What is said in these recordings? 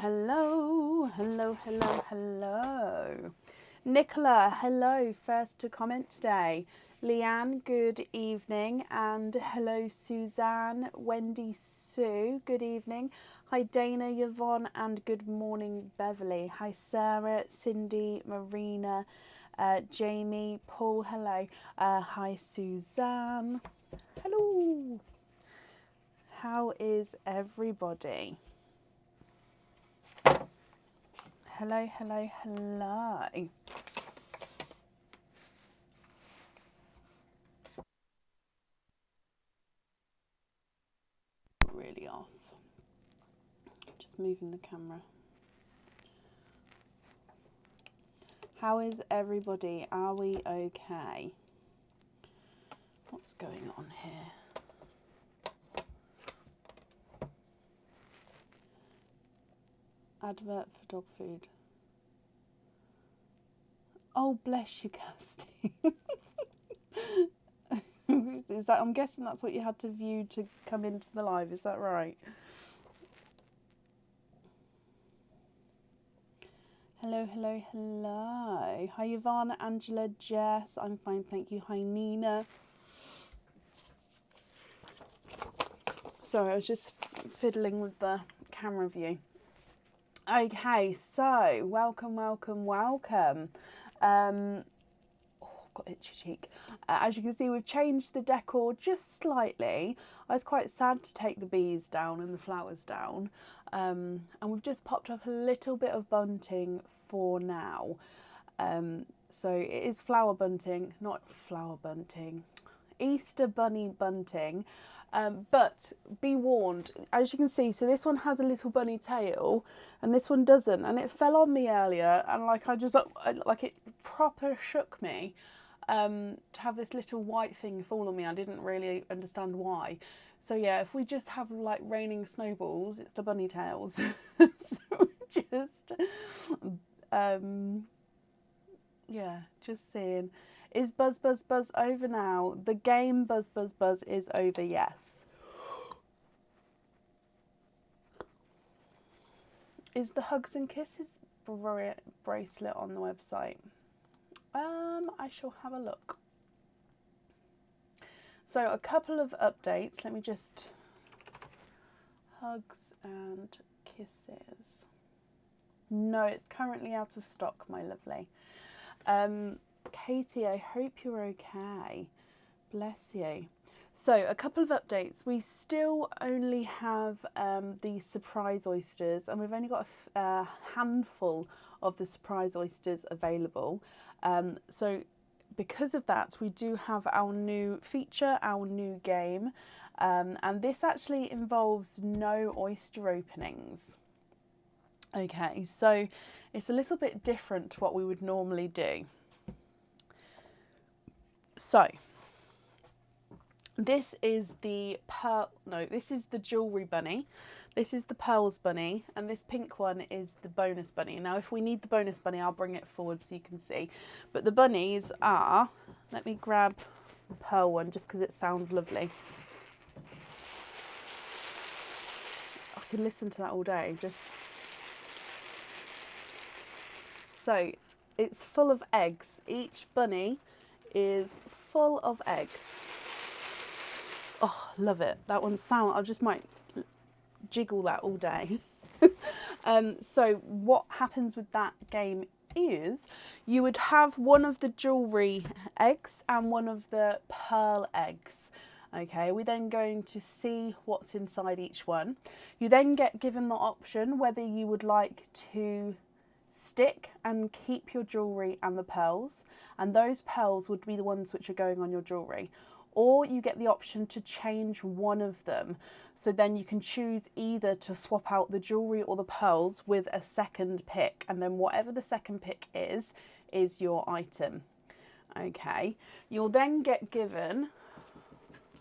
Hello, hello, hello, hello. Nicola, hello, first to comment today. Leanne, good evening. And hello, Suzanne, Wendy, Sue, good evening. Hi, Dana, Yvonne, and good morning, Beverly. Hi, Sarah, Cindy, Marina, Jamie, Paul, hello. Hi, Suzanne. Hello. How is everybody? Hello, hello, hello. Really off. Just moving the camera. How is everybody? Are we okay? What's going on here? Advert for dog food. Oh, bless you, Kirsty. Is that? I'm guessing that's what you had to view to come into the live. Is that right? Hello, hello, hello. Hi, Ivana, Angela, Jess. I'm fine, thank you. Hi, Nina. Sorry, I was just fiddling with the camera view. Okay, so welcome, welcome, welcome. Got itchy cheek. As you can see, we've changed the decor just slightly. I was quite sad to take the bees down and the flowers down. And we've just popped up a little bit of bunting for now. So it is flower bunting, not flower bunting, Easter bunny bunting. But be warned, as you can see, so this one has a little bunny tail and this one doesn't, and it fell on me earlier, and like I just like it proper shook me to have this little white thing fall on me. I didn't really understand why. So yeah, if we just have like raining snowballs, it's the bunny tails. So just yeah, just saying. Is Buzz Buzz Buzz over now? The game Buzz Buzz Buzz is over, yes. Is the Hugs and Kisses bracelet on the website? I shall have a look. So a couple of updates. Let me just... Hugs and Kisses. No, it's currently out of stock, my lovely. Katie, I hope you're okay. Bless you. So a couple of updates. We still only have the surprise oysters, and we've only got a handful of the surprise oysters available. So because of that, we do have our new feature, our new game, and this actually involves no oyster openings. Okay, so it's a little bit different to what we would normally do. So this is the this is the jewellery bunny, this is the pearls bunny, and this pink one is the bonus bunny. Now if we need the bonus bunny, I'll bring it forward so you can see. But the bunnies are, let me grab the pearl one just because it sounds lovely. I could listen to that all day. So it's full of eggs. Each bunny is full of eggs. Oh, love it. That one sound, I just might jiggle that all day. So what happens with that game is you would have one of the jewellery eggs and one of the pearl eggs. Okay, we're then going to see what's inside each one. You then get given the option whether you would like to stick and keep your jewellery and the pearls, and those pearls would be the ones which are going on your jewellery. Or you get the option to change one of them. So then you can choose either to swap out the jewellery or the pearls with a second pick, and then whatever the second pick is your item. Okay, you'll then get given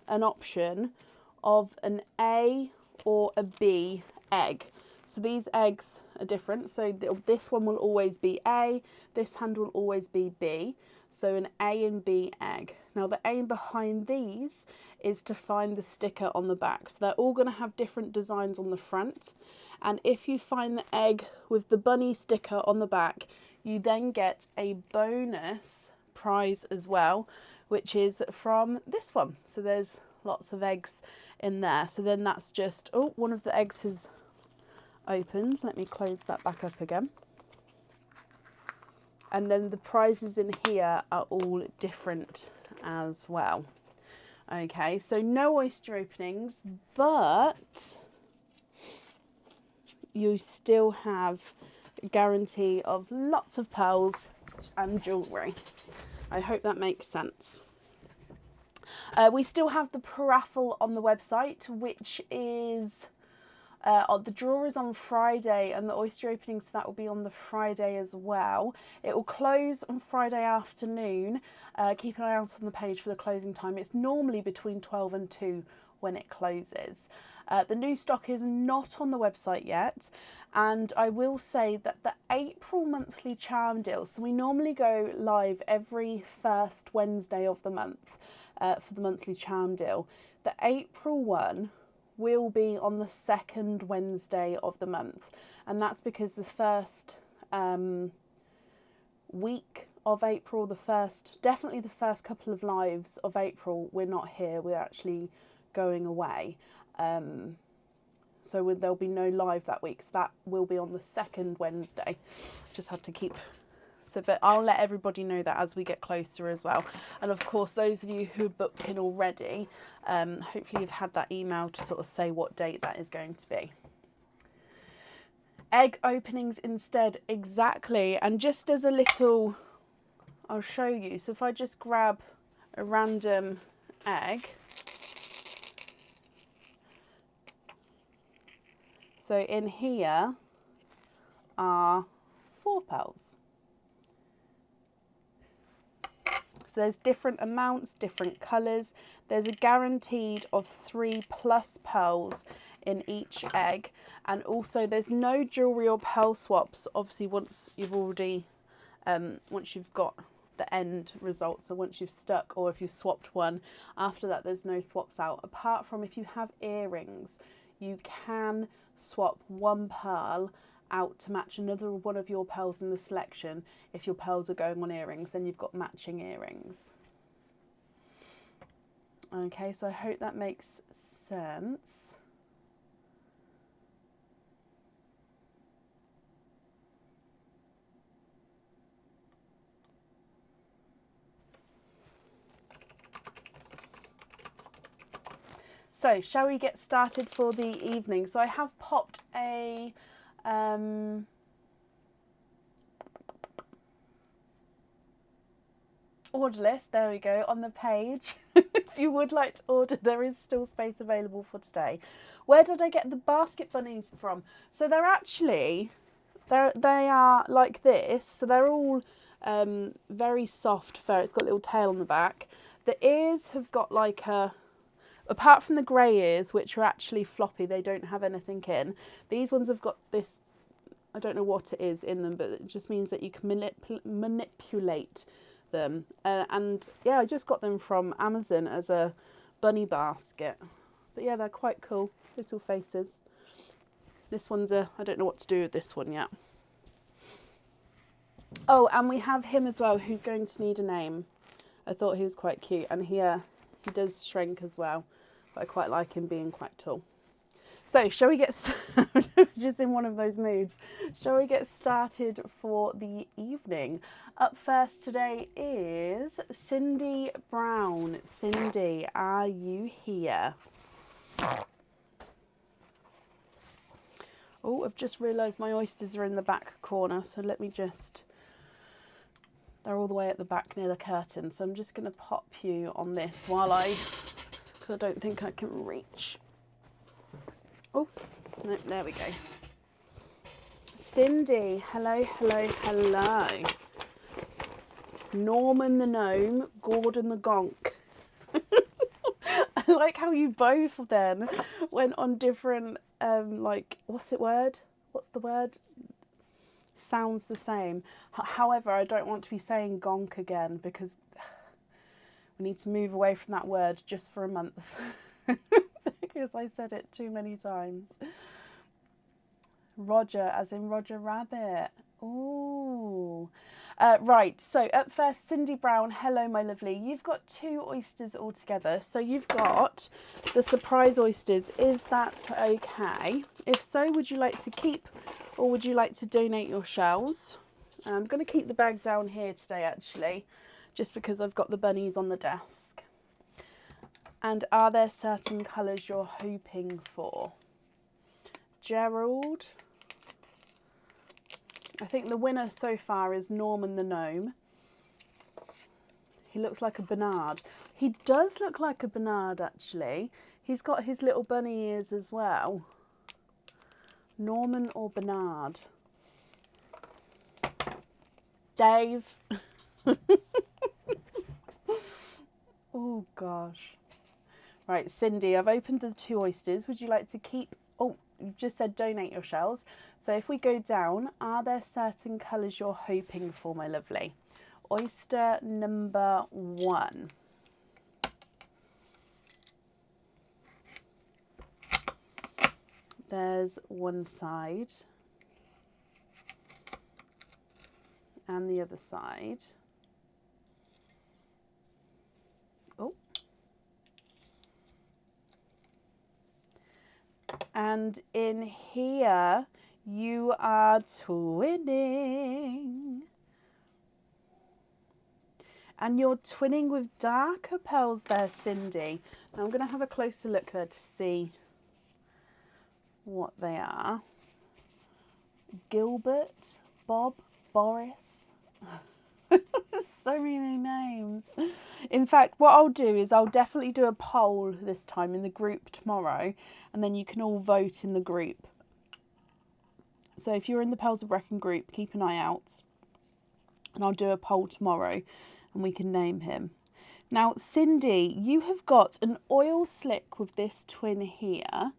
an option of an A or a B egg. So these eggs are different. So this one will always be A, this hand will always be B. So an A and B egg. Now the aim behind these is to find the sticker on the back. So they're all going to have different designs on the front. And if you find the egg with the bunny sticker on the back, you then get a bonus prize as well, which is from this one. So there's lots of eggs in there. So then that's just, oh, one of the eggs has opened. Let me close that back up again. And then the prizes in here are all different as well. Okay, so no oyster openings, but you still have a guarantee of lots of pearls and jewellery. I hope that makes sense. We still have the paraffle on the website, which is... the draw is on Friday, and the oyster opening, so that will be on the Friday as well. It will close on Friday afternoon. Keep an eye out on the page for the closing time. It's normally between 12 and 2 when it closes. The new stock is not on the website yet, and I will say that the April monthly charm deal, so we normally go live every first Wednesday of the month for the monthly charm deal. The April one will be on the second Wednesday of the month, and that's because the first week of April, definitely the first couple of lives of April, we're not here, we're actually going away, so there'll be no live that week, so that will be on the second Wednesday. Just had to keep... So, but I'll let everybody know that as we get closer as well. And of course, those of you who booked in already, hopefully you've had that email to sort of say what date that is going to be. Egg openings instead, exactly. And just as a little, I'll show you. So if I just grab a random egg. So in here are 4 pearls. So there's different amounts, different colours. There's a guaranteed of 3+ pearls in each egg. And also there's no jewellery or pearl swaps, obviously once you've already, once you've got the end result. So once you've stuck or if you've swapped one, after that there's no swaps out. Apart from if you have earrings, you can swap 1 pearl out to match another one of your pearls in the selection. If your pearls are going on earrings, then you've got matching earrings. Okay, so I hope that makes sense. So, shall we get started for the evening? So I have popped a order list, there we go, on the page. If you would like to order, there is still space available for today. Where did I get the basket bunnies from? So they're actually, they are like this. So they're all very soft fur. It's got a little tail on the back. The ears have got like a, apart from the grey ears, which are actually floppy, they don't have anything in. These ones have got this, I don't know what it is in them, but it just means that you can manipulate them. And yeah, I just got them from Amazon as a bunny basket. But yeah, they're quite cool, little faces. This one's I don't know what to do with this one yet. Oh, and we have him as well, who's going to need a name. I thought he was quite cute, and he does shrink as well, but I quite like him being quite tall. So, shall we get started? Just in one of those moods. Shall we get started for the evening? Up first today is Cindy Brown. Cindy, are you here? Oh, I've just realised my oysters are in the back corner, so let me just... They're all the way at the back near the curtain, so I'm just going to pop you on this while because I don't think I can reach. Oh, no, there we go. Cindy, hello, hello, hello. Norman the gnome, Gordon the gonk. I like how you both then went on different, like, what's the word? sounds the same. However, I don't want to be saying gonk again because we need to move away from that word just for a month because I said it too many times. Roger, as in Roger Rabbit. Ooh. Right, so up first, Cindy Brown. Hello, my lovely. You've got 2 oysters altogether. So you've got the surprise oysters. Is that okay? If so, would you like to keep or would you like to donate your shells? I'm going to keep the bag down here today, actually, just because I've got the bunnies on the desk. And are there certain colours you're hoping for? Gerald. I think the winner so far is Norman the Gnome. He looks like a Bernard. He does look like a Bernard, actually. He's got his little bunny ears as well. Norman or Bernard? Dave. Oh, gosh. Right, Cindy, I've opened the 2 oysters. Would you like to keep... Oh, you've just said donate your shells. So if we go down, are there certain colours you're hoping for, my lovely? Oyster number 1. There's one side. And the other side. Oh. And in here, you are twinning. And you're twinning with darker pearls there, Cindy. Now I'm going to have a closer look there to see what they are. Gilbert, Bob, Boris. So many names. In fact, what I'll do is I'll definitely do a poll this time in the group tomorrow, and then you can all vote in the group. So if you're in the Pearls of Brecon group, keep an eye out, and I'll do a poll tomorrow and we can name him. Now, Cindy, you have got an oil slick with this twin here.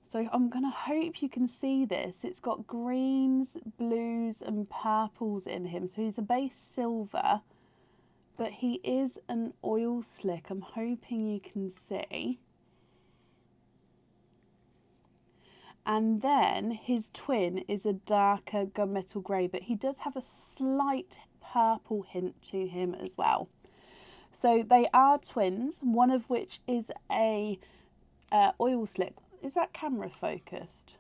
So I'm going to hope you can see this. It's got greens, blues and purples in him. So he's a base silver, but he is an oil slick. I'm hoping you can see. And then his twin is a darker gunmetal grey, but he does have a slight purple hint to him as well. So they are twins, one of which is a oil slick. Is that camera focused?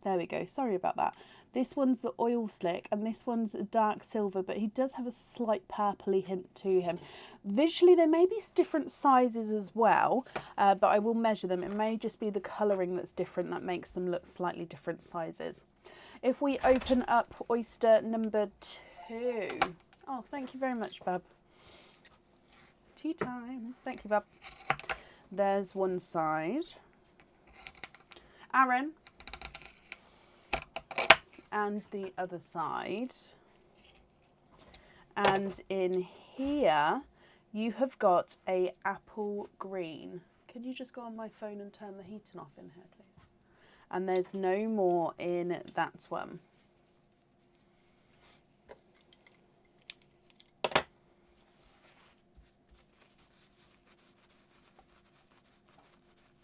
There we go. Sorry about that. This one's the oil slick and this one's a dark silver, but he does have a slight purpley hint to him. Visually, there may be different sizes as well, but I will measure them. It may just be the colouring that's different that makes them look slightly different sizes. If we open up oyster number 2. Oh, thank you very much, Bab. Tea time. Thank you, Bab. There's one side. Aaron. And the other side. And in here, you have got a apple green. Can you just go on my phone and turn the heating off in here, please? And there's no more in that one.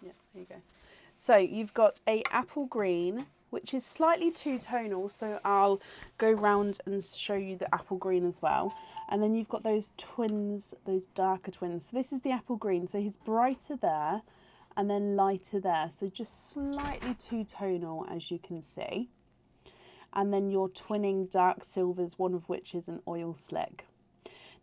Yeah, there you go. So you've got a apple green, which is slightly two-tonal, so I'll go round and show you the apple green as well. And then you've got those twins, those darker twins. So this is the apple green, so he's brighter there and then lighter there. So just slightly two-tonal, as you can see. And then you're twinning dark silvers, one of which is an oil slick.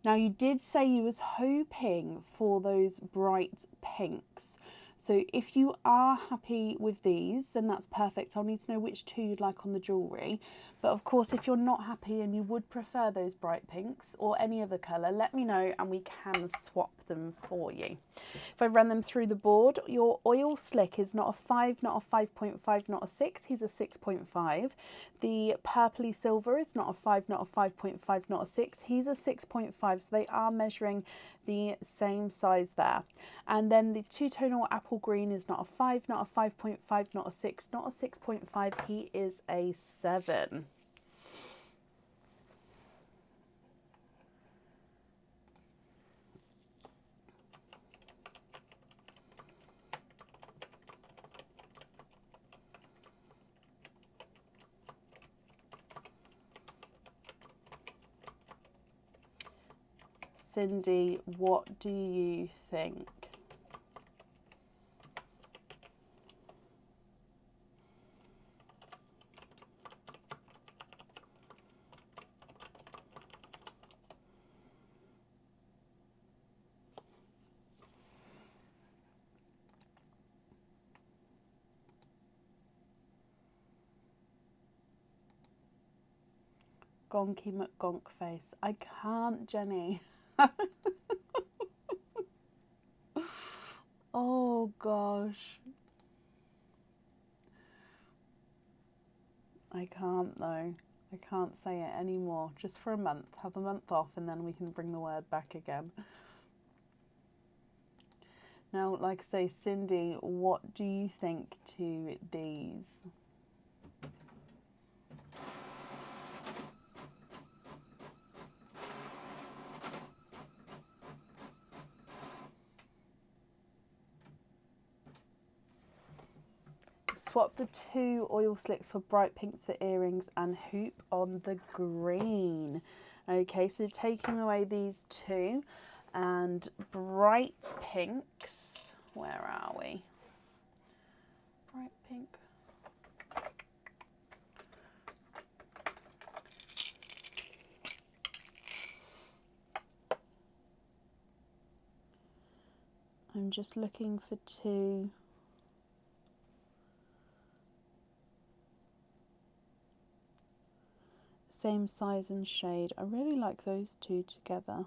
Now you did say you was hoping for those bright pinks. So if you are happy with these, then that's perfect. I'll need to know which 2 you'd like on the jewellery. But of course, if you're not happy and you would prefer those bright pinks or any other colour, let me know and we can swap them for you. If I run them through the board, your oil slick is not a 5, not a 5.5, not a 6. He's a 6.5. The purpley silver is not a 5, not a 5.5, not a 6. He's a 6.5. So they are measuring the same size there. And then the two-tonal apple purple green is not a 5, not a 5.5, not a 6, not a 6.5. He is a 7. Cindy, what do you think? Gonky McGonk face. I can't, Jenny. Oh gosh. I can't though. I can't say it anymore. Just for a month. Have a month off and then we can bring the word back again. Now, like I say, Cindy, what do you think to these? Swap the 2 oil slicks for bright pinks for earrings and hoop on the green. Okay, so taking away these 2 and bright pinks. Where are we? Bright pink. I'm just looking for 2. Same size and shade. I really like those 2 together.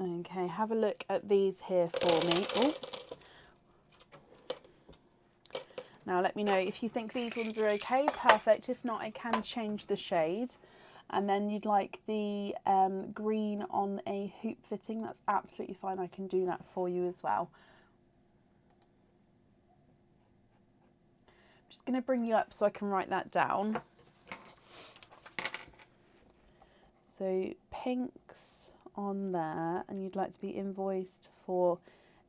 Okay, have a look at these here for me. Oh. Now let me know if you think these ones are okay, perfect. If not, I can change the shade. And then you'd like the green on a hoop fitting, that's absolutely fine. I can do that for you as well. I'm just going to bring you up so I can write that down. So pinks on there, and you'd like to be invoiced for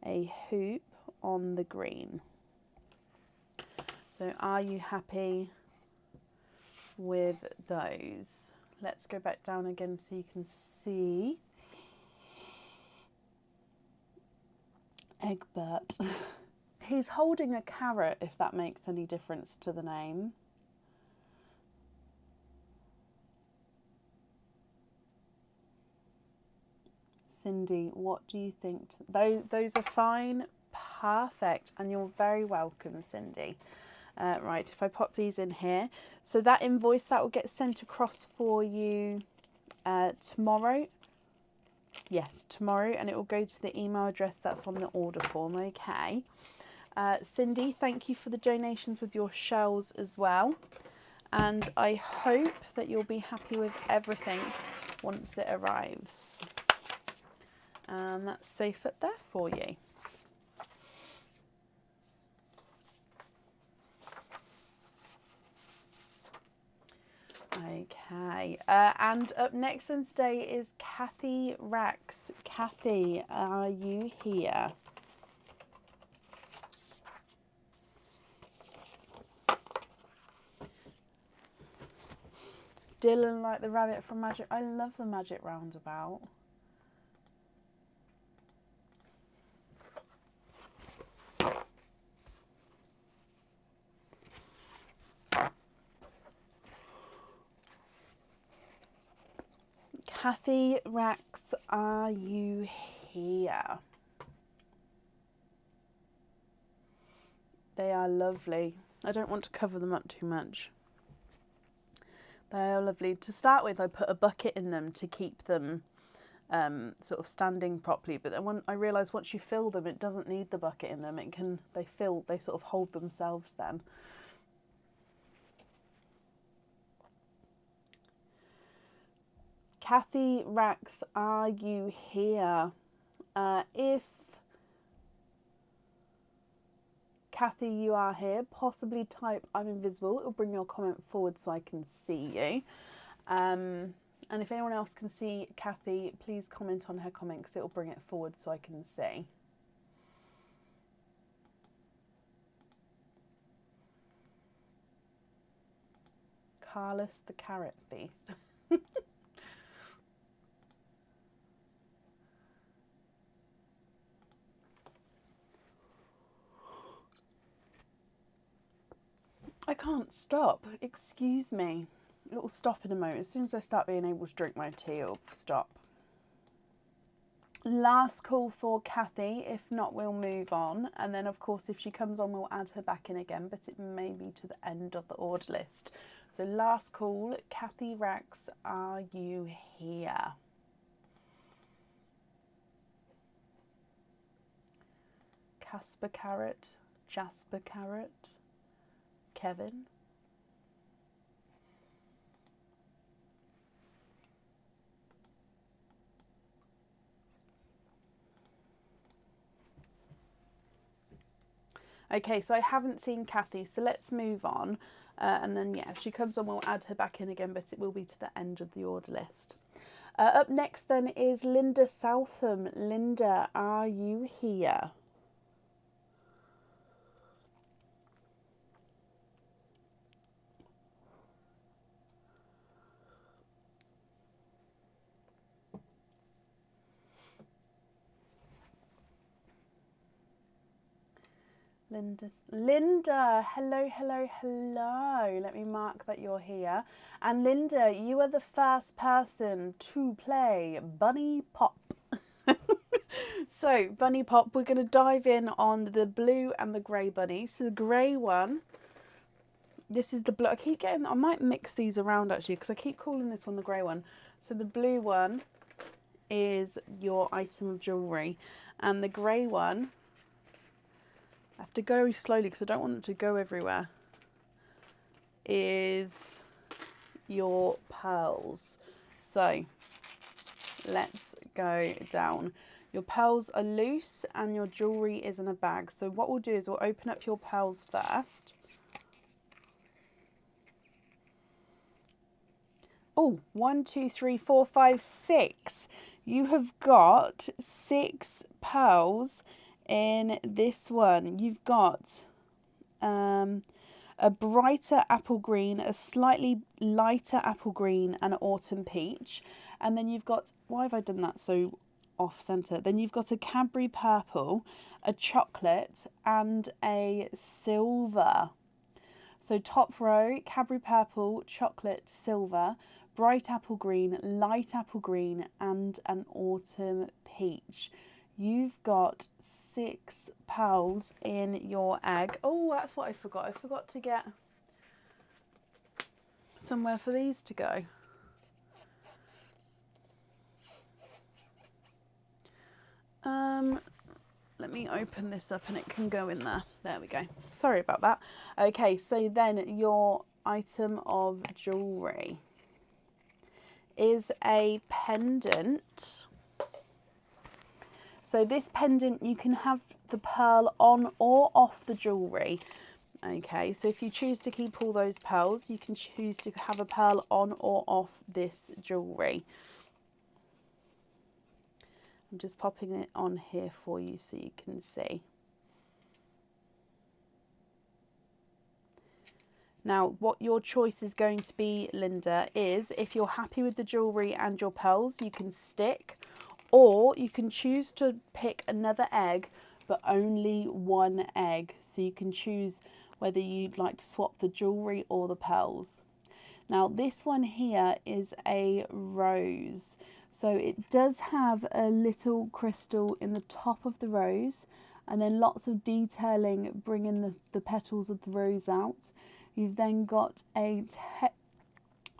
a hoop on the green. So are you happy with those? Let's go back down again so you can see. Egbert. He's holding a carrot, if that makes any difference to the name. Cindy, what do you think? Those are fine. Perfect. And you're very welcome, Cindy. Right, if I pop these in here. So that invoice, that will get sent across for you tomorrow. Yes, tomorrow. And it will go to the email address that's on the order form, okay? Cindy, thank you for the donations with your shells as well. And I hope that you'll be happy with everything once it arrives. And that's safe up there for you. Okay, and up next on today is Kathy Rax. Kathy, are you here? Dylan, like the rabbit from Magic. I love the Magic Roundabout. Kathy Rax, are you here? They are lovely. I don't want to cover them up too much. They are lovely. To start with, I put a bucket in them to keep them sort of standing properly. But then when I realised once you fill them, it doesn't need the bucket in them. They sort of hold themselves then. Kathy Rax, are you here? If Kathy, you are here, possibly type I'm invisible. It'll bring your comment forward so I can see you. And if anyone else can see Kathy, please comment on her comment because it'll bring it forward so I can see. Carlos the carrot thief. I can't stop. Excuse me. It will stop in a moment. As soon as I start being able to drink my tea, it'll stop. Last call for Kathy. If not, we'll move on. And then, of course, if she comes on, we'll add her back in again. But it may be to the end of the order list. So last call, Kathy Rax, are you here? Casper Carrot, Jasper Carrot, Kevin. Okay, so I haven't seen Kathy, so let's move on. And then, yeah, if she comes on, we'll add her back in again, but it will be to the end of the order list. Up next, then, is Linda Southam. Linda, are you here? Linda, hello, hello, hello. Let me mark that you're here. And Linda, you are the first person to play Bunny Pop. So, Bunny Pop, we're going to dive in on the blue and the grey bunny. So the grey one, this is the blue. I might mix these around actually because I keep calling this one the grey one. So the blue one is your item of jewellery, and the grey one, I have to go slowly because I don't want it to go everywhere, is your pearls. So let's go down. Your pearls are loose and your jewellery is in a bag. So what we'll do is we'll open up your pearls first. Oh, 1, 2, 3, 4, 5, 6. You have got 6 pearls in this one. You've got a brighter apple green, a slightly lighter apple green, and an autumn peach. And then you've got, why have I done that so off centre? Then you've got a Cadbury purple, a chocolate, and a silver. So top row, Cadbury purple, chocolate, silver, bright apple green, light apple green, and an autumn peach. You've got 6 pearls in your egg. Oh, that's what I forgot. I forgot to get somewhere for these to go. Let me open this up and it can go in there. There we go. Sorry about that. Okay, so then your item of jewellery is a pendant. So this pendant, you can have the pearl on or off the jewellery. Okay, so if you choose to keep all those pearls, you can choose to have a pearl on or off this jewellery. I'm just popping it on here for you so you can see. Now, what your choice is going to be, Linda, is if you're happy with the jewellery and your pearls, you can stick, or you can choose to pick another egg, but only one egg. So you can choose whether you'd like to swap the jewellery or the pearls. Now, this one here is a rose. So it does have a little crystal in the top of the rose, and then lots of detailing bringing the petals of the rose out. You've then got a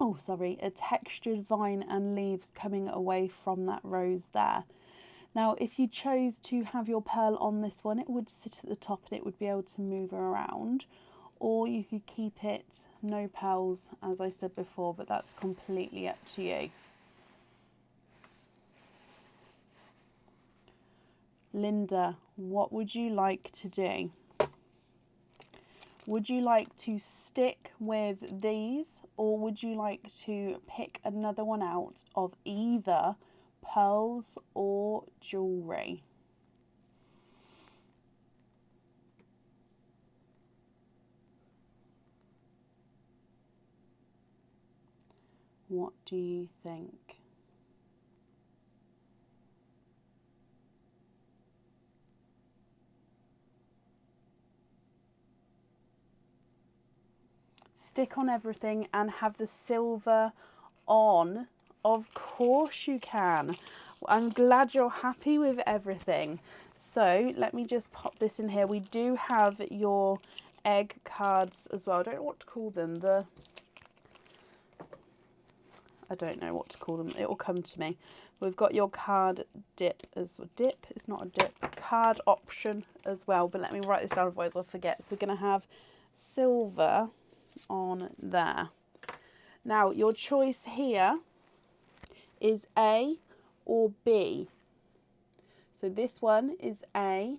oh sorry, a textured vine and leaves coming away from that rose there. Now, if you chose to have your pearl on this one, it would sit at the top and it would be able to move around, or you could keep it no pearls, as I said before, but that's completely up to you. Linda, what would you like to do? Would you like to stick with these, or would you like to pick another one out of either pearls or jewellery? What do you think? Stick on everything and have the silver on? Of course you can. I'm glad you're happy with everything. So let me just pop this in here. We do have your egg cards as well. I don't know what to call them. I don't know what to call them. It will come to me. We've got your card dip as well. Dip? It's not a dip. Card option as well. But let me write this down, otherwise I'll forget. So we're going to have silver on there. Now your choice here is A or B. So this one is A,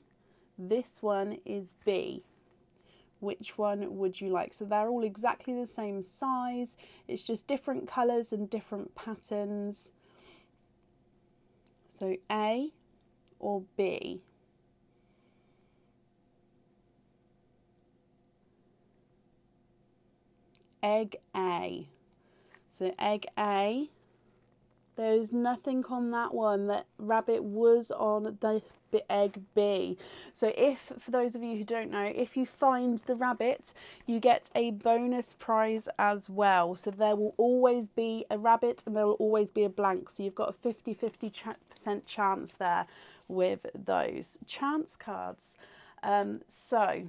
this one is B. Which one would you like? So they're all exactly the same size, it's just different colours and different patterns. So A or B? Egg A. So egg A. There's nothing on that one. That rabbit was on the egg B. So if, for those of you who don't know, if you find the rabbit, you get a bonus prize as well. So there will always be a rabbit and there will always be a blank. So you've got a 50% chance there with those chance cards. So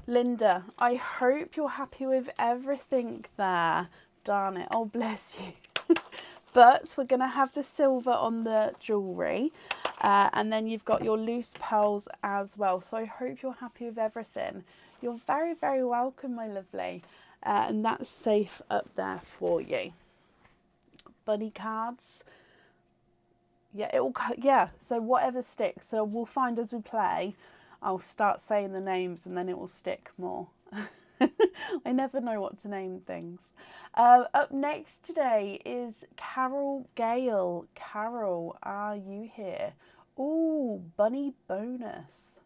Linda, I hope you're happy with everything there. Darn it, oh bless you. But we're going to have the silver on the jewellery, and then you've got your loose pearls as well. So I hope you're happy with everything. You're very, very welcome, my lovely. And that's safe up there for you. Bunny cards. Yeah, it will. Yeah, so whatever sticks. So we'll find as we play. I'll start saying the names and then it will stick more. I never know what to name things. Up next today is Carol Gale. Carol, are you here? Ooh, bunny bonus.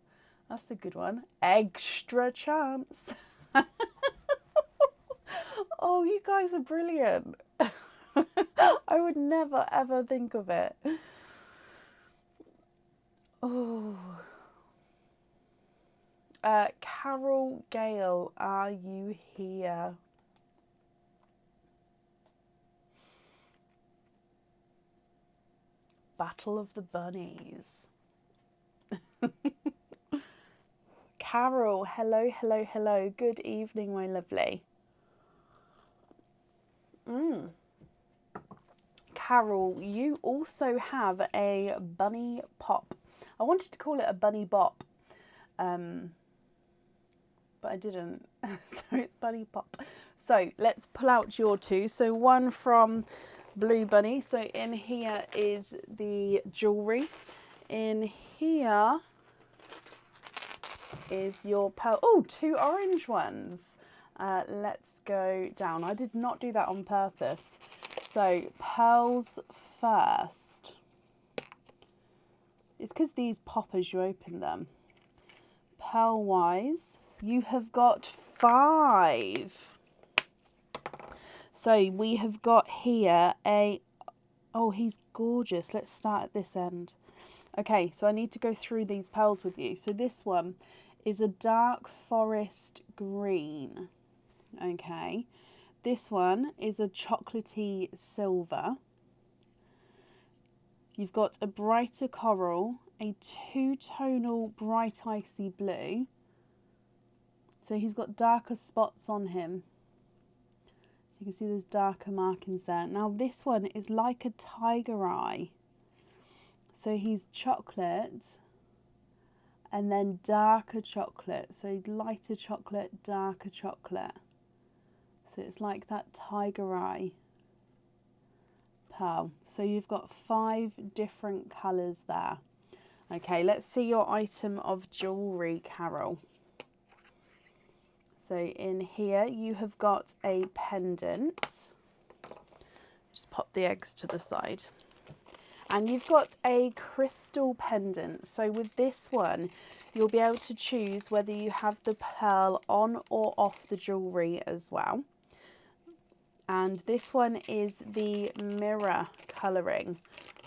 That's a good one. Extra chance. Oh, you guys are brilliant. I would never ever think of it. Oh. Carol Gale, are you here? Battle of the Bunnies. Carol, hello, hello, hello. Good evening, my lovely. Carol, you also have a bunny pop. I wanted to call it a bunny bop. But I didn't, so it's bunny pop. So let's pull out your two. So one from Blue Bunny. So in here is the jewellery. In here is your pearl. Oh, two orange ones. Let's go down. I did not do that on purpose. So pearls first. It's because these pop as you open them. Pearl wise, you have got 5. So we have got here a, oh, he's gorgeous. Let's start at this end. Okay, so I need to go through these pearls with you. So this one is a dark forest green. Okay, this one is a chocolatey silver. You've got a brighter coral, a two-tonal bright icy blue. So he's got darker spots on him. You can see there's darker markings there. Now this one is like a tiger eye. So he's chocolate and then darker chocolate. So lighter chocolate, darker chocolate. So it's like that tiger eye pearl. So you've got 5 different colours there. Okay, let's see your item of jewellery, Carol. So in here you have got a pendant. Just pop the eggs to the side. And you've got a crystal pendant. So with this one, you'll be able to choose whether you have the pearl on or off the jewellery as well. And this one is the mirror colouring.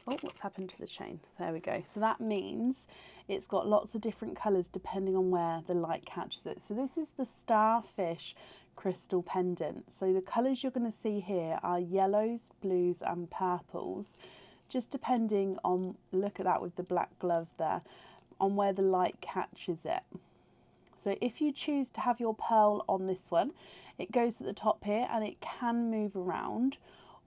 Oh, what's happened to the chain? There we go. So that means it's got lots of different colours depending on where the light catches it. So this is the starfish crystal pendant. So the colours you're going to see here are yellows, blues and purples, just depending on, look at that with the black glove there, on where the light catches it. So if you choose to have your pearl on this one, it goes at the top here and it can move around.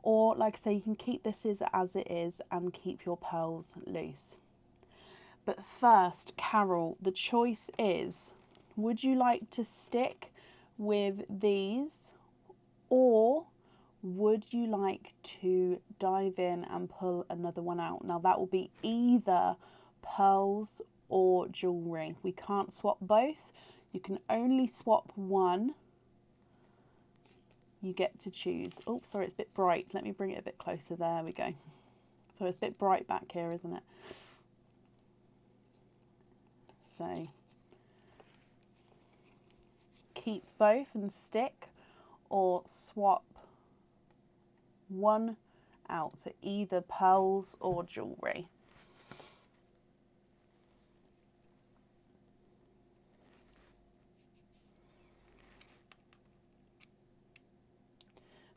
Or like I say, you can keep this as it is and keep your pearls loose. But first, Carol, the choice is, would you like to stick with these, or would you like to dive in and pull another one out? Now that will be either pearls or jewellery. We can't swap both. You can only swap one. You get to choose. Oh, sorry, it's a bit bright. Let me bring it a bit closer. There we go. So it's a bit bright back here, isn't it? So keep both and stick, or swap one out. So either pearls or jewellery.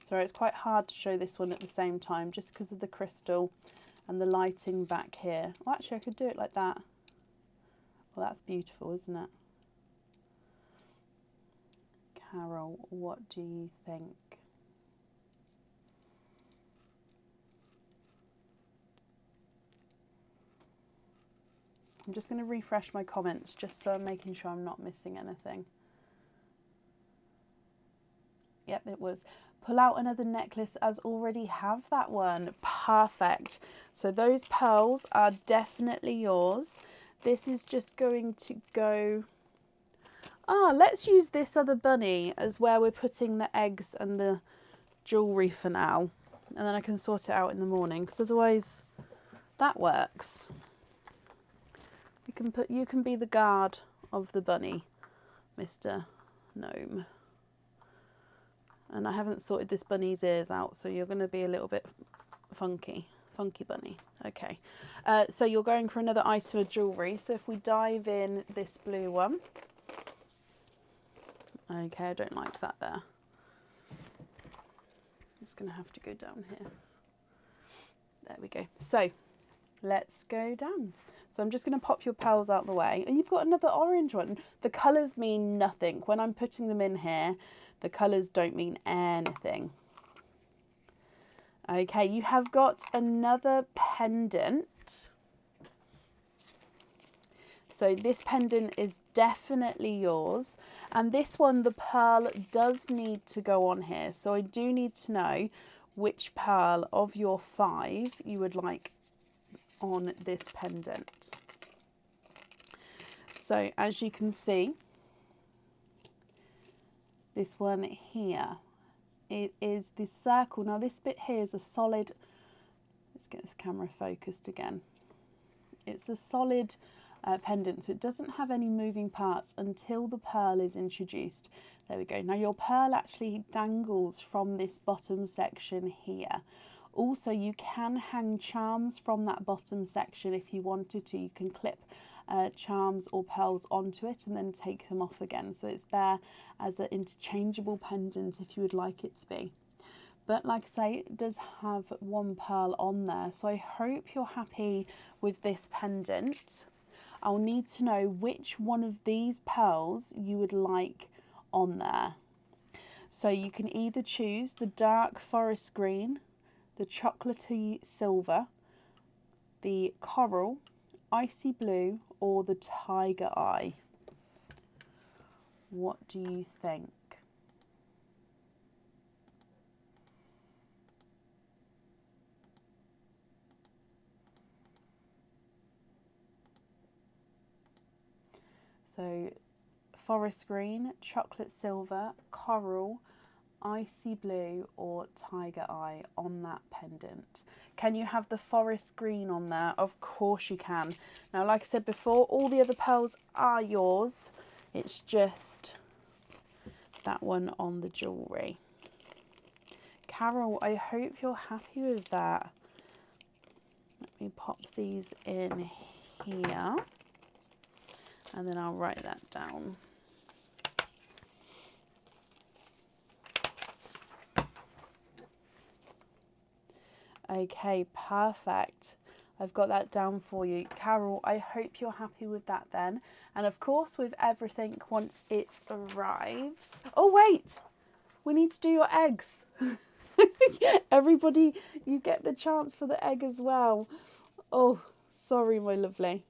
Sorry, it's quite hard to show this one at the same time just because of the crystal and the lighting back here. Well, actually, I could do it like that. Well, that's beautiful, isn't it? Carol, what do you think? I'm just going to refresh my comments just so I'm making sure I'm not missing anything. Yep, it was. Pull out another necklace as already have that one. Perfect. So those pearls are definitely yours. This is just going to go... let's use this other bunny as where we're putting the eggs and the jewellery for now. And then I can sort it out in the morning, because otherwise that works. You can be the guard of the bunny, Mr. Gnome. And I haven't sorted this bunny's ears out, so you're going to be a little bit funky bunny. Okay, so you're going for another item of jewellery. So if we dive in this blue one. Okay, I don't like that there. I'm just going to have to go down here. There we go. So let's go down. So I'm just going to pop your pearls out the way. And you've got another orange one. The colours mean nothing. When I'm putting them in here, the colours don't mean anything. Okay, you have got another pendant. So this pendant is definitely yours. And this one, the pearl does need to go on here. So I do need to know which pearl of your 5 you would like on this pendant. So as you can see, this one here, it is the circle. Now this bit here is a solid, let's get this camera focused again. It's a solid pendant, so it doesn't have any moving parts until the pearl is introduced. There we go. Now your pearl actually dangles from this bottom section here. Also, you can hang charms from that bottom section if you wanted to. You can clip charms or pearls onto it and then take them off again. So it's there as an interchangeable pendant if you would like it to be. But like I say, it does have one pearl on there. So I hope you're happy with this pendant. I'll need to know which one of these pearls you would like on there. So you can either choose the dark forest green, the chocolatey silver, the coral, icy blue, or the tiger eye. What do you think? So forest green, chocolate silver, coral, icy blue, or tiger eye on that pendant. Can you have the forest green on there? Of course you can. Now, like I said before, all the other pearls are yours. It's just that one on the jewellery. Carol, I hope you're happy with that. Let me pop these in here and then I'll write that down. Okay, perfect. I've got that down for you. Carol, I hope you're happy with that then. And of course, with everything once it arrives. Oh, wait, we need to do your eggs. Everybody, you get the chance for the egg as well. Oh, sorry, my lovely.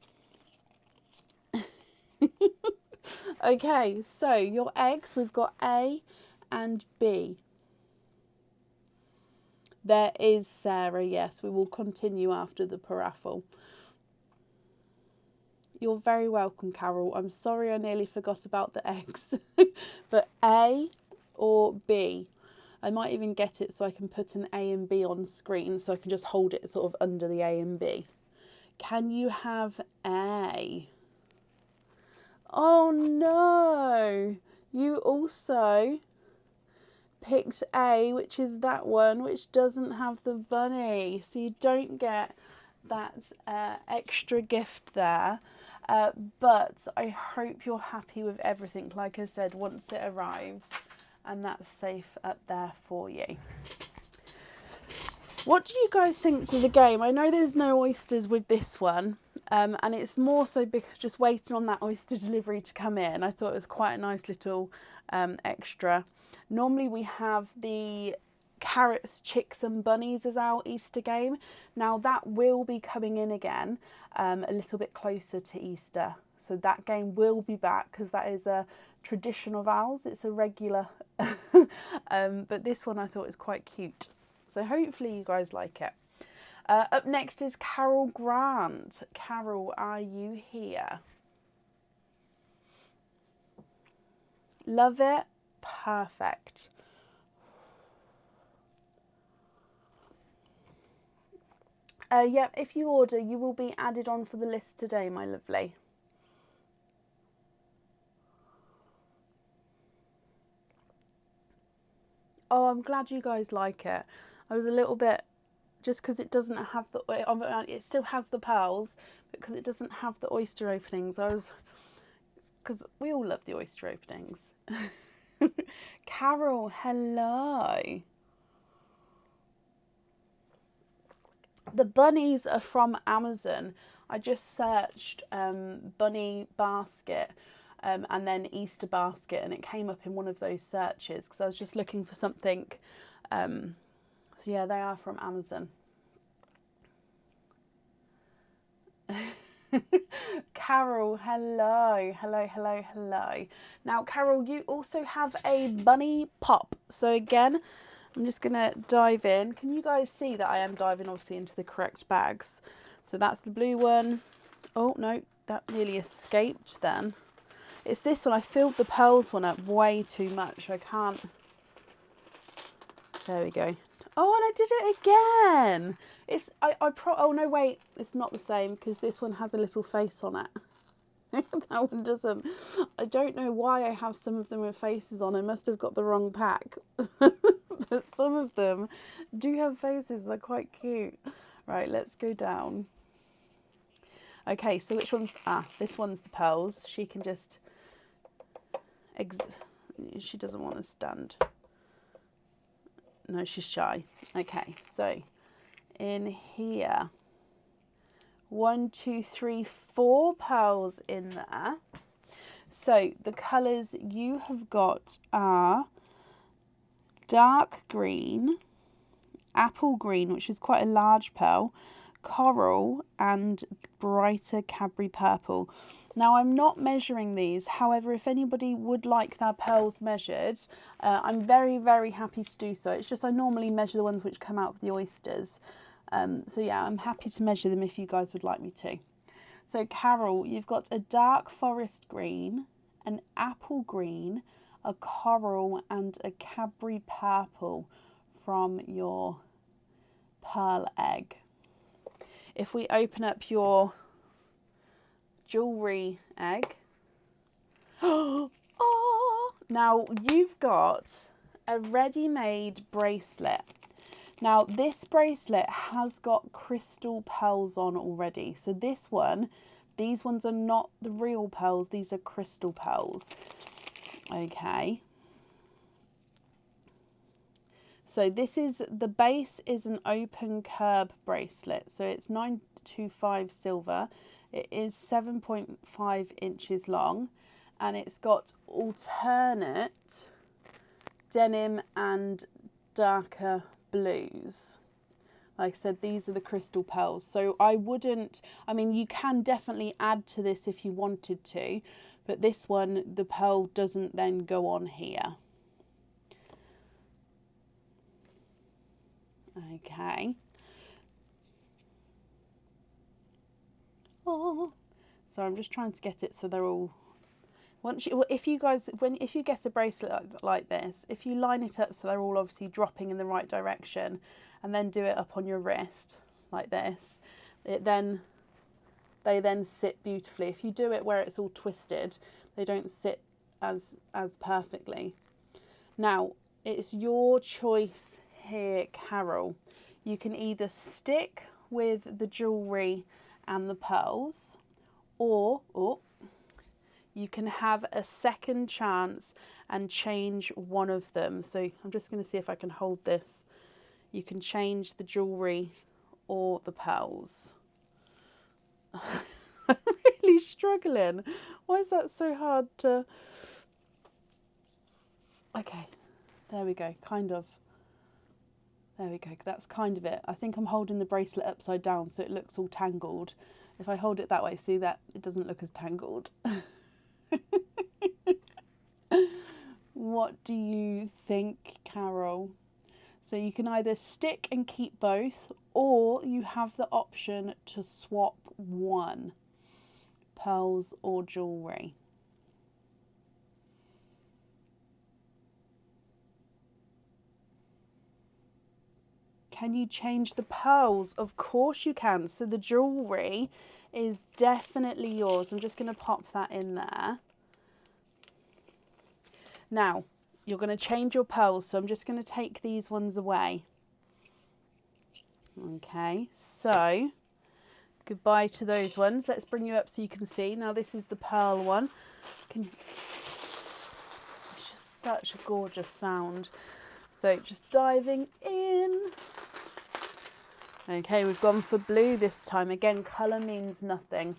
Okay, so your eggs, we've got A and B. There is Sarah, yes, we will continue after the paraffle. You're very welcome, Carol. I'm sorry I nearly forgot about the eggs. But A or B. I might even get it so I can put an A and B on screen so I can just hold it sort of under the A and B. Can you have A? Oh no! You also picked A, which is that one, which doesn't have the bunny. So you don't get that extra gift there. But I hope you're happy with everything, like I said, once it arrives. And that's safe up there for you. What do you guys think to the game? I know there's no oysters with this one. And it's more so because just waiting on that oyster delivery to come in. I thought it was quite a nice little extra. Normally we have the carrots, chicks and bunnies as our Easter game. Now that will be coming in again a little bit closer to Easter. So that game will be back because that is a tradition of ours. It's a regular. But this one I thought was quite cute. So hopefully you guys like it. Up next is Carol Grant. Carol, are you here? Love it? Perfect. Yeah, if you order, you will be added on for the list today, my lovely. Oh, I'm glad you guys like it. I was a little bit, just because it doesn't have the, it still has the pearls, but because it doesn't have the oyster openings, because we all love the oyster openings. Carol, hello. The bunnies are from Amazon. I just searched bunny basket and then Easter basket, and it came up in one of those searches because I was just looking for something. So yeah, they are from Amazon. Carol, hello, hello, hello, hello. Now, Carol, you also have a bunny pop. So again, I'm just going to dive in. Can you guys see that I am diving obviously into the correct bags? So that's the blue one. Oh, no, that nearly escaped then. It's this one. I filled the pearls one up way too much. I can't. There we go. Oh, and I did it again. It's, oh no, wait, it's not the same because this one has a little face on it. That one doesn't. I don't know why I have some of them with faces on. I must have got the wrong pack. But some of them do have faces. They're quite cute. Right, let's go down. Okay, so which one's, this one's the pearls. She can just, she doesn't want to stand. No, she's shy. Okay, so in here, 1, 2, 3, 4 pearls in there. So the colours you have got are dark green, apple green, which is quite a large pearl, coral, and brighter Cadbury purple. Now, I'm not measuring these. However, if anybody would like their pearls measured, I'm very, very happy to do so. It's just I normally measure the ones which come out of the oysters. So yeah, I'm happy to measure them if you guys would like me to. So Carol, you've got a dark forest green, an apple green, a coral, and a Cadbury purple from your pearl egg. If we open up your jewellery egg, oh, now you've got a ready-made bracelet. Now this bracelet has got crystal pearls on already. So these ones are not the real pearls, these are crystal pearls. Okay. So the base is an open curb bracelet. So it's 925 silver. It is 7.5 inches long, and it's got alternate denim and darker blues. Like I said, these are the crystal pearls. So I mean, you can definitely add to this if you wanted to, but this one, the pearl doesn't then go on here. Okay. Oh, so I'm just trying to get it so they're all. If you get a bracelet like this, if you line it up so they're all obviously dropping in the right direction, and then do it up on your wrist like this, they then sit beautifully. If you do it where it's all twisted, they don't sit as perfectly. Now it's your choice here, Carol. You can either stick with the jewellery and the pearls, or you can have a second chance and change one of them. So I'm just going to see if I can hold this. You can change the jewellery or the pearls. I'm really struggling. Why is that so hard to... Okay, there we go, kind of. There we go, that's kind of it. I think I'm holding the bracelet upside down so it looks all tangled. If I hold it that way, see that it doesn't look as tangled. What do you think, Carol? So you can either stick and keep both, or you have the option to swap one, pearls or jewellery. Can you change the pearls? Of course you can. So the jewellery is definitely yours. I'm just going to pop that in there. Now, you're going to change your pearls, so I'm just going to take these ones away. Okay, so goodbye to those ones. Let's bring you up so you can see. Now this is the pearl one. It's just such a gorgeous sound. So just diving in. Okay, we've gone for blue this time. Again, colour means nothing.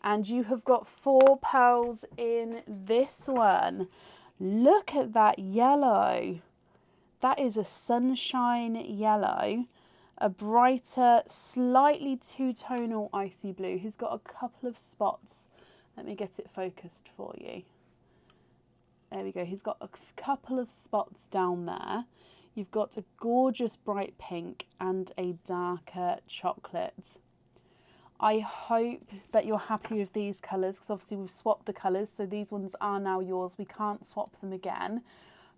And you have got 4 pearls in this one. Look at that yellow. That is a sunshine yellow. A brighter, slightly two-tonal icy blue. He's got a couple of spots. Let me get it focused for you. There we go. He's got a couple of spots down there. You've got a gorgeous bright pink and a darker chocolate. I hope that you're happy with these colours, because obviously we've swapped the colours, so these ones are now yours. We can't swap them again,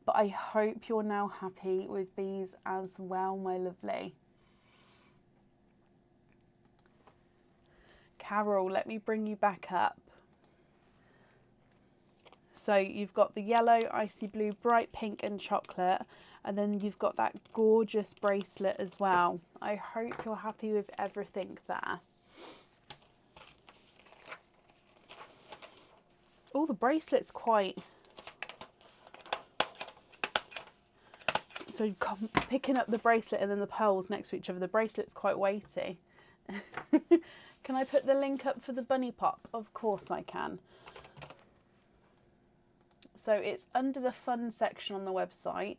but I hope you're now happy with these as well, my lovely. Carol, let me bring you back up. So you've got the yellow, icy blue, bright pink and chocolate, and then you've got that gorgeous bracelet as well. I hope you're happy with everything there. Oh, the bracelet's quite... So picking up the bracelet and then the pearls next to each other, the bracelet's quite weighty. Can I put the link up for the bunny pop? Of course I can. So it's under the fun section on the website.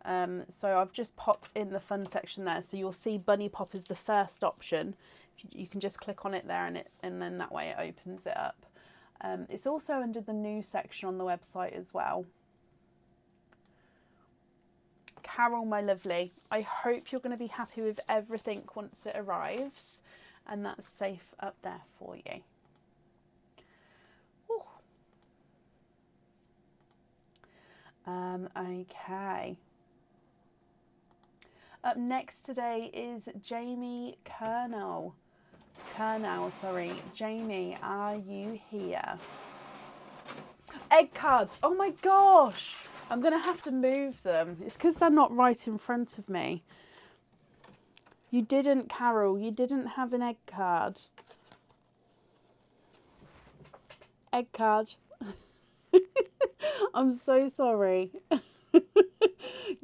So I've just popped in the fun section there. So you'll see bunny pop is the first option. You can just click on it there and then that way it opens it up. It's also under the new section on the website as well. Carol, my lovely, I hope you're going to be happy with everything once it arrives, and that's safe up there for you. Okay. Up next today is Jamie Colonel. Sorry. Jamie, are you here? Egg cards. Oh my gosh. I'm going to have to move them. It's because they're not right in front of me. You didn't, Carol. You didn't have an egg card. Egg card. I'm so sorry.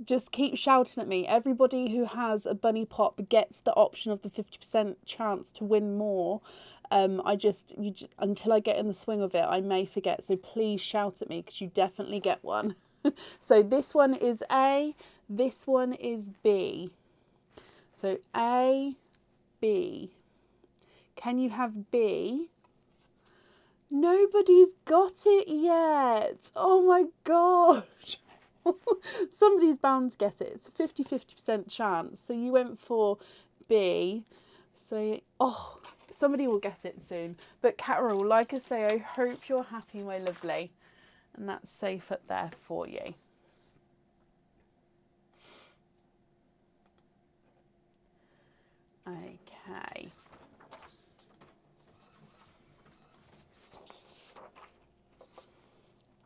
Just keep shouting at me. Everybody who has a bunny pop gets the option of the 50% chance to win more. Until I get in the swing of it, I may forget. So please shout at me because you definitely get one. So this one is A, this one is B. So A, B. Can you have B? Nobody's got it yet. Oh my gosh. Somebody's bound to get it. It's a 50% chance. So you went for B. So, somebody will get it soon. But Carol, like I say, I hope you're happy, my lovely. And that's safe up there for you. Okay.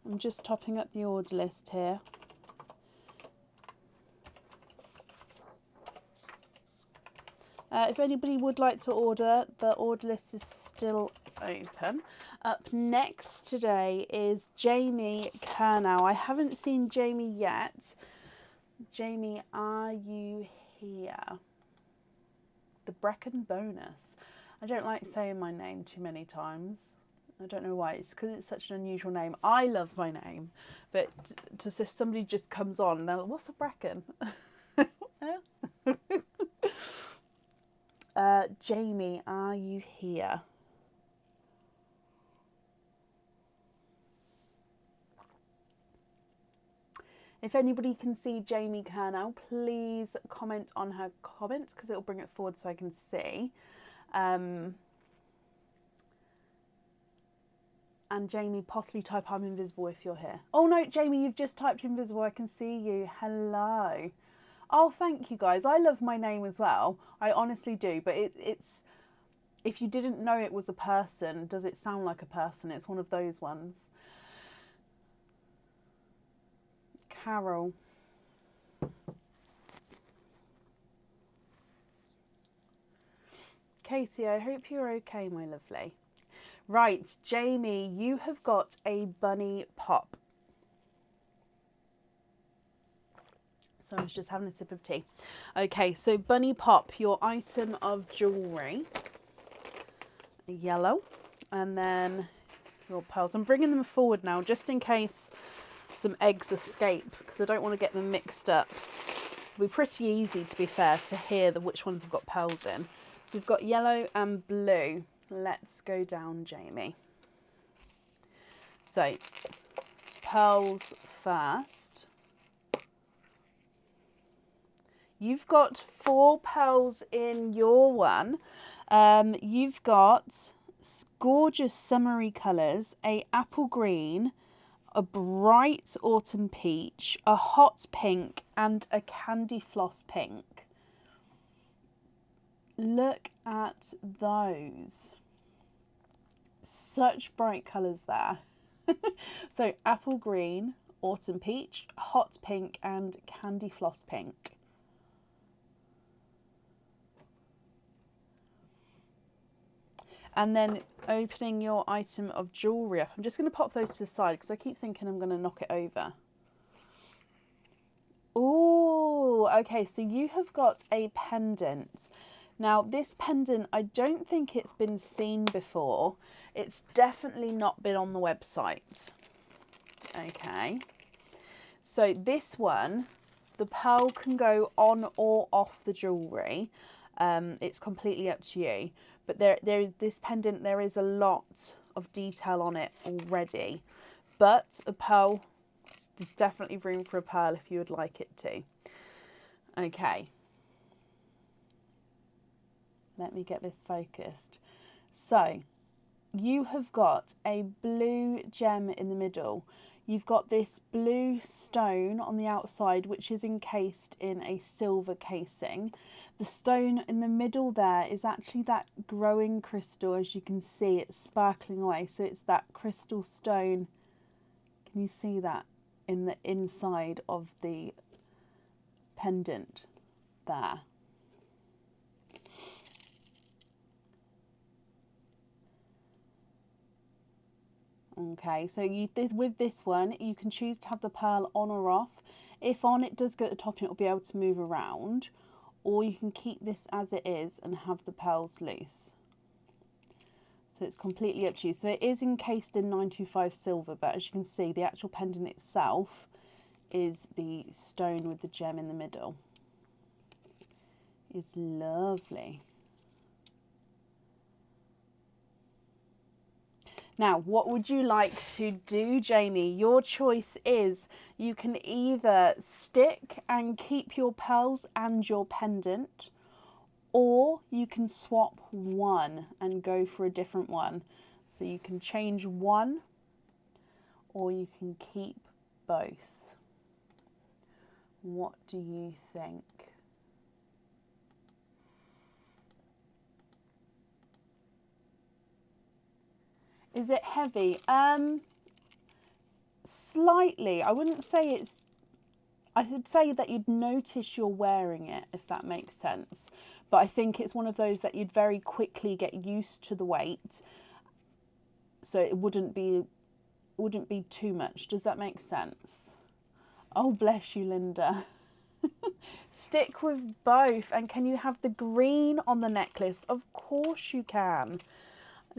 I'm just topping up the order list here. If anybody would like to order, the order list is still open. Up next today is Jamie Kernow. I haven't seen Jamie yet. Jamie, are you here? The Brecon bonus. I don't like saying my name too many times. I don't know why. It's because it's such an unusual name. I love my name, but if somebody just comes on, they're like, what's a Brecon? Jamie, are you here? If anybody can see Jamie Kernow, please comment on her comments because it'll bring it forward so I can see. And Jamie, possibly type I'm invisible if you're here. Oh no, Jamie, you've just typed invisible. I can see you. Hello. Oh, thank you guys. I love my name as well. I honestly do. But it's, if you didn't know it was a person, does it sound like a person? It's one of those ones. Carol. Katie, I hope you're okay, my lovely. Right, Jamie, you have got a bunny pop. So I was just having a sip of tea. Okay, so bunny pop, your item of jewellery. Yellow. And then your pearls. I'm bringing them forward now just in case some eggs escape because I don't want to get them mixed up. It'll be pretty easy, to be fair, to hear which ones have got pearls in. So we've got yellow and blue. Let's go down, Jamie. So, pearls first. You've got 4 pearls in your one. You've got gorgeous summery colours, a apple green, a bright autumn peach, a hot pink, and a candy floss pink. Look at those. Such bright colours there. So apple green, autumn peach, hot pink, and candy floss pink. And then opening your item of jewellery up. I'm just going to pop those to the side because I keep thinking I'm going to knock it over. Oh, okay, so you have got a pendant. Now this pendant, I don't think it's been seen before. It's definitely not been on the website. Okay, so this one, the pearl can go on or off the jewellery. It's completely up to you. But this pendant, there is a lot of detail on it already. But a pearl, there's definitely room for a pearl if you would like it to. Okay. Let me get this focused. So, you have got a blue gem in the middle. You've got this blue stone on the outside, which is encased in a silver casing. The stone in the middle there is actually that growing crystal. As you can see, it's sparkling away. So it's that crystal stone. Can you see that in the inside of the pendant there? Okay, so with this one, you can choose to have the pearl on or off. If on, it does go at the top and it will be able to move around. Or you can keep this as it is and have the pearls loose. So it's completely up to you. So it is encased in 925 silver, but as you can see, the actual pendant itself is the stone with the gem in the middle. It's lovely. Now, what would you like to do, Jamie? Your choice is you can either stick and keep your pearls and your pendant, or you can swap one and go for a different one. So you can change one, or you can keep both. What do you think? Is it heavy? Slightly. I wouldn't say it's... I would say that you'd notice you're wearing it, if that makes sense. But I think it's one of those that you'd very quickly get used to the weight. So it wouldn't be too much. Does that make sense? Oh, bless you, Linda. Stick with both. And can you have the green on the necklace? Of course you can.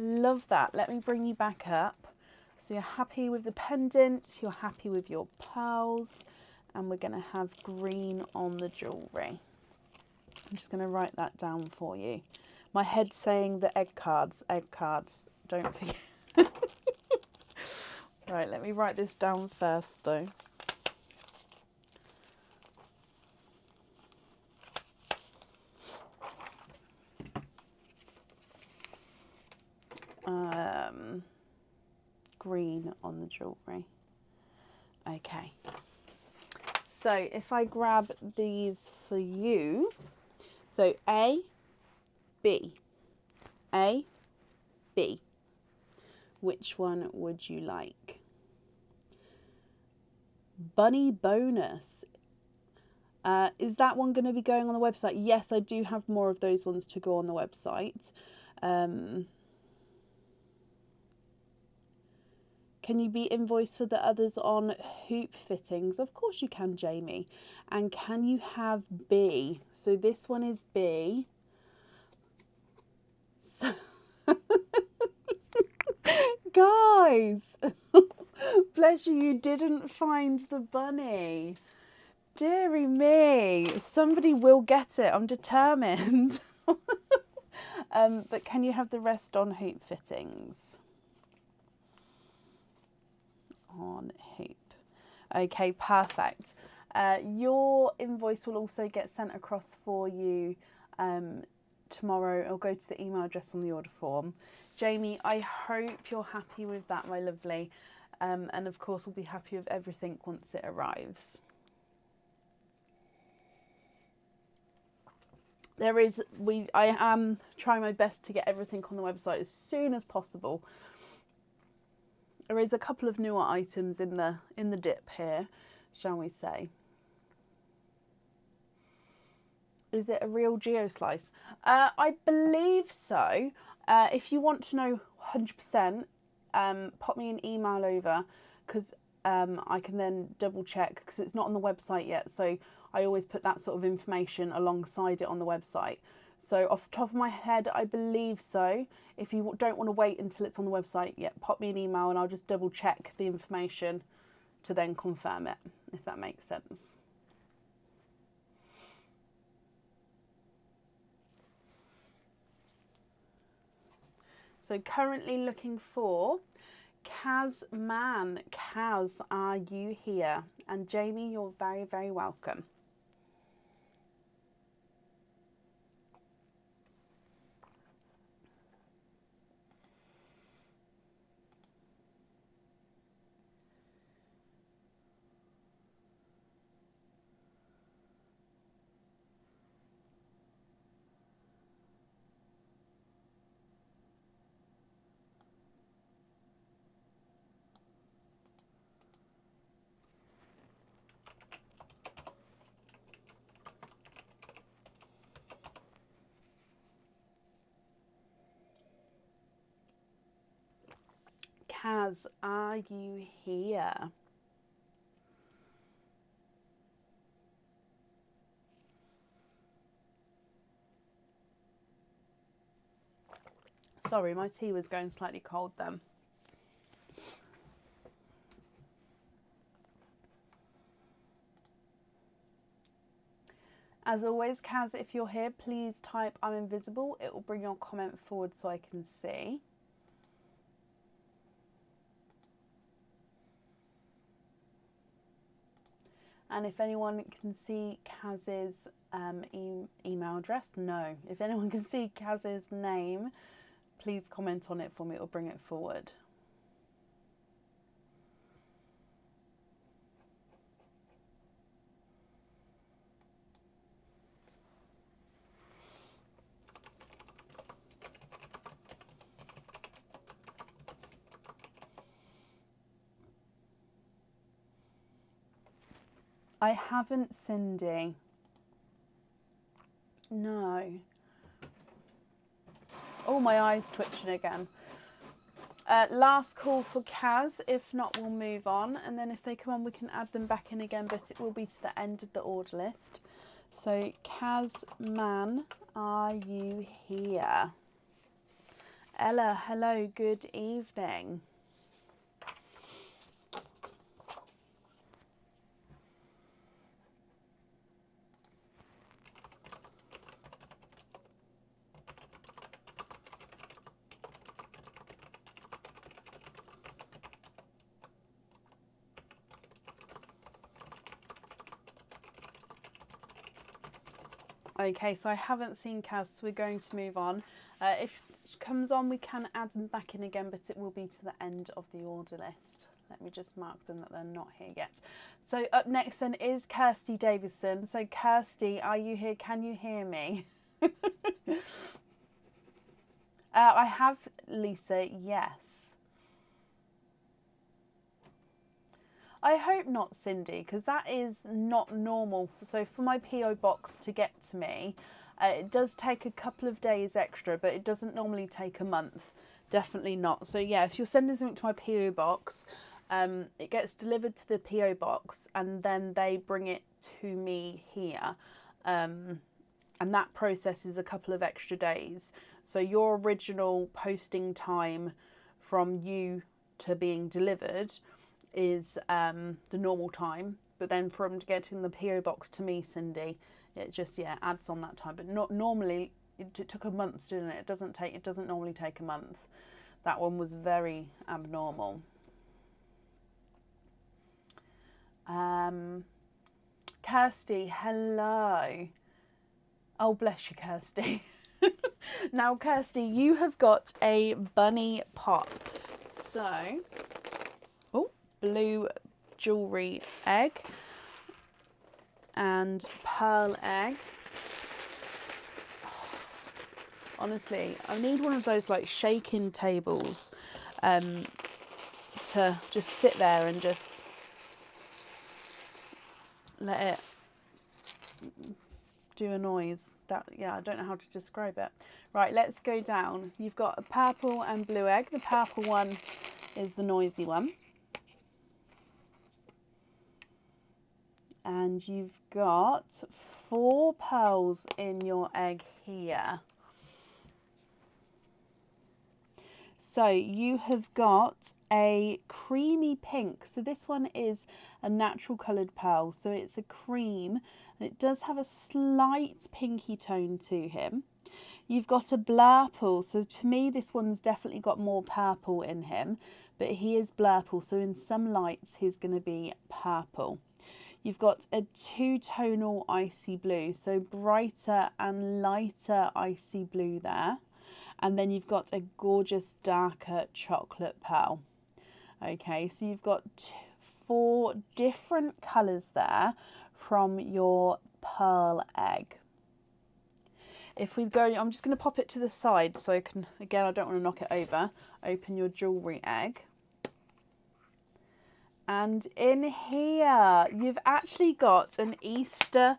Love that. Let me bring you back up. So you're happy with the pendant, you're happy with your pearls, and we're going to have green on the jewellery. I'm just going to write that down for you. My head's saying the egg cards, don't forget. Right, let me write this down first though. Green on the jewellery. Okay. So if I grab these for you, so A, B, A, B. Which one would you like? Bunny bonus. Is that one going to be going on the website? Yes, I do have more of those ones to go on the website. Can you be invoiced for the others on hoop fittings? Of course you can, Jamie. And can you have B? So this one is B. So guys, bless you, you didn't find the bunny. Dearie me, somebody will get it, I'm determined. But can you have the rest on hoop fittings? On hoop. Okay, perfect. Your invoice will also get sent across for you tomorrow. It'll go to the email address on the order form. Jamie, I hope you're happy with that, my lovely. And of course, we'll be happy with everything once it arrives. I am trying my best to get everything on the website as soon as possible. There is a couple of newer items in the dip here, shall we say. Is it a real geoslice? I believe so. If you want to know 100%, pop me an email over, because I can then double check, because it's not on the website yet. So I always put that sort of information alongside it on the website. So off the top of my head, I believe so. If you don't want to wait until it's on the website, yeah, pop me an email and I'll just double check the information to then confirm it, if that makes sense. So currently looking for Kaz Man. Kaz, are you here? And Jamie, you're very, very welcome. Kaz, are you here? Sorry, my tea was going slightly cold then. As always, Kaz, if you're here, please type I'm invisible. It will bring your comment forward so I can see. And if anyone can see Kaz's email address, no. If anyone can see Kaz's name, please comment on it for me. It will bring it forward. I haven't, Cindy. No. Oh, my eye's twitching again. Last call for Kaz. If not, we'll move on. And then if they come on, we can add them back in again, but it will be to the end of the order list. So, Kaz Man, are you here? Ella, hello, good evening. Okay, so I haven't seen Kaz, so we're going to move on. If she comes on, we can add them back in again, but it will be to the end of the order list. Let me just mark them that they're not here yet. So up next then is Kirsty Davison. So Kirsty, are you here? Can you hear me? I have, Lisa, yes. I hope not, Cindy, because that is not normal. So for my PO box to get to me, it does take a couple of days extra, but it doesn't normally take a month. Definitely not. So yeah, if you're sending something to my PO box, it gets delivered to the PO box and then they bring it to me here. And that process is a couple of extra days. So your original posting time from you to being delivered is the normal time, but then from getting the PO box to me, Cindy, it just adds on that time. But not normally it took a month, didn't it? It doesn't normally take a month. That one was very abnormal. Kirsty, hello. Oh, bless you, Kirsty. Now, Kirsty, you have got a bunny pop. So, blue jewellery egg and pearl egg. Honestly, I need one of those like shaking tables to just sit there and just let it do a noise. I don't know how to describe it. Right, let's go down. You've got a purple and blue egg. The purple one is the noisy one. And you've got 4 pearls in your egg here. So you have got a creamy pink. So this one is a natural coloured pearl. So it's a cream and it does have a slight pinky tone to him. You've got a blurple. So to me, this one's definitely got more purple in him, but he is blurple. So in some lights, he's going to be purple. You've got a 2-tonal icy blue. So brighter and lighter icy blue there. And then you've got a gorgeous darker chocolate pearl. Okay, so you've got 4 different colours there from your pearl egg. If we go, I'm just going to pop it to the side so I can, again, I don't want to knock it over. Open your jewellery egg. And in here, you've actually got an Easter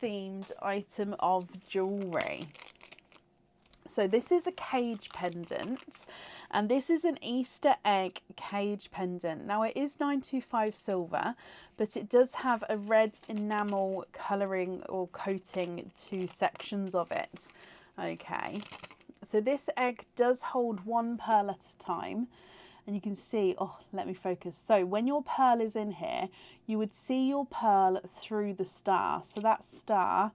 themed item of jewellery. So this is a cage pendant, and this is an Easter egg cage pendant. Now it is 925 silver, but it does have a red enamel colouring or coating to sections of it. Okay, so this egg does hold 1 pearl at a time, and you can see, oh, let me focus. So when your pearl is in here, you would see your pearl through the star. So that star,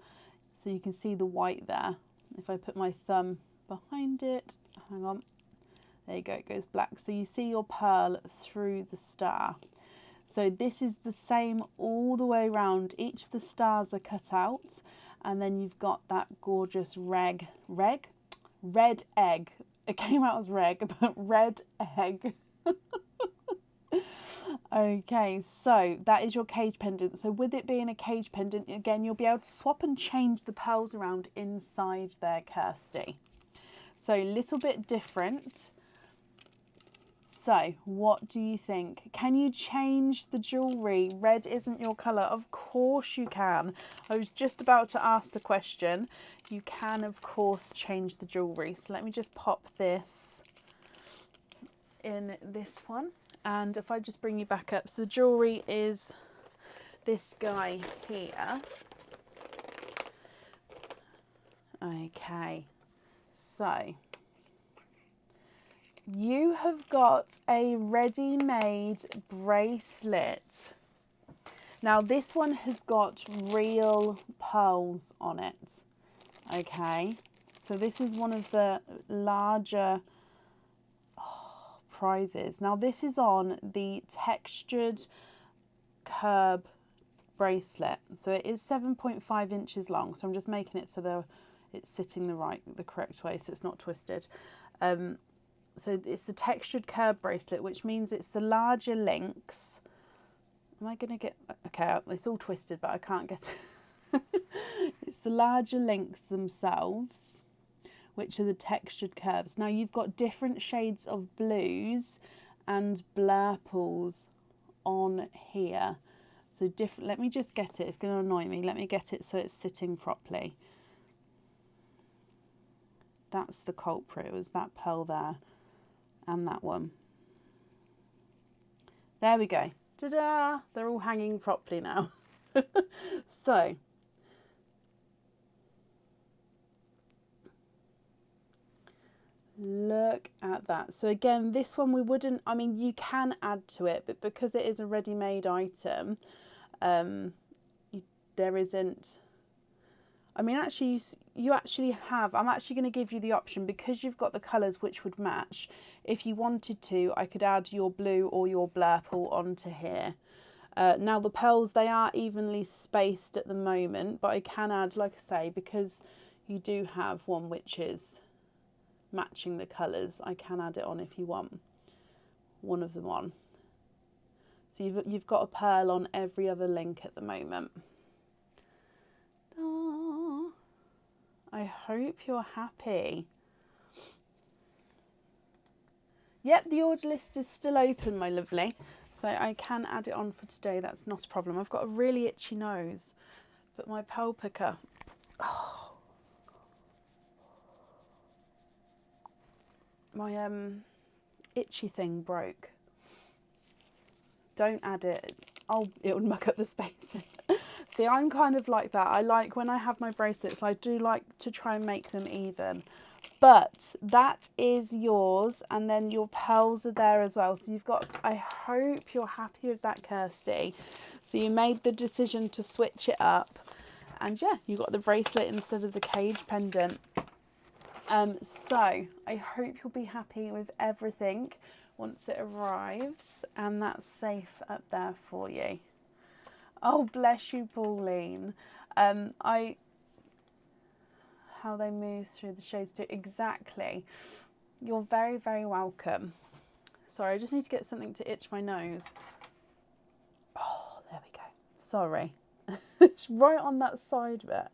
so you can see the white there. If I put my thumb behind it, hang on, there you go, it goes black. So you see your pearl through the star. So this is the same all the way around. Each of the stars are cut out, and then you've got that gorgeous red egg. It came out as reg, but red egg. Okay, so that is your cage pendant. So with it being a cage pendant, again, you'll be able to swap and change the pearls around inside there, Kirsty. So a little bit different. So what do you think? Can you change the jewellery? Red isn't your colour. Of course you can. I was just about to ask the question. You can, of course, change the jewellery. So let me just pop this in this one. And if I just bring you back up. So the jewellery is this guy here. Okay. So you have got a ready-made bracelet. Now this one has got real pearls on it. Okay, so this is one of the larger prizes. Now this is on the textured curb bracelet. So it is 7.5 inches long. So I'm just making it so it's sitting the correct way, so it's not twisted. So it's the textured curb bracelet, which means it's the larger links. Am I going to get... Okay, it's all twisted, but I can't get it. It's the larger links themselves, which are the textured curves. Now you've got different shades of blues and blurples on here. So different... Let me just get it. It's going to annoy me. Let me get it so it's sitting properly. That's the culprit. It was that pearl there. And that one. There we go. Ta-da! They're all hanging properly now. So, look at that. So again, this one we wouldn't, I mean, you can add to it, but because it is a ready-made item, there isn't... I mean, actually, you actually have, I'm actually going to give you the option, because you've got the colours which would match. If you wanted to, I could add your blue or your blurple onto here. Now, the pearls, they are evenly spaced at the moment, but I can add, like I say, because you do have one which is matching the colours, I can add it on if you want one of them on. So you've got a pearl on every other link at the moment. I hope you're happy. Yep, the order list is still open, my lovely. So I can add it on for today. That's not a problem. I've got a really itchy nose, but my pearl picker... Oh. My itchy thing broke. Don't add it. It'll muck up the spacing. See, I'm kind of like that. I like when I have my bracelets, I do like to try and make them even. But that is yours, and then your pearls are there as well. So you've got, I hope you're happy with that, Kirsty. So you made the decision to switch it up. And yeah, you got the bracelet instead of the cage pendant. So I hope you'll be happy with everything once it arrives, and that's safe up there for you. Oh, bless you, Pauline. How they move through the shades too. Exactly. You're very, very welcome. Sorry, I just need to get something to itch my nose. Oh, there we go. Sorry. It's right on that side bit.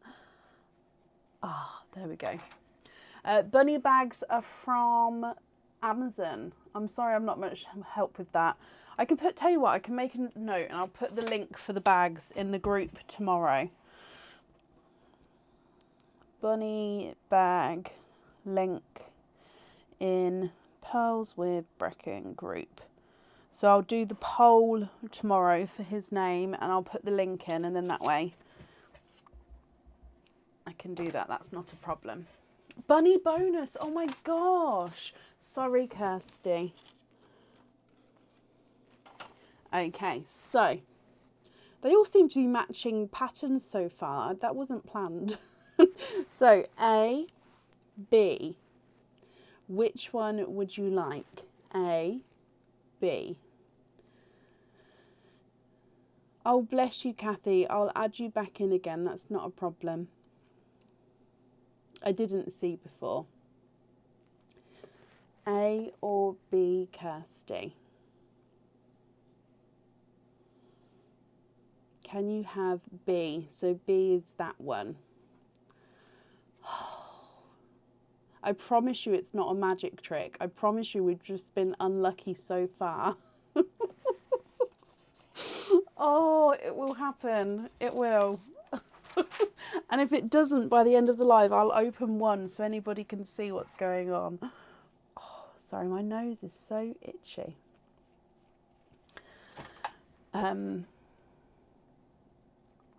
Ah, there we go. Bunny bags are from Amazon. I'm sorry, I'm not much help with that. I can tell you what, I can make a note and I'll put the link for the bags in the group tomorrow. Bunny bag link in Pearls with Brecken group. So I'll do the poll tomorrow for his name and I'll put the link in, and then that way I can do that. That's not a problem. Bunny bonus. Oh my gosh. Sorry, Kirsty. Okay, so they all seem to be matching patterns so far. That wasn't planned. So A, B. Which one would you like? A, B. Oh, bless you, Kathy. I'll add you back in again. That's not a problem. I didn't see before. A or B, Kirsty? Can you have B? So B is that one. I promise you it's not a magic trick. I promise you we've just been unlucky so far. Oh, it will happen. It will. And if it doesn't, by the end of the live, I'll open one so anybody can see what's going on. Oh, sorry, my nose is so itchy.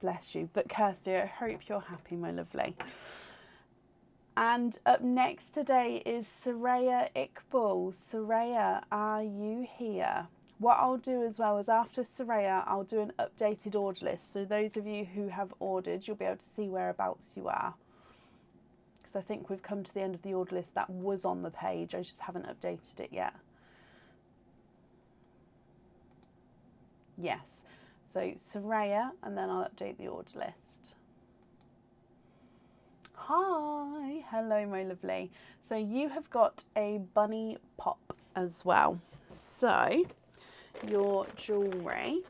Bless you. But Kirsty, I hope you're happy, my lovely. And up next today is Soraya Iqbal. Soraya, are you here? What I'll do as well is after Soraya, I'll do an updated order list. So those of you who have ordered, you'll be able to see whereabouts you are. Because I think we've come to the end of the order list that was on the page. I just haven't updated it yet. Yes. So Soraya, and then I'll update the order list. Hi, hello my lovely. So you have got a bunny pop as well. So your jewellery,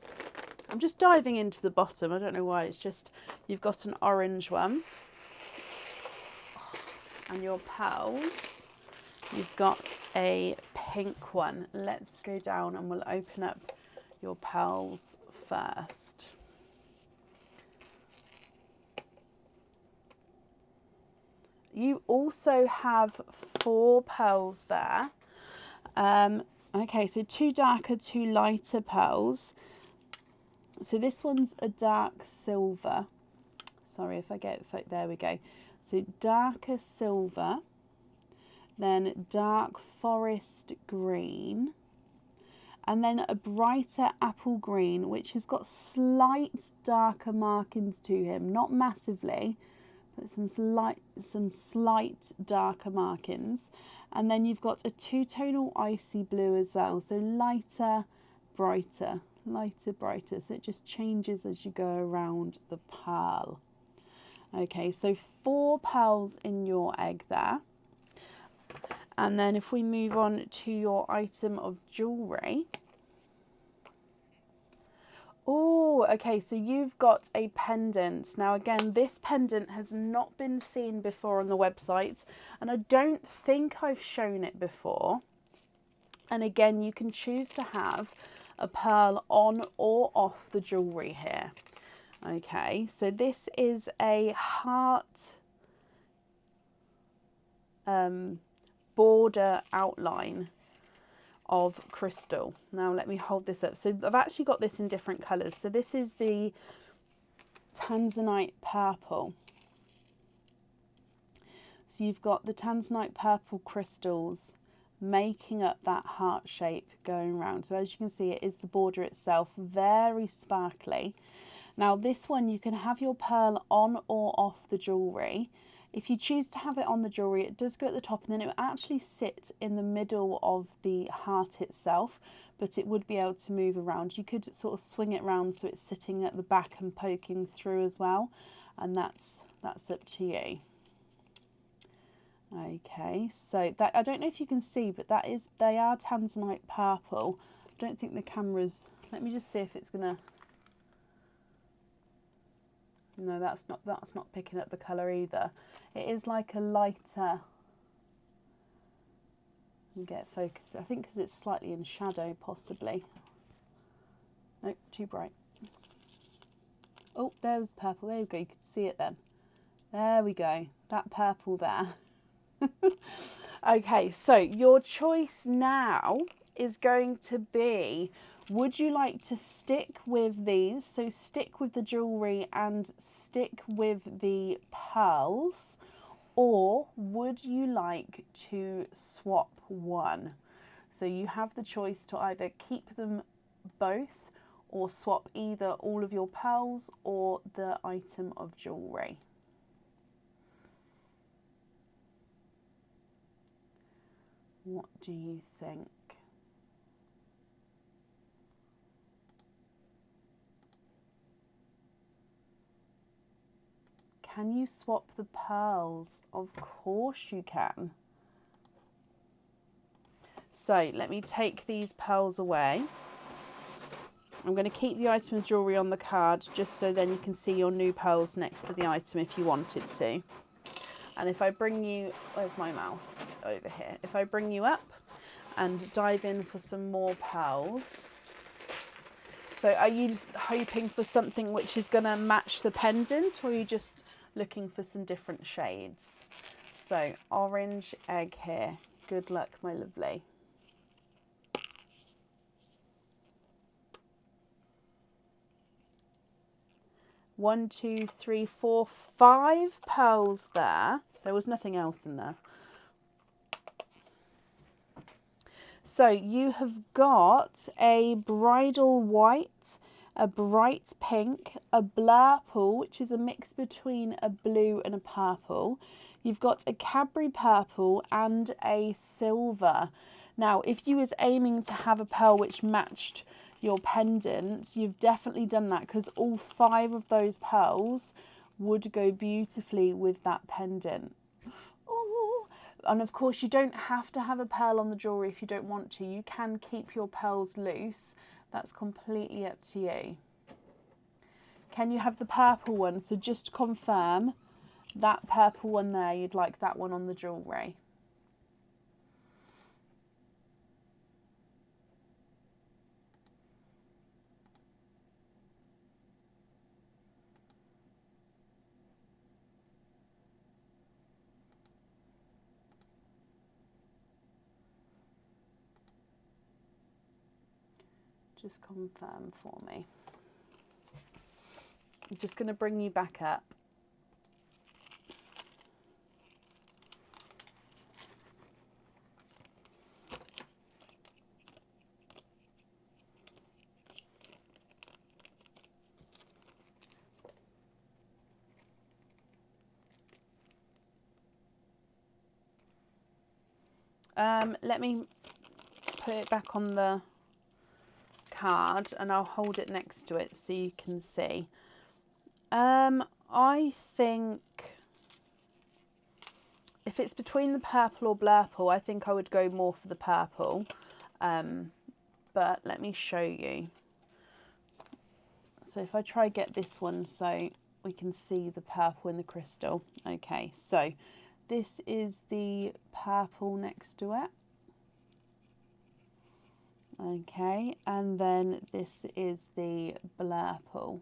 I'm just diving into the bottom, I don't know why, it's just you've got an orange one, and your pearls, you've got a pink one. Let's go down and we'll open up your pearls first. You also have 4 pearls there. Okay, so 2 darker, 2 lighter pearls. So this one's a dark silver. Sorry if I get it, there we go. So darker silver, then dark forest green, and then a brighter apple green, which has got slight darker markings to him, not massively, but some slight darker markings. And then you've got a 2-tonal icy blue as well, so lighter, brighter, lighter, brighter. So it just changes as you go around the pearl. Okay, so 4 pearls in your egg there. And then if we move on to your item of jewellery. Oh, okay, so you've got a pendant. Now again, this pendant has not been seen before on the website, and I don't think I've shown it before. And again, you can choose to have a pearl on or off the jewellery here. Okay, so this is a heart border outline of crystal. Now let me hold this up. So I've actually got this in different colours. So this is the tanzanite purple. So you've got the tanzanite purple crystals making up that heart shape going around. So as you can see, it is the border itself, very sparkly. Now this one, you can have your pearl on or off the jewellery. If you choose to have it on the jewellery, it does go at the top, and then it will actually sit in the middle of the heart itself, but it would be able to move around. You could sort of swing it around so it's sitting at the back and poking through as well, and that's up to you. Okay, so that, I don't know if you can see, but they are tanzanite purple. I don't think the camera's, let me just see if it's gonna, no, that's not picking up the colour either. It is like a lighter, let me get it focused, I think because it's slightly in shadow possibly. Nope, too bright. Oh, there's purple, there we go, you can see it then. There we go, that purple there. Okay, so your choice now is going to be, would you like to stick with these, so stick with the jewellery and stick with the pearls, or would you like to swap one? So you have the choice to either keep them both or swap either all of your pearls or the item of jewellery. What do you think? Can you swap the pearls? Of course you can. So let me take these pearls away. I'm going to keep the item of jewellery on the card just so then you can see your new pearls next to the item if you wanted to. And if I bring you, where's my mouse? Over here. If I bring you up and dive in for some more pearls. So are you hoping for something which is going to match the pendant, or are you just looking for some different shades? So orange egg here. Good luck, my lovely. One, two, three, four, 5 pearls there. There was nothing else in there. So you have got a bridal white, a bright pink, a blurple, which is a mix between a blue and a purple. You've got a Cadbury purple and a silver. Now, if you was aiming to have a pearl which matched your pendant, you've definitely done that, because all 5 of those pearls would go beautifully with that pendant. Ooh. And of course, you don't have to have a pearl on the jewellery if you don't want to. You can keep your pearls loose. That's completely up to you. Can you have the purple one? So just to confirm, that purple one there, you'd like that one on the jewellery. Just confirm for me. I'm just going to bring you back up. Let me put it back on the card and I'll hold it next to it so you can see. I think if it's between the purple or blurple, I think I would go more for the purple. But let me show you. So if I try get this one so we can see the purple in the crystal. Okay, so this is the purple next to it. Okay, and then this is the blurple.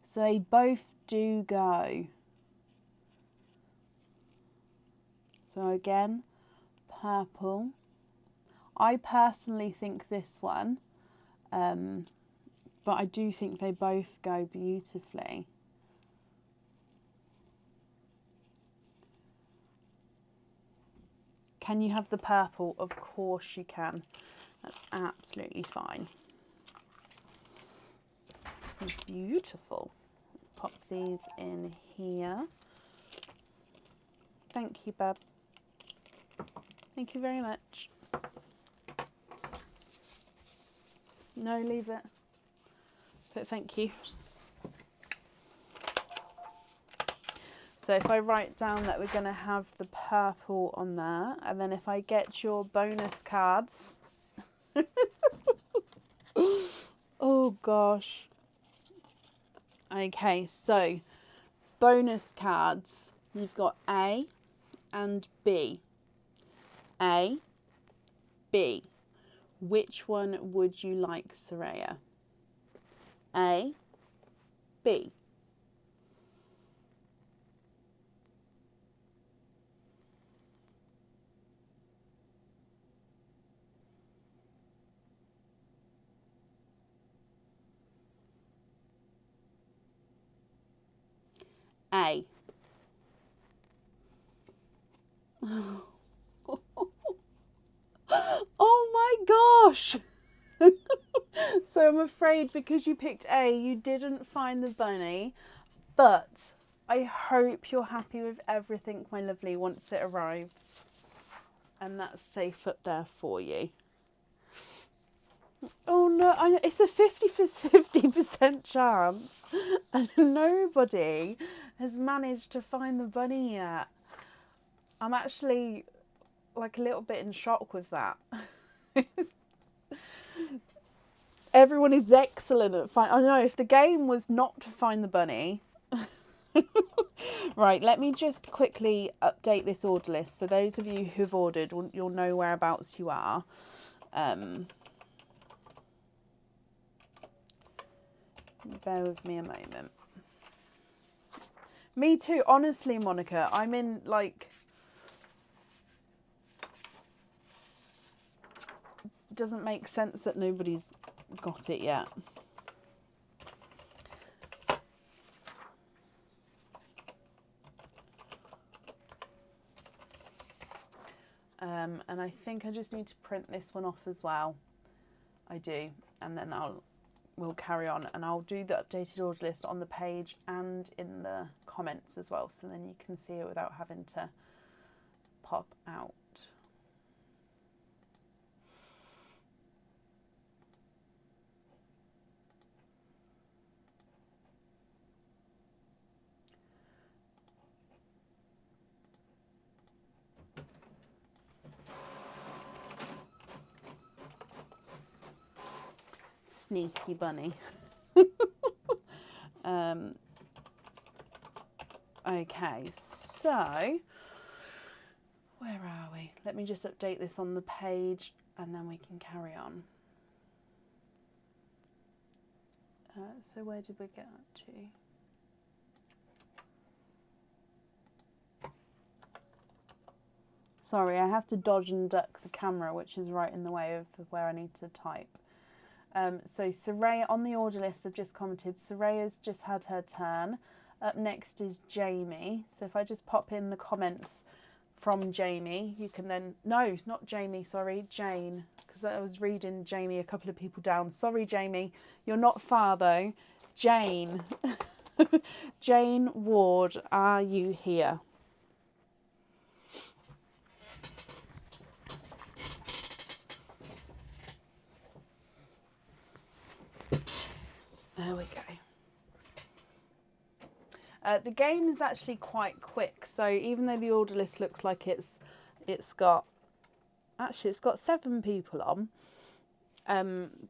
So they both do go. So again, purple. I personally think this one, but I do think they both go beautifully. Can you have the purple? Of course you can. That's absolutely fine. Beautiful. Pop these in here. Thank you, Bab. Thank you very much. No, leave it. But thank you. So if I write down that we're going to have the purple on there, and then if I get your bonus cards. Oh gosh. Okay, so bonus cards. You've got A and B. A, B. Which one would you like, Soraya? A, B. A. Oh my gosh! So I'm afraid because you picked A, you didn't find the bunny, but I hope you're happy with everything, my lovely, once it arrives. And that's safe up there for you. Oh no, I know, it's a 50% chance and nobody has managed to find the bunny yet. I'm actually like a little bit in shock with that. Everyone is excellent at I know, if the game was not to find the bunny. Right, let me just quickly update this order list. So those of you who've ordered, you'll know whereabouts you are. Bear with me a moment. Me too, honestly, Monica. I'm in like... Doesn't make sense that nobody's got it yet. And I think I just need to print this one off as well. I do, and then we'll carry on, and I'll do the updated order list on the page and in the comments as well, so then you can see it without having to pop out. Sneaky bunny. Okay, so where are we? Let me just update this on the page and then we can carry on. So where did we get up to? Sorry, I have to dodge and duck the camera, which is right in the way of where I need to type. So Soraya on the order list, I've just commented, Soraya's just had her turn. Up next is Jamie. So if I just pop in the comments from Jamie, you can then... No, not Jamie, sorry, Jane. Because I was reading Jamie, a couple of people down. Sorry, Jamie, you're not far though. Jane. Jane Ward, are you here? There we go. The game is actually quite quick, so even though the order list looks like it's got 7 people on,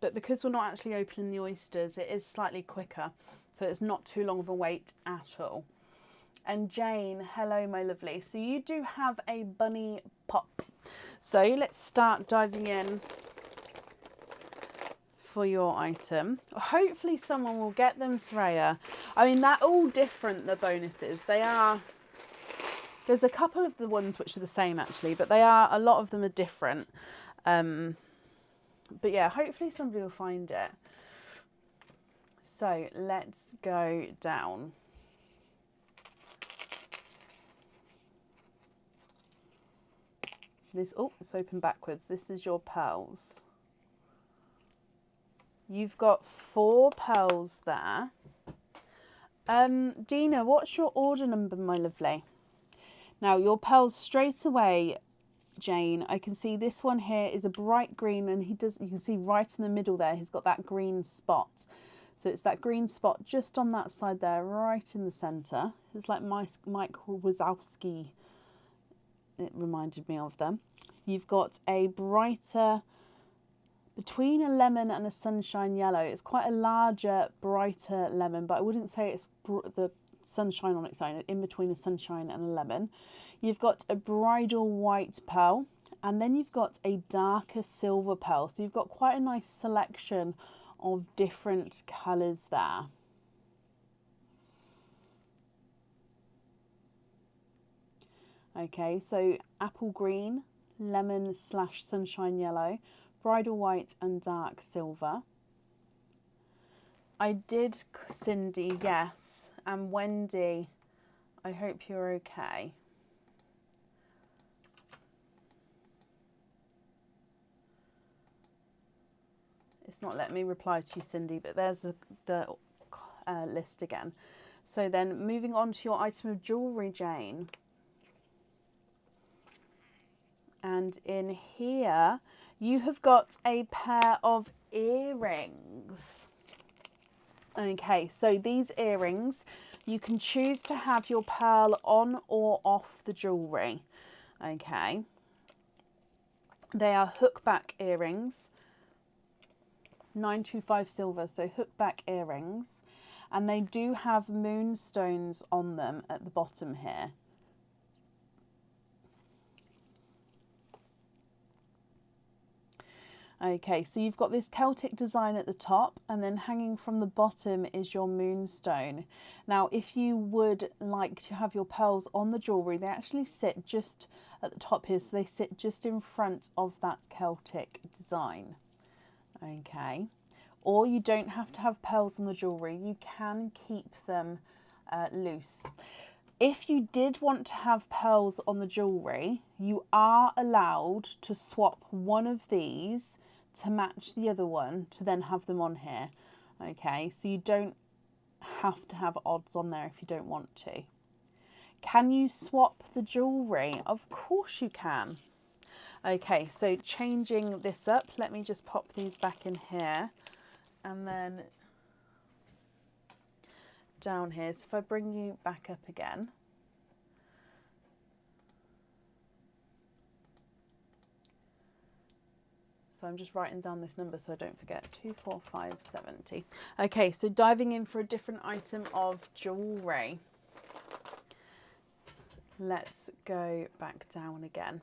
but because we're not actually opening the oysters, it is slightly quicker, so it's not too long of a wait at all. And Jane, hello my lovely. So you do have a bunny pop. So let's start diving in for your item. Hopefully someone will get them, Soraya. I mean, they're all different, the bonuses. They are... There's a couple of the ones which are the same, actually, but a lot of them are different. But yeah, hopefully somebody will find it. So let's go down. this, oh, it's open backwards. This is your pearls. You've got 4 pearls there. Dina, what's your order number, my lovely? Now, your pearls straight away, Jane, I can see this one here is a bright green, and you can see right in the middle there, he's got that green spot. So it's that green spot just on that side there, right in the centre. It's like Mike Wazowski, it reminded me of them. You've got a brighter, between a lemon and a sunshine yellow. It's quite a larger, brighter lemon, but I wouldn't say it's the sunshine on its own, in between a sunshine and a lemon. You've got a bridal white pearl, and then you've got a darker silver pearl. So you've got quite a nice selection of different colours there. Okay, so apple green, lemon / sunshine yellow, bridal white and dark silver. I did, Cindy, yes, and Wendy, I hope you're okay. It's not letting me reply to you, Cindy, but there's the list again. So then moving on to your item of jewellery, Jane. And in here, you have got a pair of earrings. Okay, so these earrings, you can choose to have your pearl on or off the jewellery. Okay. They are hookback earrings. 925 silver, so hookback earrings, and they do have moonstones on them at the bottom here. Okay, so you've got this Celtic design at the top, and then hanging from the bottom is your moonstone. Now, if you would like to have your pearls on the jewellery, they actually sit just at the top here, so they sit just in front of that Celtic design. Okay, or you don't have to have pearls on the jewellery, you can keep them loose. If you did want to have pearls on the jewellery, you are allowed to swap one of these to match the other one to then have them on here. Okay, so you don't have to have odds on there if you don't want to. Can you swap the jewellery? Of course you can. Okay, so changing this up, let me just pop these back in here, and then down here. So if I bring you back up again. So I'm just writing down this number so I don't forget, 24570. Okay, so diving in for a different item of jewellery. Let's go back down again.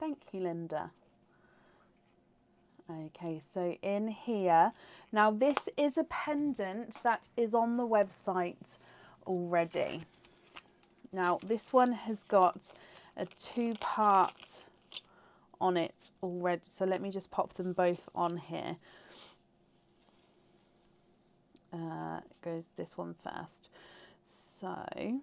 Thank you, Linda. Okay, so in here, now this is a pendant that is on the website already. Now this one has got a 2-part on it already, so let me just pop them both on here. Goes this one first. So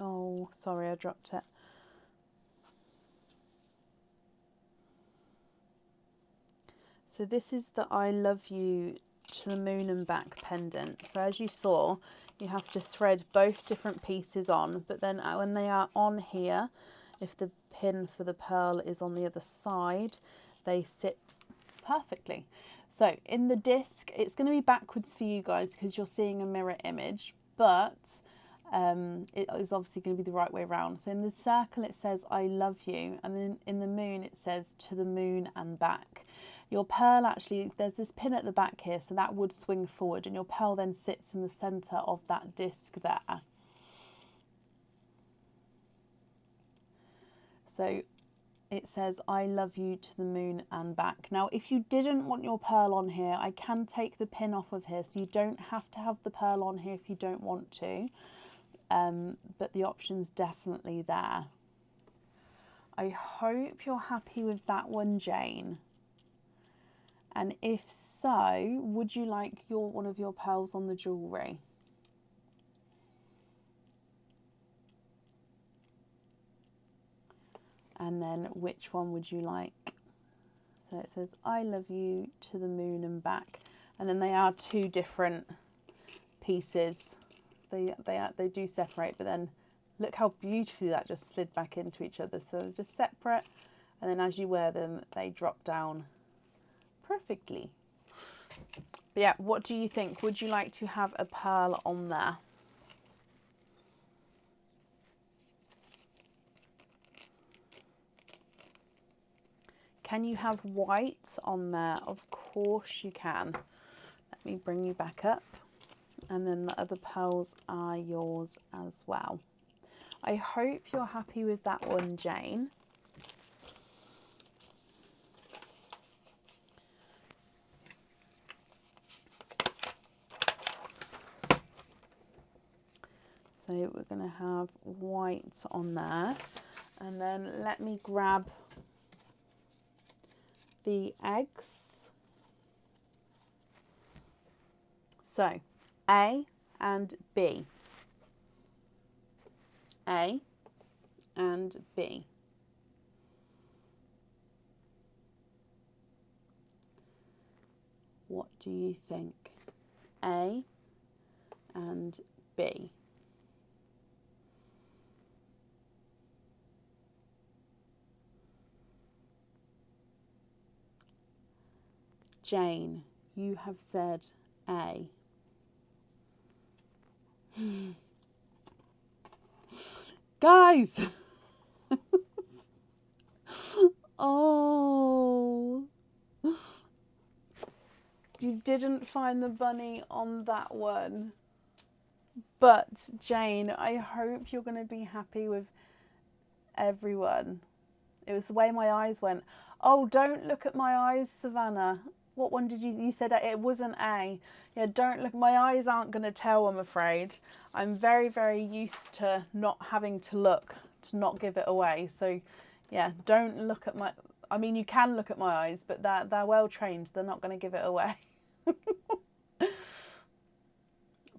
oh, sorry, I dropped it. So this is the I love you to the moon and back pendant. So as you saw, you have to thread both different pieces on, but then when they are on here, if the pin for the pearl is on the other side, they sit perfectly. So in the disc, it's going to be backwards for you guys because you're seeing a mirror image, but it is obviously going to be the right way around. So in the circle it says I love you, and then in the moon it says to the moon and back. Your pearl, actually, there's this pin at the back here, so that would swing forward, and your pearl then sits in the centre of that disc there. So it says I love you to the moon and back. Now if you didn't want your pearl on here, I can take the pin off of here, so you don't have to have the pearl on here if you don't want to. But the option's definitely there. I hope you're happy with that one, Jane. And if so, would you like one of your pearls on the jewellery? And then which one would you like? So it says, I love you to the moon and back. And then they are two different pieces. They do separate, but then look how beautifully that just slid back into each other. So just separate, and then as you wear them, they drop down perfectly. But yeah, what do you think? Would you like to have a pearl on there? Can you have white on there? Of course you can. Let me bring you back up. And then the other pearls are yours as well. I hope you're happy with that one, Jane. So we're going to have white on there. And then let me grab the eggs. So A and B. A and B. What do you think? A and B. Jane, you have said A. Guys! Oh, you didn't find the bunny on that one. But Jane, I hope you're going to be happy with everyone. It was the way my eyes went. Oh, don't look at my eyes, Savannah. What one did you said it wasn't A. Yeah, don't look. My eyes aren't going to tell, I'm afraid. I'm very, very used to not having to look, to not give it away. So yeah, don't look at my, I mean, you can look at my eyes, but they're well trained. They're not going to give it away.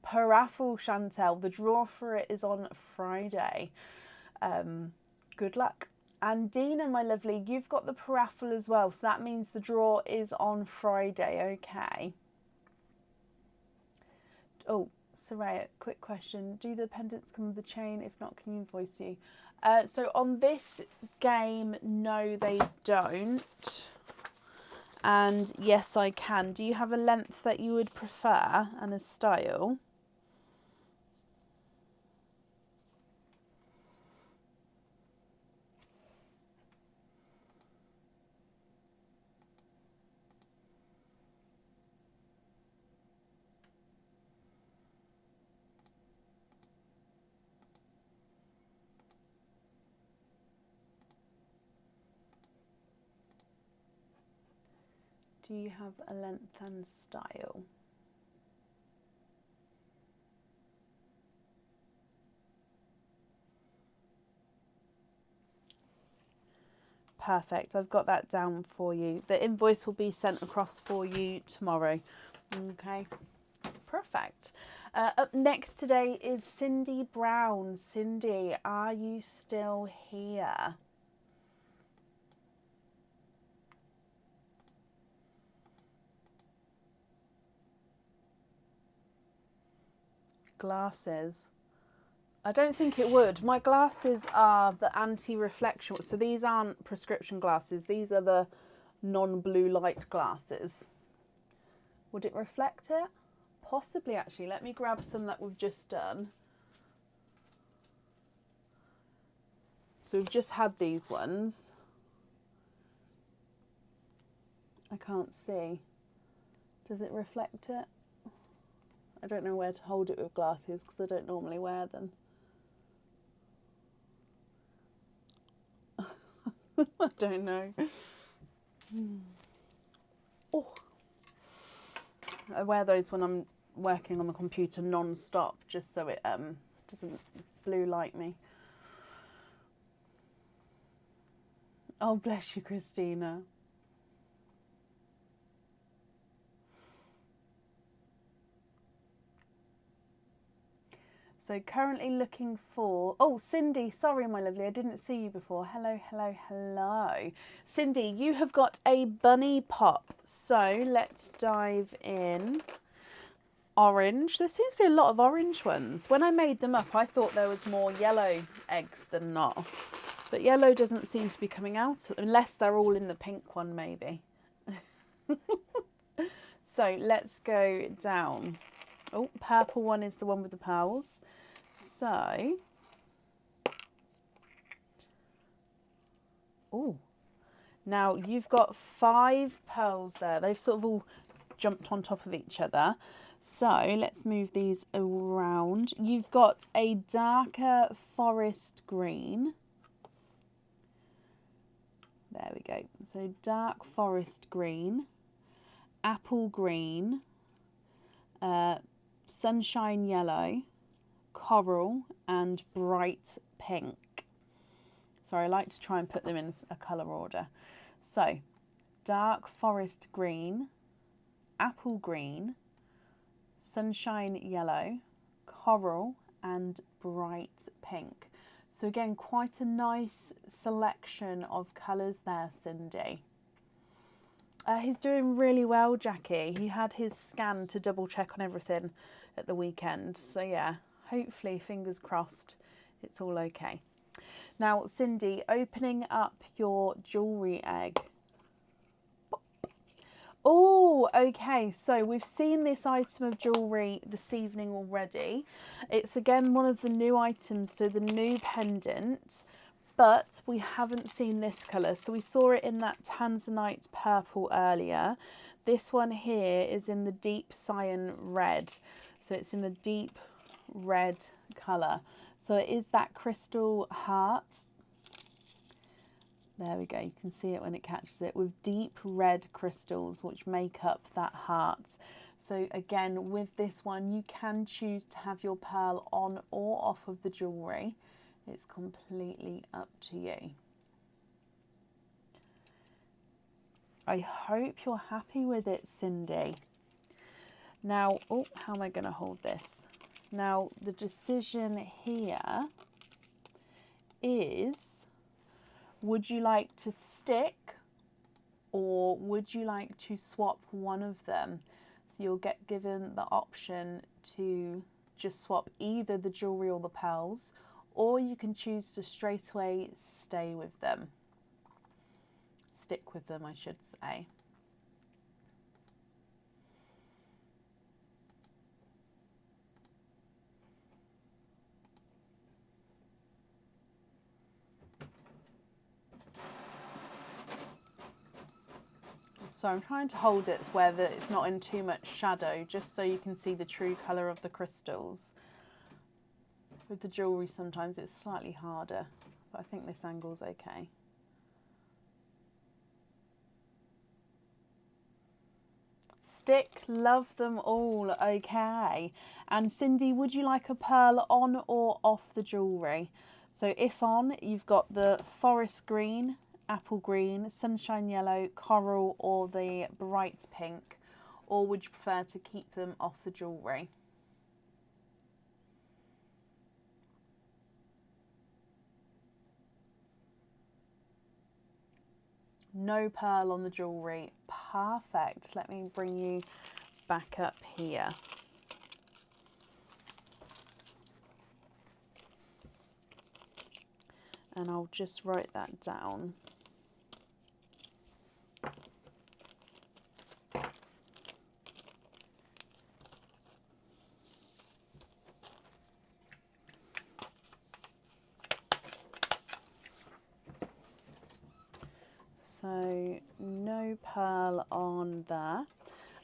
Per raffle, Chantel. The draw for it is on Friday. Good luck. And Dina, my lovely, you've got the paraffle as well. So that means the draw is on Friday, okay? Oh, Soraya, quick question. Do the pendants come with the chain? If not, can you invoice you? So on this game, no, they don't. And yes, I can. Do you have a length that you would prefer and a style? Do you have a length and style? Perfect, I've got that down for you. The invoice will be sent across for you tomorrow. Okay, perfect. Up next today is Cindy Brown. Cindy, are you still here? Glasses. I don't think it would. My glasses are the anti-reflection. So these aren't prescription glasses. These are the non-blue light glasses. Would it reflect it? Possibly, actually. Let me grab some that we've just done. So we've just had these ones. I can't see. Does it reflect it? I don't know where to hold it with glasses because I don't normally wear them. I don't know. Oh. I wear those when I'm working on the computer non-stop just so it doesn't blue light me. Oh, bless you, Christina. So currently looking for, oh, Cindy, sorry, my lovely, I didn't see you before. Hello, hello, hello. Cindy, you have got a bunny pop. So let's dive in. Orange. There seems to be a lot of orange ones. When I made them up, I thought there was more yellow eggs than not. But yellow doesn't seem to be coming out, unless they're all in the pink one, maybe. So let's go down. Oh, purple one is the one with the pearls. So, oh, now you've got 5 pearls there. They've sort of all jumped on top of each other. So let's move these around. You've got a darker forest green. There we go. So dark forest green, apple green, sunshine yellow, coral, and bright pink. Sorry, I like to try and put them in a colour order. So dark forest green, apple green, sunshine yellow, coral, and bright pink. So again, quite a nice selection of colours there, Cindy. He's doing really well, Jackie. He had his scan to double check on everything at the weekend. So yeah, hopefully, fingers crossed, it's all okay. Now, Cindy, opening up your jewellery egg. Oh, okay, so we've seen this item of jewellery this evening already. It's again one of the new items, so the new pendant, but we haven't seen this colour. So we saw it in that tanzanite purple earlier. This one here is in the deep cyan red. So it's in the deep red colour. So it is that crystal heart. There we go, you can see it when it catches it, with deep red crystals which make up that heart. So again, with this one, you can choose to have your pearl on or off of the jewellery. It's completely up to you. I hope you're happy with it, Cindy. Now, oh, how am I going to hold this? Now, the decision here is, would you like to stick or would you like to swap one of them? So you'll get given the option to just swap either the jewellery or the pearls, or you can choose to straight away stay with them. Stick with them, I should say. So I'm trying to hold it where it's not in too much shadow, just so you can see the true colour of the crystals. With the jewellery sometimes it's slightly harder, but I think this angle's okay. Stick, love them all, okay. And Cindy, would you like a pearl on or off the jewellery? So if on, you've got the forest green, apple green, sunshine yellow, coral, or the bright pink, or would you prefer to keep them off the jewellery? No pearl on the jewellery. Perfect. Let me bring you back up here. And I'll just write that down. So no pearl on there,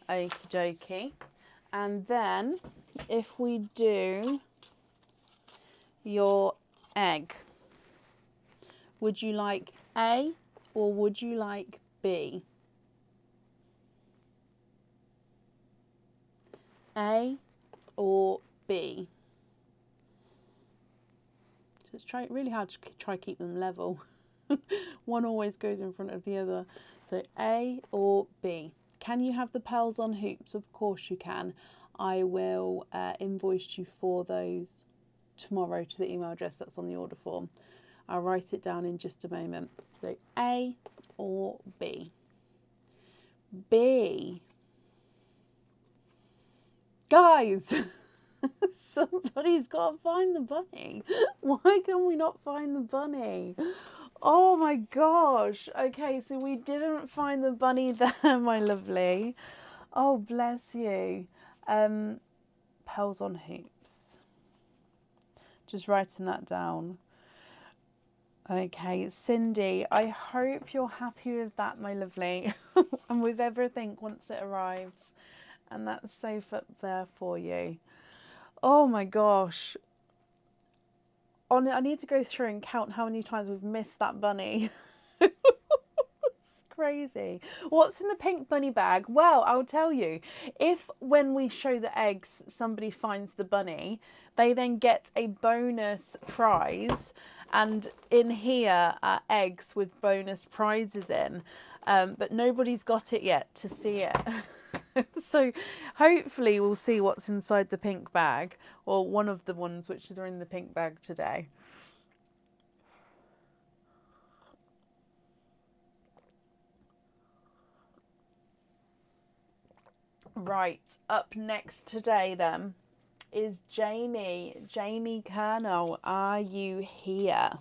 okie dokie. And then if we do your egg, would you like A or would you like B? A or B? So it's really hard to try to keep them level. One always goes in front of the other. So A or B. Can you have the pearls on hoops? Of course you can. I will invoice you for those. tomorrow to the email address that's on the order form. I'll write it down in just a moment. So A or B? B. Guys, somebody's got to find the bunny. Why can we not find the bunny? Oh my gosh. Okay, so we didn't find the bunny there, my lovely. Oh, bless you. Pearls on hoops. Just writing that down. Okay, Cindy, I hope you're happy with that, my lovely, and with everything once it arrives, and that's safe up there for you. Oh my gosh. I need to go through and count how many times we've missed that bunny. It's crazy. What's in the pink bunny bag? Well, I'll tell you. If when we show the eggs, somebody finds the bunny, they then get a bonus prize. And in here are eggs with bonus prizes in. But nobody's got it yet to see it. So hopefully we'll see what's inside the pink bag, or one of the ones which are in the pink bag today. Right, up next today then is Jamie. Jamie Colonel, are you here?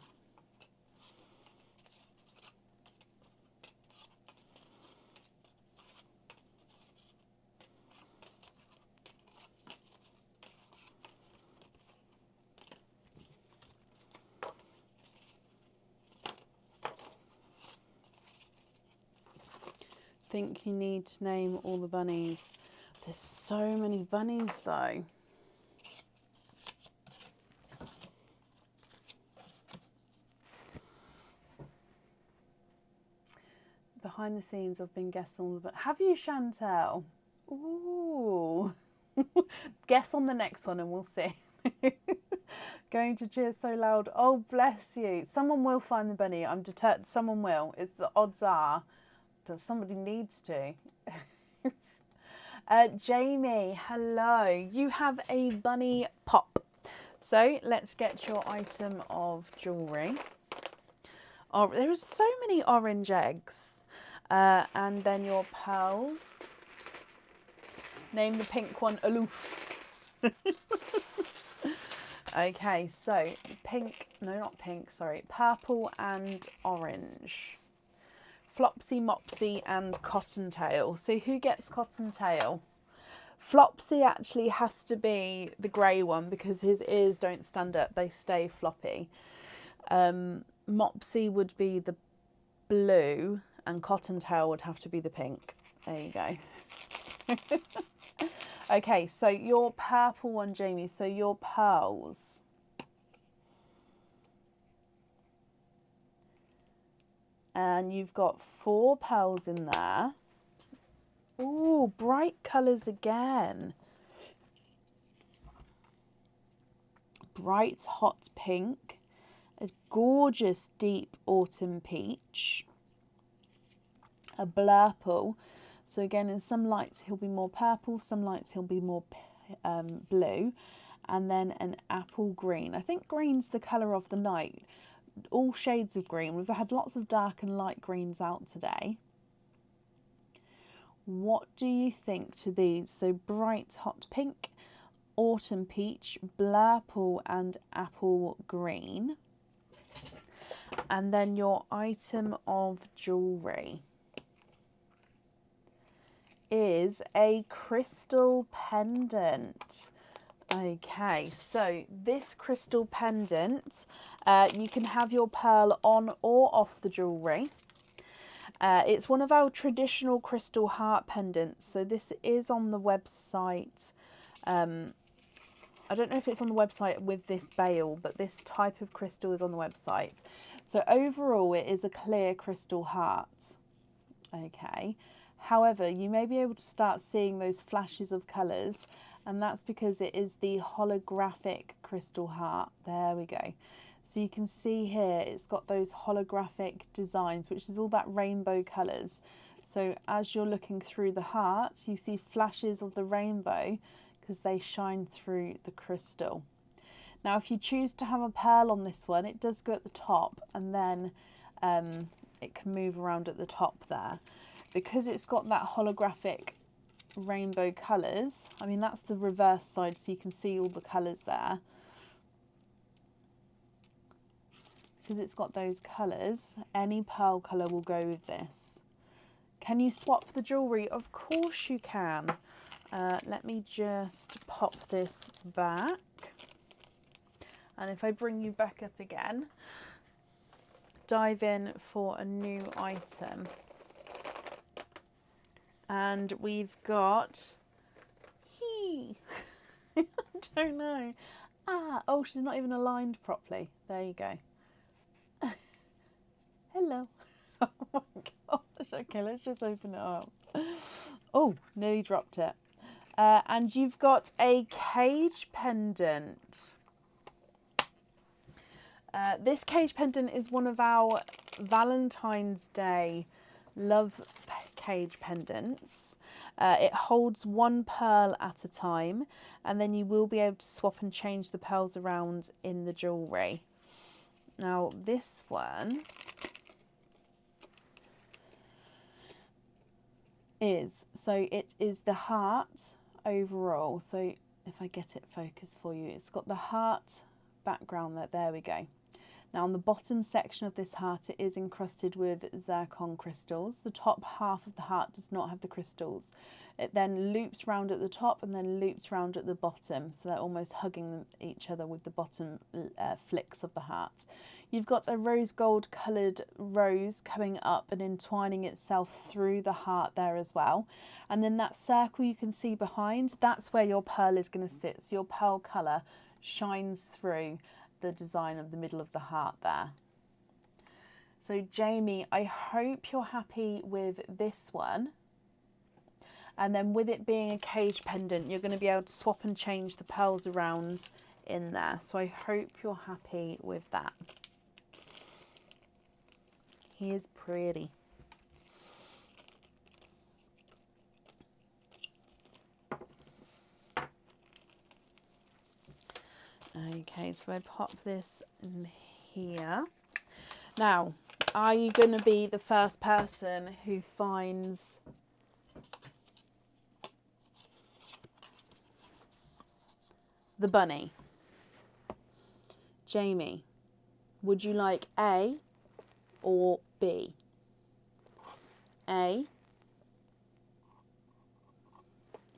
Think you need to name all the bunnies. There's so many bunnies though. Behind the scenes, I've been guessing all the bunnies. Have you, Chantel? Ooh. Guess on the next one and we'll see. Going to cheer so loud. Oh, bless you. Someone will find the bunny. I'm determined. Someone will. It's the odds are that somebody needs to. Jamie, hello. You have a bunny pop. So let's get your item of jewellery. Oh, there are so many orange eggs. And then your pearls. Name the pink one Aloof. Okay, so pink, no, not pink, sorry, purple and orange. Flopsy, Mopsy and Cottontail. So who gets Cottontail? Flopsy actually has to be the grey one because his ears don't stand up, they stay floppy. Mopsy would be the blue and Cottontail would have to be the pink. There you go. Okay, so your purple one, Jamie, so your pearls. And you've got 4 pearls in there. Ooh, bright colours again. Bright hot pink. A gorgeous deep autumn peach. A blurple. So again, in some lights he'll be more purple, some lights he'll be more blue. And then an apple green. I think green's the colour of the night. All shades of green. We've had lots of dark and light greens out today. What do you think to these? So bright hot pink, autumn peach, blurple and apple green. And then your item of jewellery is a crystal pendant. Okay, so this crystal pendant, you can have your pearl on or off the jewellery. It's one of our traditional crystal heart pendants. So this is on the website. I don't know if it's on the website with this bail, but this type of crystal is on the website. So overall, it is a clear crystal heart. Okay. However, you may be able to start seeing those flashes of colours, and that's because it is the holographic crystal heart. There we go. So you can see here it's got those holographic designs, which is all that rainbow colours. So as you're looking through the heart, you see flashes of the rainbow because they shine through the crystal. Now, if you choose to have a pearl on this one, it does go at the top, and then it can move around at the top there. Because it's got that holographic rainbow colours, I mean, that's the reverse side, so you can see all the colours there. Because it's got those colours, any pearl colour will go with this. Can you swap the jewellery? Of course you can. Let me just pop this back. And if I bring you back up again, dive in for a new item. And we've got, I don't know. Oh, she's not even aligned properly. There you go. Hello. Oh my gosh. Okay, let's just open it up. Oh, nearly dropped it. And you've got a cage pendant. This cage pendant is one of our Valentine's Day love cage pendants. It holds one pearl at a time, and then you will be able to swap and change the pearls around in the jewellery. Now this one it is the heart overall. So if I get it focused for you, it's got the heart background there we go. Now on the bottom section of this heart, it is encrusted with zircon crystals. The top half of the heart does not have the crystals. It then loops round at the top and then loops round at the bottom, so they're almost hugging each other with the bottom flicks of the heart. You've got a rose gold coloured rose coming up and entwining itself through the heart there as well. And then that circle you can see behind, that's where your pearl is going to sit. So your pearl colour shines through the design of the middle of the heart there. So Jamie, I hope you're happy with this one. And then with it being a cage pendant, you're going to be able to swap and change the pearls around in there. So I hope you're happy with that. He is pretty. Okay, so I pop this in here. Now, are you going to be the first person who finds the bunny? Jamie, would you like A or B? A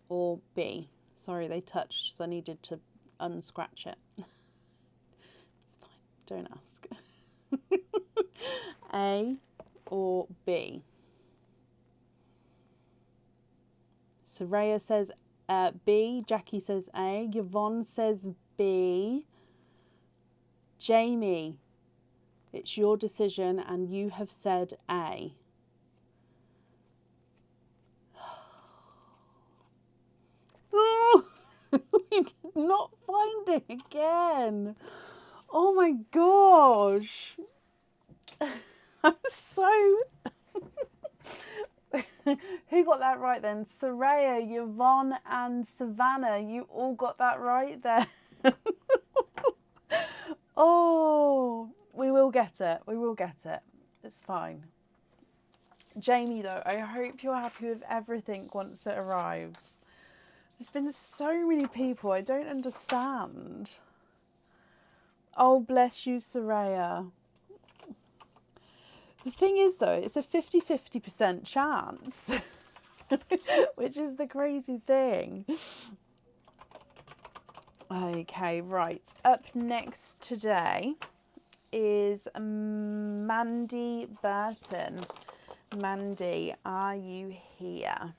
or B? Sorry, they touched, so I needed to unscratch it. It's fine, don't ask. A or B? Soraya says B, Jackie says A, Yvonne says B. Jamie, it's your decision and you have said A. Oh, we did not find it again. Oh my gosh. I'm so... Who got that right then? Soraya, Yvonne and Savannah, you all got that right there. Oh, we will get it. We will get it. It's fine. Jamie, though, I hope you're happy with everything once it arrives. There's been so many people. I don't understand. Oh, bless you, Soraya. The thing is, though, it's a 50-50% chance, which is the crazy thing. Okay, right. Up next today is Mandy Burton. Mandy, are you here?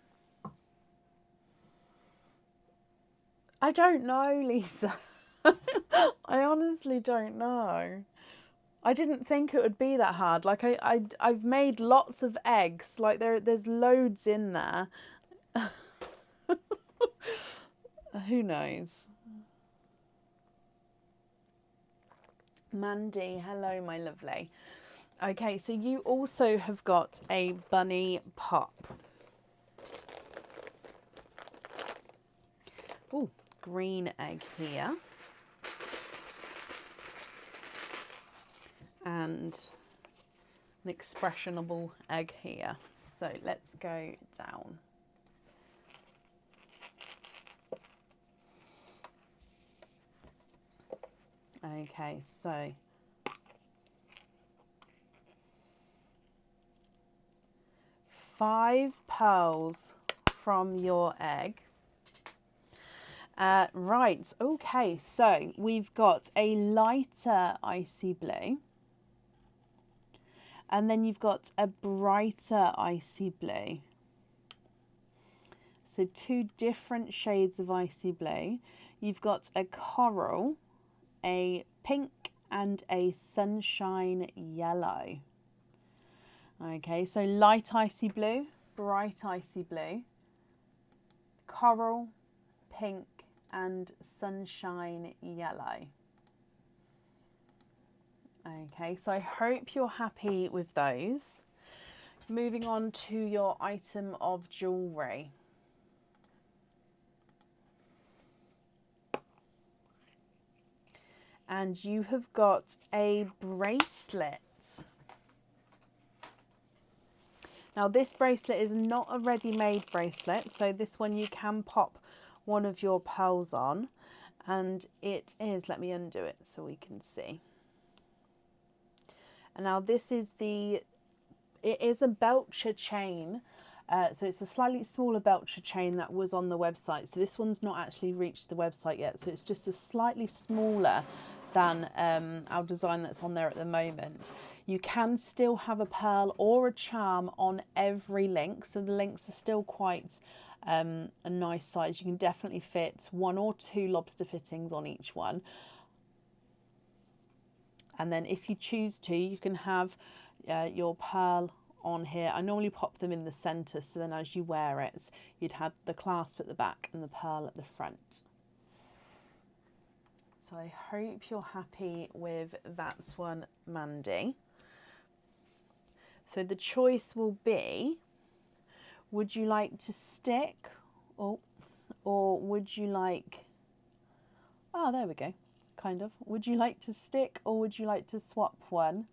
I don't know, Lisa. I honestly don't know. I didn't think it would be that hard. Like I've made lots of eggs. Like there's loads in there. Who knows? Mandy, hello, my lovely. Okay, so you also have got a bunny pop. Oh, green egg here. and an expressionable egg here. So let's go down. Okay, so five pearls from your egg. Right, okay, so we've got a lighter icy blue, and then you've got a brighter icy blue. So two different shades of icy blue. You've got a coral, a pink, and a sunshine yellow. Okay, so light icy blue, bright icy blue, coral, pink, and sunshine yellow. Okay, so I hope you're happy with those. Moving on to your item of jewellery. And you have got a bracelet. Now this bracelet is not a ready-made bracelet, so this one you can pop one of your pearls on, and it is, let me undo it so we can see. And now this is it is a Belcher chain, so it's a slightly smaller Belcher chain that was on the website. So this one's not actually reached the website yet, so it's just a slightly smaller than our design that's on there at the moment. You can still have a pearl or a charm on every link, so the links are still quite a nice size. You can definitely fit 1 or 2 lobster fittings on each one. And then if you choose to, you can have your pearl on here. I normally pop them in the centre, so then as you wear it, you'd have the clasp at the back and the pearl at the front. So I hope you're happy with that one, Mandy. So the choice will be, would you like to stick, or would you like, oh, there we go, kind of. Would you like to stick or would you like to swap one?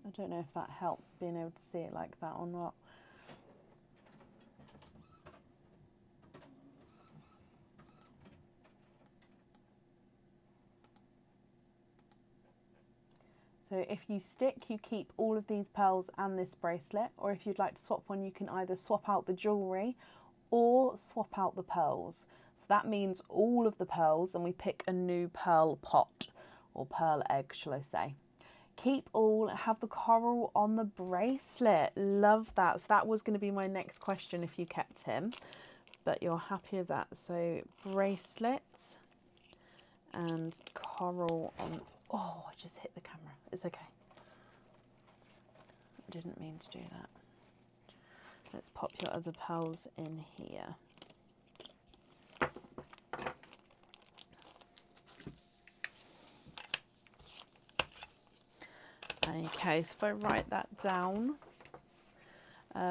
I don't know if that helps being able to see it like that or not. So if you stick, you keep all of these pearls and this bracelet, or if you'd like to swap one, you can either swap out the jewellery or swap out the pearls. So that means all of the pearls, and we pick a new pearl pot, or pearl egg, shall I say. Keep all, have the coral on the bracelet. Love that. So that was going to be my next question if you kept him, but you're happy with that. So bracelet and coral on. Oh, I just hit the camera. It's okay. I didn't mean to do that. Let's pop your other pearls in here. Okay, so if I write that down,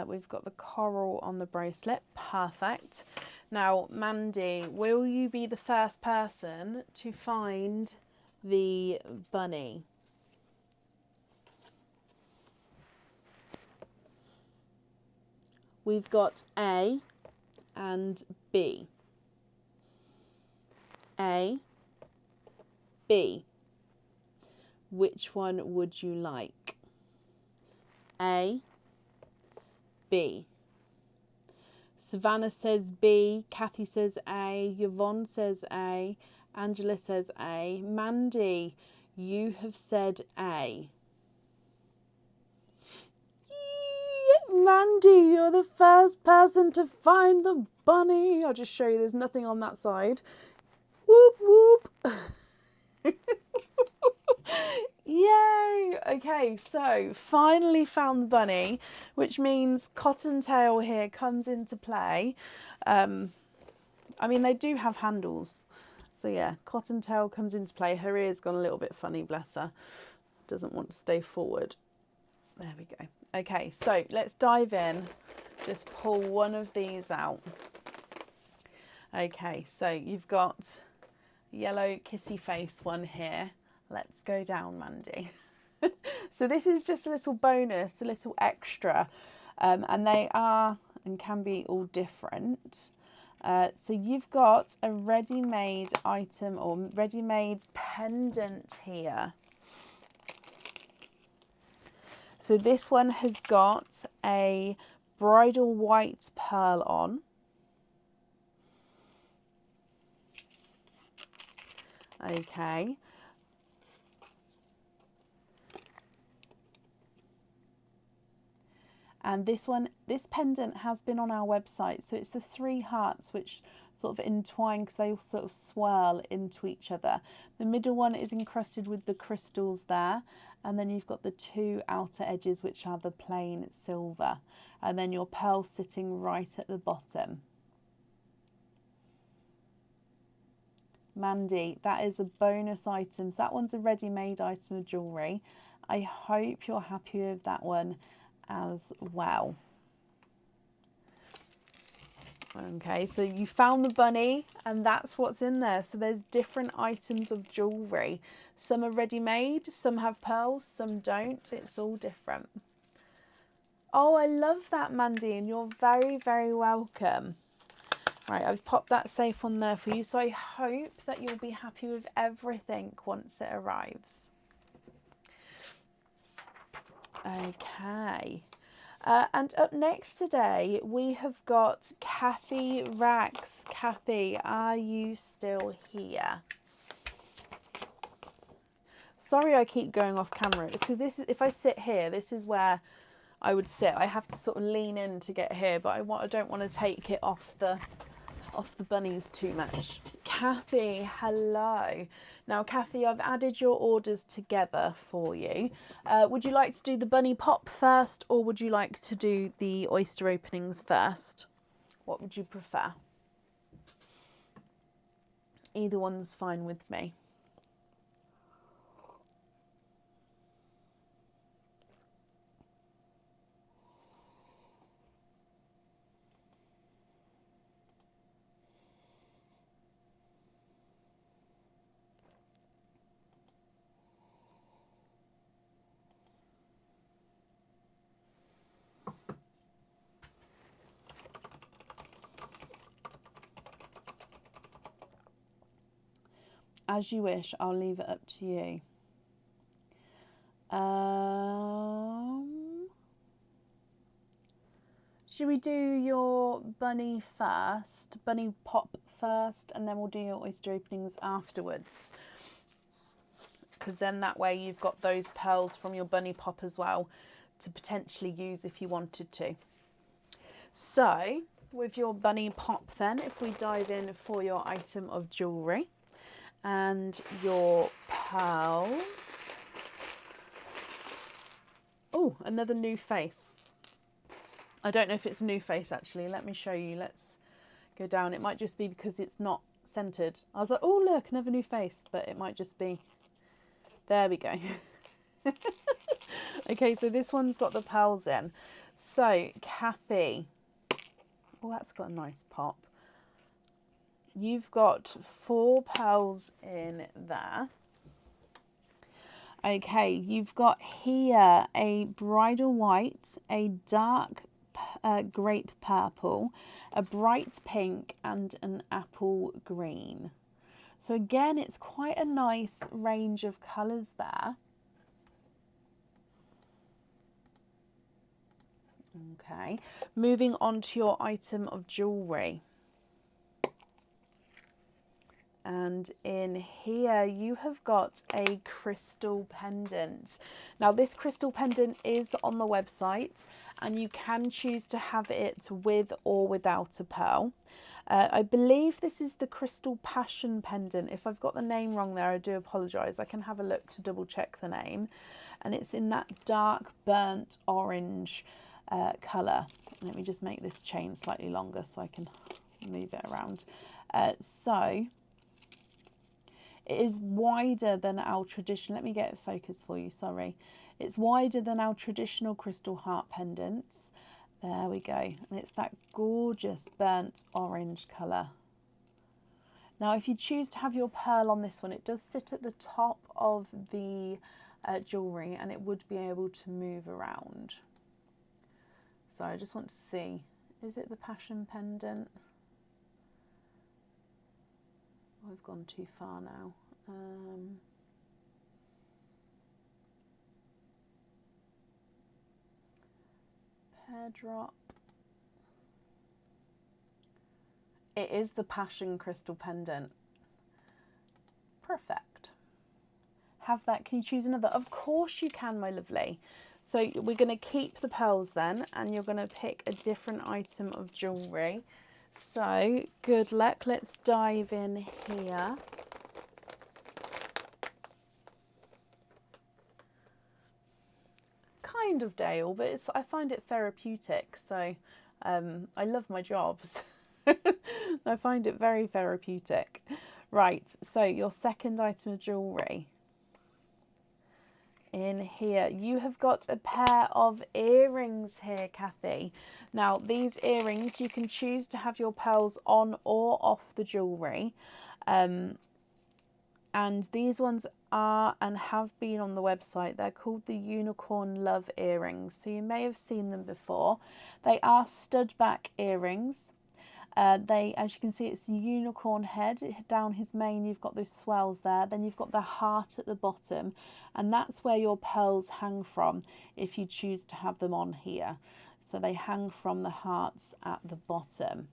we've got the coral on the bracelet. Perfect. Now, Mandy, will you be the first person to find the bunny? We've got A and B. A, B. Which one would you like? A, B. Savannah says B, Kathy says A, Yvonne says A, Angela says A. Mandy, you have said A. Mandy, you're the first person to find the bunny. I'll just show you there's nothing on that side. Whoop, whoop. Yay! Okay, so finally found the bunny, which means Cottontail here comes into play. I mean, they do have handles, So yeah, Cottontail comes into play. Her ear's gone a little bit funny, bless her. Doesn't want to stay forward. There we go. Okay, so let's dive in. Just pull one of these out. Okay, so you've got yellow kissy face one here. Let's go down, Mandy. So this is just a little bonus, a little extra, and they are and can be all different. So you've got a ready-made item or ready-made pendant here. So this one has got a bridal white pearl on. Okay. And this pendant has been on our website. So it's the 3 hearts which sort of entwine because they all sort of swirl into each other. The middle one is encrusted with the crystals there. And then you've got the 2 outer edges which are the plain silver. And then your pearl sitting right at the bottom. Mandy, that is a bonus item. So that one's a ready-made item of jewellery. I hope you're happy with that one as well. Okay, so you found the bunny and that's what's in there. So there's different items of jewellery. Some are ready-made, some have pearls, some don't. It's all different. Oh, I love that, Mandy, and you're very, very welcome. Right, I've popped that safe on there for you. So I hope that you'll be happy with everything once it arrives. Okay. And up next today, we have got Kathy Rax. Kathy, are you still here? Sorry I keep going off camera. It's because this is, if I sit here, this is where I would sit. I have to sort of lean in to get here, but I don't want to take it off the bunnies too much. Kathy, hello. Now, Kathy, I've added your orders together for you. Would you like to do the bunny pop first, or would you like to do the oyster openings first? What would you prefer? Either one's fine with me. As you wish, I'll leave it up to you. Should we do your bunny first, bunny pop first, and then we'll do your oyster openings afterwards? Because then that way you've got those pearls from your bunny pop as well to potentially use if you wanted to. So with your bunny pop then, if we dive in for your item of jewellery and your pearls. Oh, another new face. I don't know if it's a new face actually. Let me show you. Let's go down. It might just be because it's not centered. I was like, oh look, another new face, but it might just be. There we go. Okay, so this one's got the pearls in. So, Kathy. Oh, that's got a nice pop. You've got 4 pearls in there. Okay, you've got here a bridal white, a dark grape purple, a bright pink, and an apple green. So again, it's quite a nice range of colours there. Okay, moving on to your item of jewellery. And in here you have got a crystal pendant. Now this crystal pendant is on the website and you can choose to have it with or without a pearl. I believe this is the Crystal Passion pendant. If I've got the name wrong there, I do apologise. I can have a look to double check the name. And it's in that dark burnt orange colour. Let me just make this chain slightly longer so I can move it around. So It is wider than our traditional, let me get it focused for you, sorry. It's wider than our traditional crystal heart pendants. There we go. And it's that gorgeous burnt orange colour. Now, if you choose to have your pearl on this one, it does sit at the top of the jewellery, and it would be able to move around. So I just want to see, is it the passion pendant? I've gone too far now. Pear drop. It is the passion crystal pendant. Perfect. Have that. Can you choose another? Of course you can, my lovely. So we're going to keep the pearls then, and you're going to pick a different item of jewellery. So good luck. Let's dive in here. Kind of Dale, but I find it therapeutic. So I love my jobs. I find it very therapeutic. Right, so your second item of jewellery. In here, you have got a pair of earrings here, Kathy. Now, these earrings, you can choose to have your pearls on or off the jewellery. And these ones are and have been on the website. They're called the Unicorn Love earrings. So you may have seen them before. They are stud back earrings. As you can see, it's a unicorn head. Down his mane, you've got those swells there. Then you've got the heart at the bottom, and that's where your pearls hang from if you choose to have them on here. So they hang from the hearts at the bottom.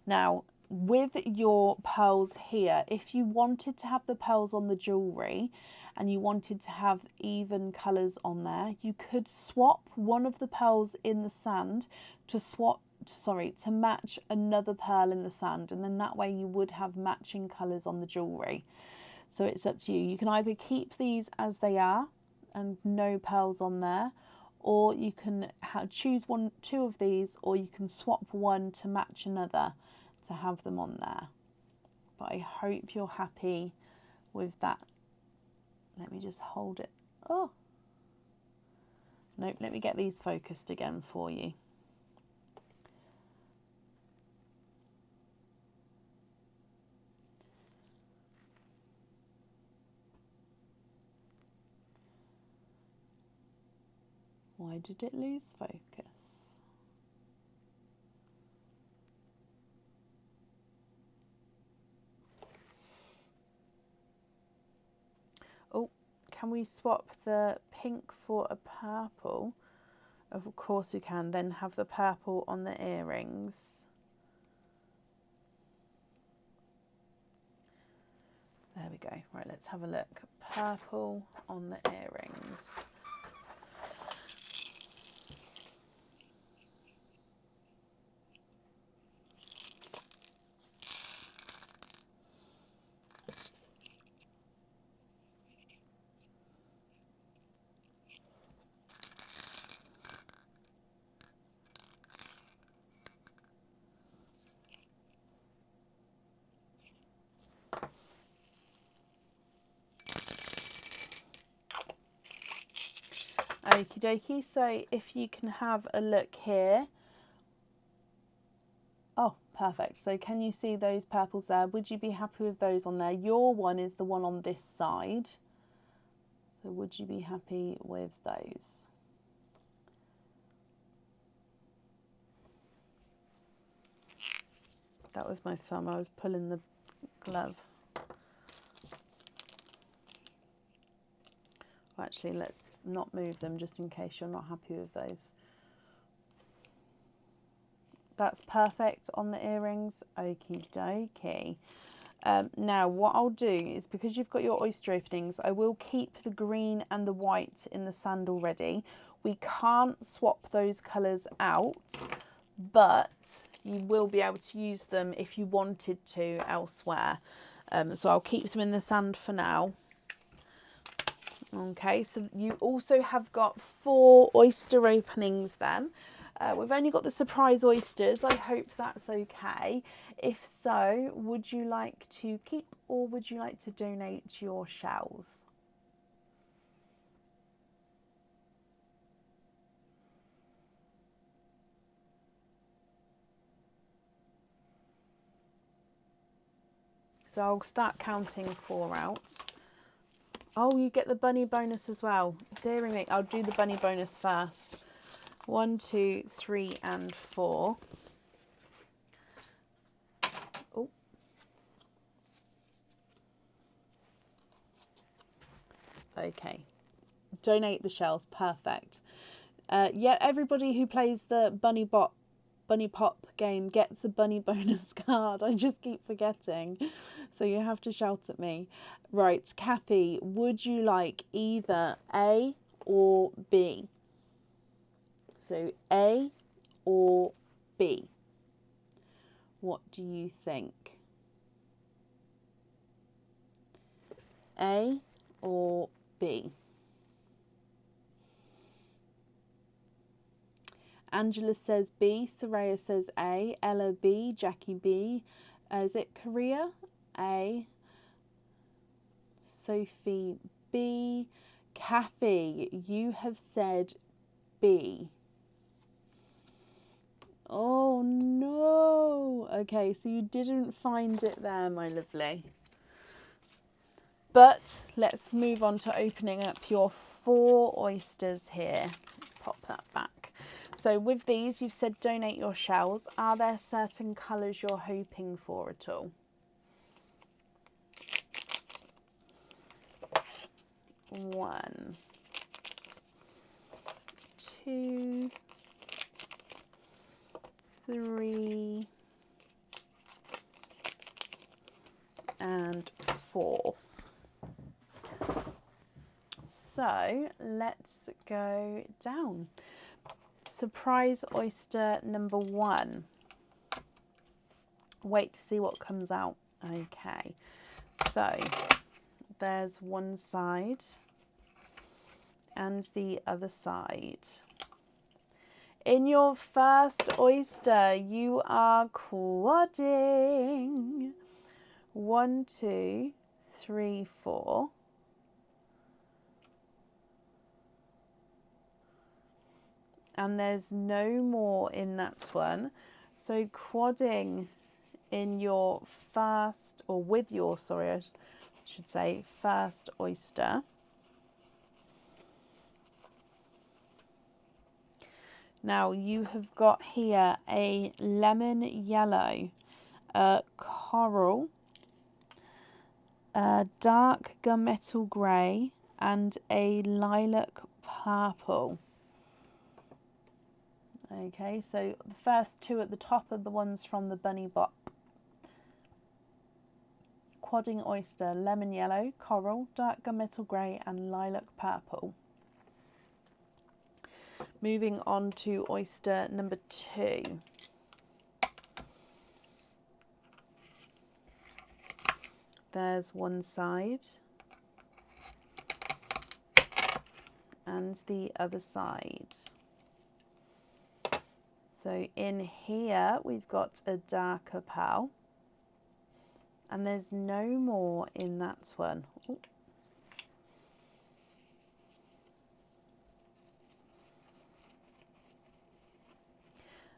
Now, with your pearls here, if you wanted to have the pearls on the jewellery and you wanted to have even colours on there, you could swap one of the pearls in the sand to match another pearl in the sand, and then that way you would have matching colours on the jewellery. So it's up to you. You can either keep these as they are and no pearls on there, or you can choose two of these, or you can swap one to match another to have them on there. But I hope you're happy with that. Let me just hold it. Oh, nope, let me get these focused again for you. Why did it lose focus? Oh, can we swap the pink for a purple? Of course we can. Then have the purple on the earrings. There we go. Right, let's have a look. Purple on the earrings. Okie dokie, so if you can have a look here. Oh, perfect. So can you see those purples there? Would you be happy with those on there? Your one is the one on this side. So would you be happy with those? That was my thumb. I was pulling the glove. Actually, let's not move them just in case you're not happy with those. That's perfect on the earrings. Okie dokie. Now what I'll do is, because you've got your oyster openings, I will keep the green and the white in the sand already. We can't swap those colours out, but you will be able to use them if you wanted to elsewhere. So I'll keep them in the sand for now. Okay, so you also have got 4 oyster openings then. We've only got the surprise oysters. I hope that's okay. If so, would you like to keep or would you like to donate your shells? So I'll start counting 4 out. Oh, you get the bunny bonus as well. Dearie me, I'll do the bunny bonus first. 1, 2, 3, and 4. Oh. Okay. Donate the shells. Perfect. Yeah, everybody who plays the Bunny Pop game gets a bunny bonus card. I just keep forgetting. So you have to shout at me. Right, Kathy, would you like either A or B? So A or B? What do you think? A or B? Angela says B, Soraya says A, Ella B, Jackie B. Is it Korea? A. Sophie B. Kathy, you have said B. Oh no. Okay, so you didn't find it there, my lovely. But let's move on to opening up your 4 oysters here. Let's pop that back. So with these, you've said donate your shells. Are there certain colours you're hoping for at all? 1, 2, 3, and 4. So let's go down. Surprise oyster number 1. Wait to see what comes out. Okay, so there's one side and the other side. In your first oyster, you are quadding. 1, 2, 3, 4. And there's no more in that one. So quadding in your first, or with your, sorry, I should say, first oyster. Now you have got here a lemon yellow, a coral, a dark gunmetal grey, and a lilac purple. Okay, so the first 2 at the top are the ones from the Bunny Bop. Quadding oyster, lemon yellow, coral, dark gunmetal grey, and lilac purple. Moving on to oyster number 2. There's one side and the other side. So in here we've got a darker pearl, and there's no more in that one. Ooh.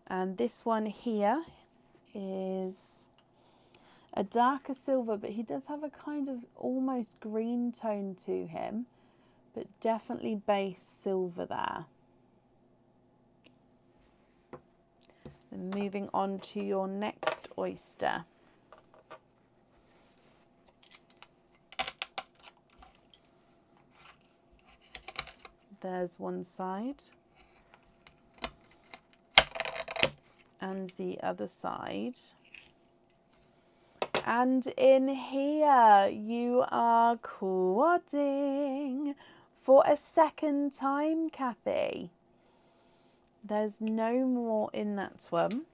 And this one here is a darker silver, but he does have a kind of almost green tone to him, but definitely base silver there. And moving on to your next oyster. There's one side and the other side. And in here you are quadding for a second time, Kathy. There's no more in that one.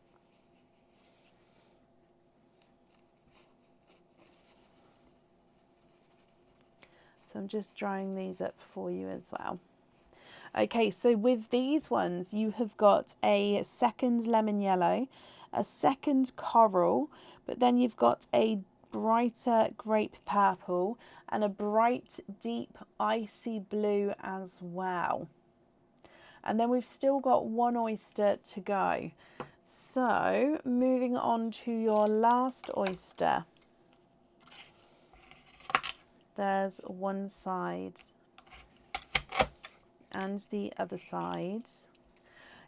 So I'm just drying these up for you as well. Okay, so with these ones, you have got a second lemon yellow, a second coral, but then you've got a brighter grape purple and a bright deep icy blue as well. And then we've still got one oyster to go. So moving on to your last oyster. There's one side and the other side.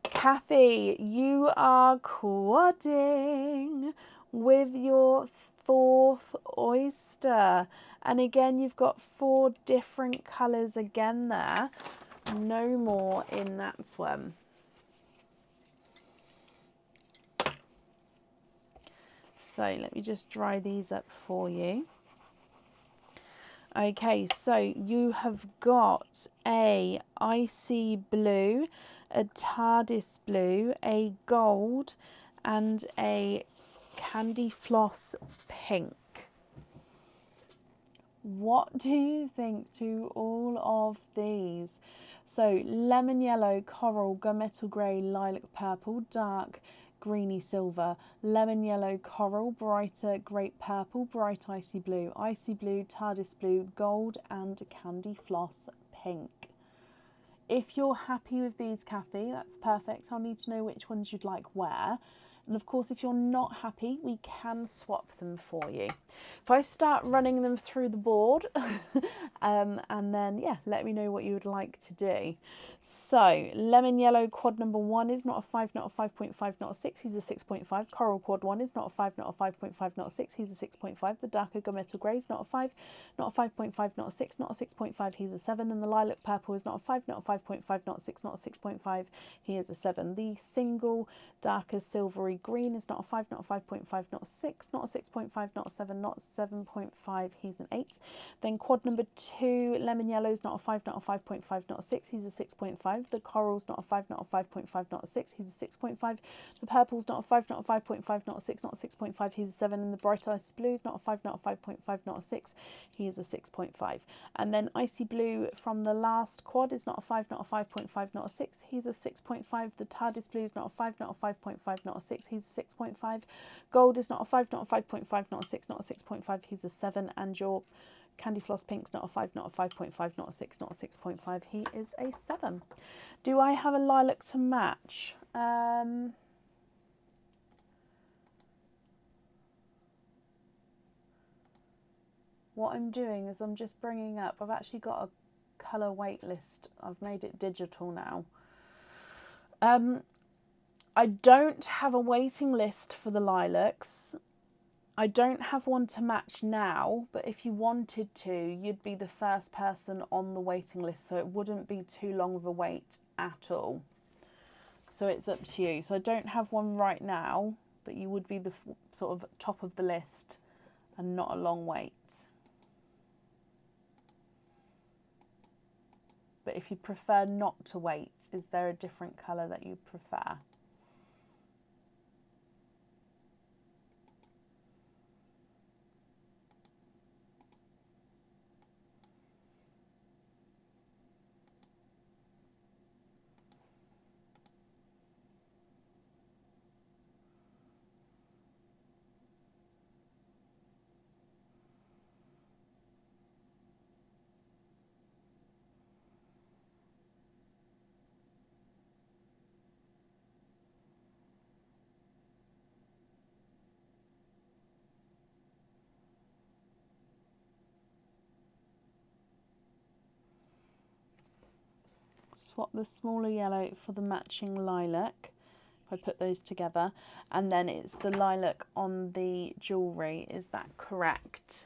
Kathy, you are quadding with your fourth oyster. And again, you've got 4 different colours again there. No more in that one. So let me just dry these up for you. Okay, so you have got a icy blue, a TARDIS blue, a gold, and a candy floss pink. What do you think to all of these? So lemon yellow, coral, gunmetal grey, lilac purple, dark greeny silver, lemon yellow, coral, brighter grape purple, bright icy blue, TARDIS blue, gold, and candy floss pink. If you're happy with these, Kathy, that's perfect. I'll need to know which ones you'd like where. And of course, if you're not happy, we can swap them for you. If I start running them through the board, and then, yeah, let me know what you would like to do. So, lemon yellow quad number 1 is not a 5, not a 5.5, not a 6, he's a 6.5. Coral quad 1 is not a 5, not a 5.5, not a 6, he's a 6.5. The darker gunmetal grey is not a 5, not a 5.5, not a 6, not a 6.5, he's a 7. And the lilac purple is not a 5, not a 5.5, not a 6, not a 6.5, he is a 7. The single darker silvery green is not a 5, not a 5.5, not a 6, not a 6.5, not a 7, not a 7.5, he's an 8. Then quad number 2, lemon yellow is not a 5, not a 5.5, not a 6, he's a 6.5. The coral's not a 5, not a 5.5, not a 6, he's a 6.5. The purple's not a 5, not a 5.5, not a 6, not a 6.5, he's a 7. And the bright icy blue is not a 5, not a 5.5, not a 6, he is a 6.5. And then icy blue from the last quad is not a 5, not a 5.5, not a 6, he's a 6.5. The TARDIS blue is not a 5, not a 5.5, not a 6, he's a 6.5. Gold is not a 5, not a 5.5, not a 6, not a 6.5, he's a 7. And your candy floss pink's not a 5, not a 5.5, not a 6, not a 6.5, he is a 7. Do I have a lilac to match? What I'm doing is I'm just bringing up, I've actually got a colour wait list. I've made it digital now. I don't have a waiting list for the lilacs. I don't have one to match now, but if you wanted to, you'd be the first person on the waiting list, so it wouldn't be too long of a wait at all. So it's up to you. So I don't have one right now, but you would be the sort of top of the list and not a long wait. But if you prefer not to wait, is there a different colour that you prefer? Swap the smaller yellow for the matching lilac, if I put those together, and then it's the lilac on the jewellery, is that correct?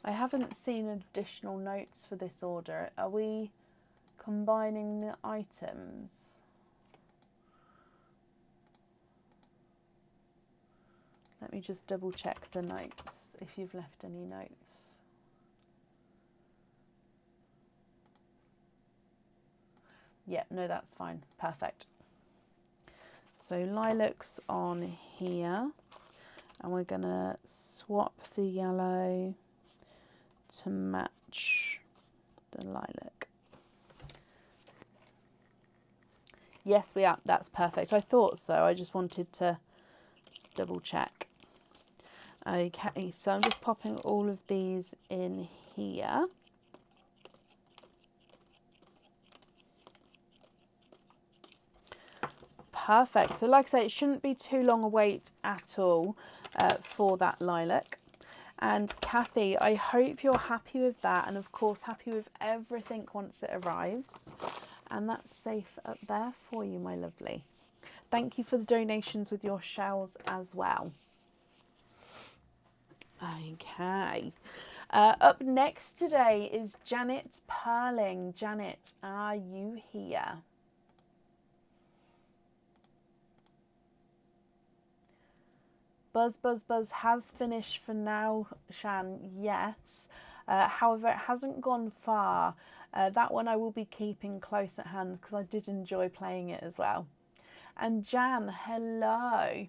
I haven't seen additional notes for this order. Are we combining the items? Let me just double check the notes, if you've left any notes. Yeah, no, that's fine. Perfect. So lilacs on here. And we're going to swap the yellow to match the lilac. Yes, we are. That's perfect. I thought so. I just wanted to double check. Okay, so I'm just popping all of these in here. Perfect. So like I say, it shouldn't be too long a wait at all for that lilac. And Kathy, I hope you're happy with that, and of course happy with everything once it arrives. And that's safe up there for you, my lovely. Thank you for the donations with your shells as well. Okay. Up next today is Janet Perling. Janet, are you here? Buzz, Buzz, Buzz has finished for now, Shan, yes. However, it hasn't gone far. That one I will be keeping close at hand because I did enjoy playing it as well. And Jan, hello.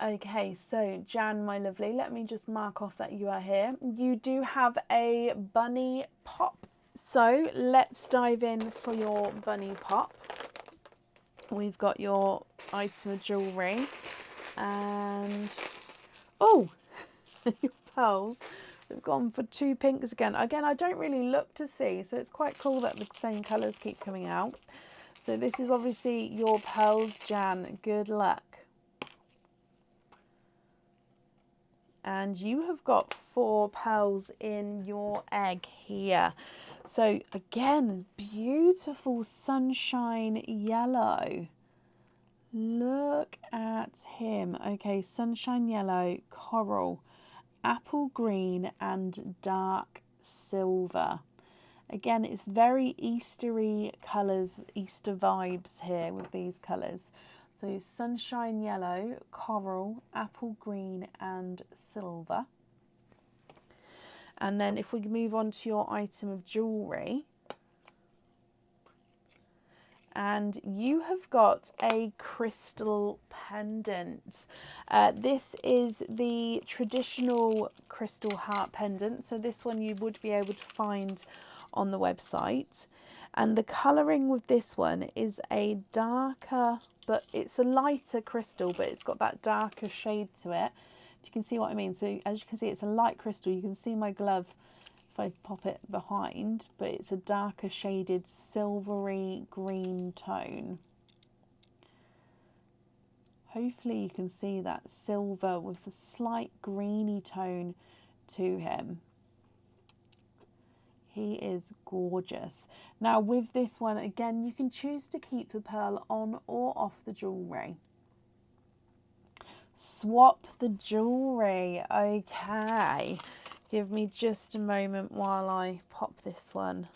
Okay, so Jan, my lovely, let me just mark off that you are here. You do have a bunny pop. So let's dive in for your bunny pop. We've got your item of jewellery and oh, your pearls. We've gone for 2 pinks again. Again, I don't really look to see, so it's quite cool that the same colours keep coming out. So this is obviously your pearls, Jan. Good luck. And you have got 4 pearls in your egg here. So again, beautiful sunshine yellow. Look at him. Okay, sunshine yellow, coral, apple green and dark silver. Again, it's very Eastery colours, Easter vibes here with these colours. So sunshine yellow, coral, apple green and silver. And then if we move on to your item of jewellery, and you have got a crystal pendant. This is the traditional crystal heart pendant. So this one you would be able to find on the website. And the colouring with this one is a darker, but it's a lighter crystal, but it's got that darker shade to it. If you can see what I mean. So as you can see, it's a light crystal. You can see my glove if I pop it behind, but it's a darker shaded silvery green tone. Hopefully you can see that silver with a slight greeny tone to him. He is gorgeous. Now with this one, again, you can choose to keep the pearl on or off the jewellery. Swap the jewellery. Okay. Give me just a moment while I pop this one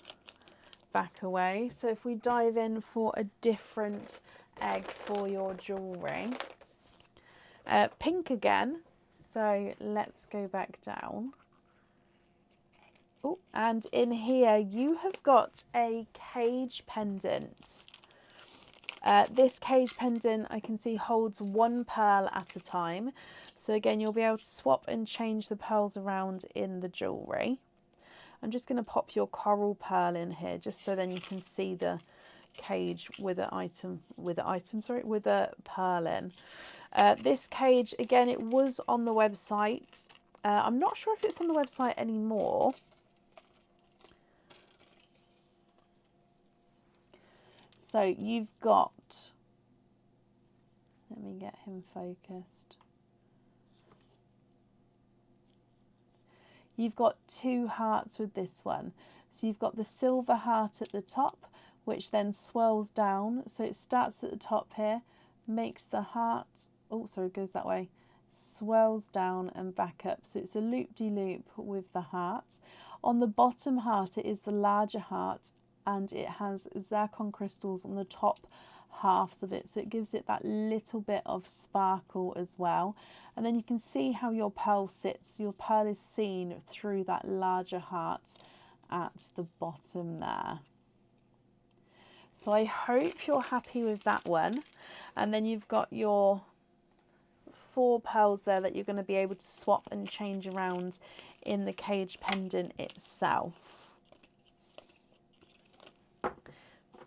back away. So if we dive in for a different egg for your jewellery. Pink again. So let's go back down. Oh, and in here you have got a cage pendant. This cage pendant I can see holds 1 pearl at a time. So again, you'll be able to swap and change the pearls around in the jewellery. I'm just going to pop your coral pearl in here just so then you can see the cage with a pearl in. This cage, again, it was on the website. I'm not sure if it's on the website anymore. So you've got, let me get him focused. You've got 2 hearts with this one. So you've got the silver heart at the top, which then swirls down. So it starts at the top here, makes the heart, oh, sorry, it goes that way, swirls down and back up. So it's a loop-de-loop with the heart. On the bottom heart, it is the larger heart, and it has zircon crystals on the top halves of it, so it gives it that little bit of sparkle as well. And then you can see how your pearl sits. Your pearl is seen through that larger heart at the bottom there. So I hope you're happy with that one. And then you've got your 4 pearls there that you're going to be able to swap and change around in the cage pendant itself.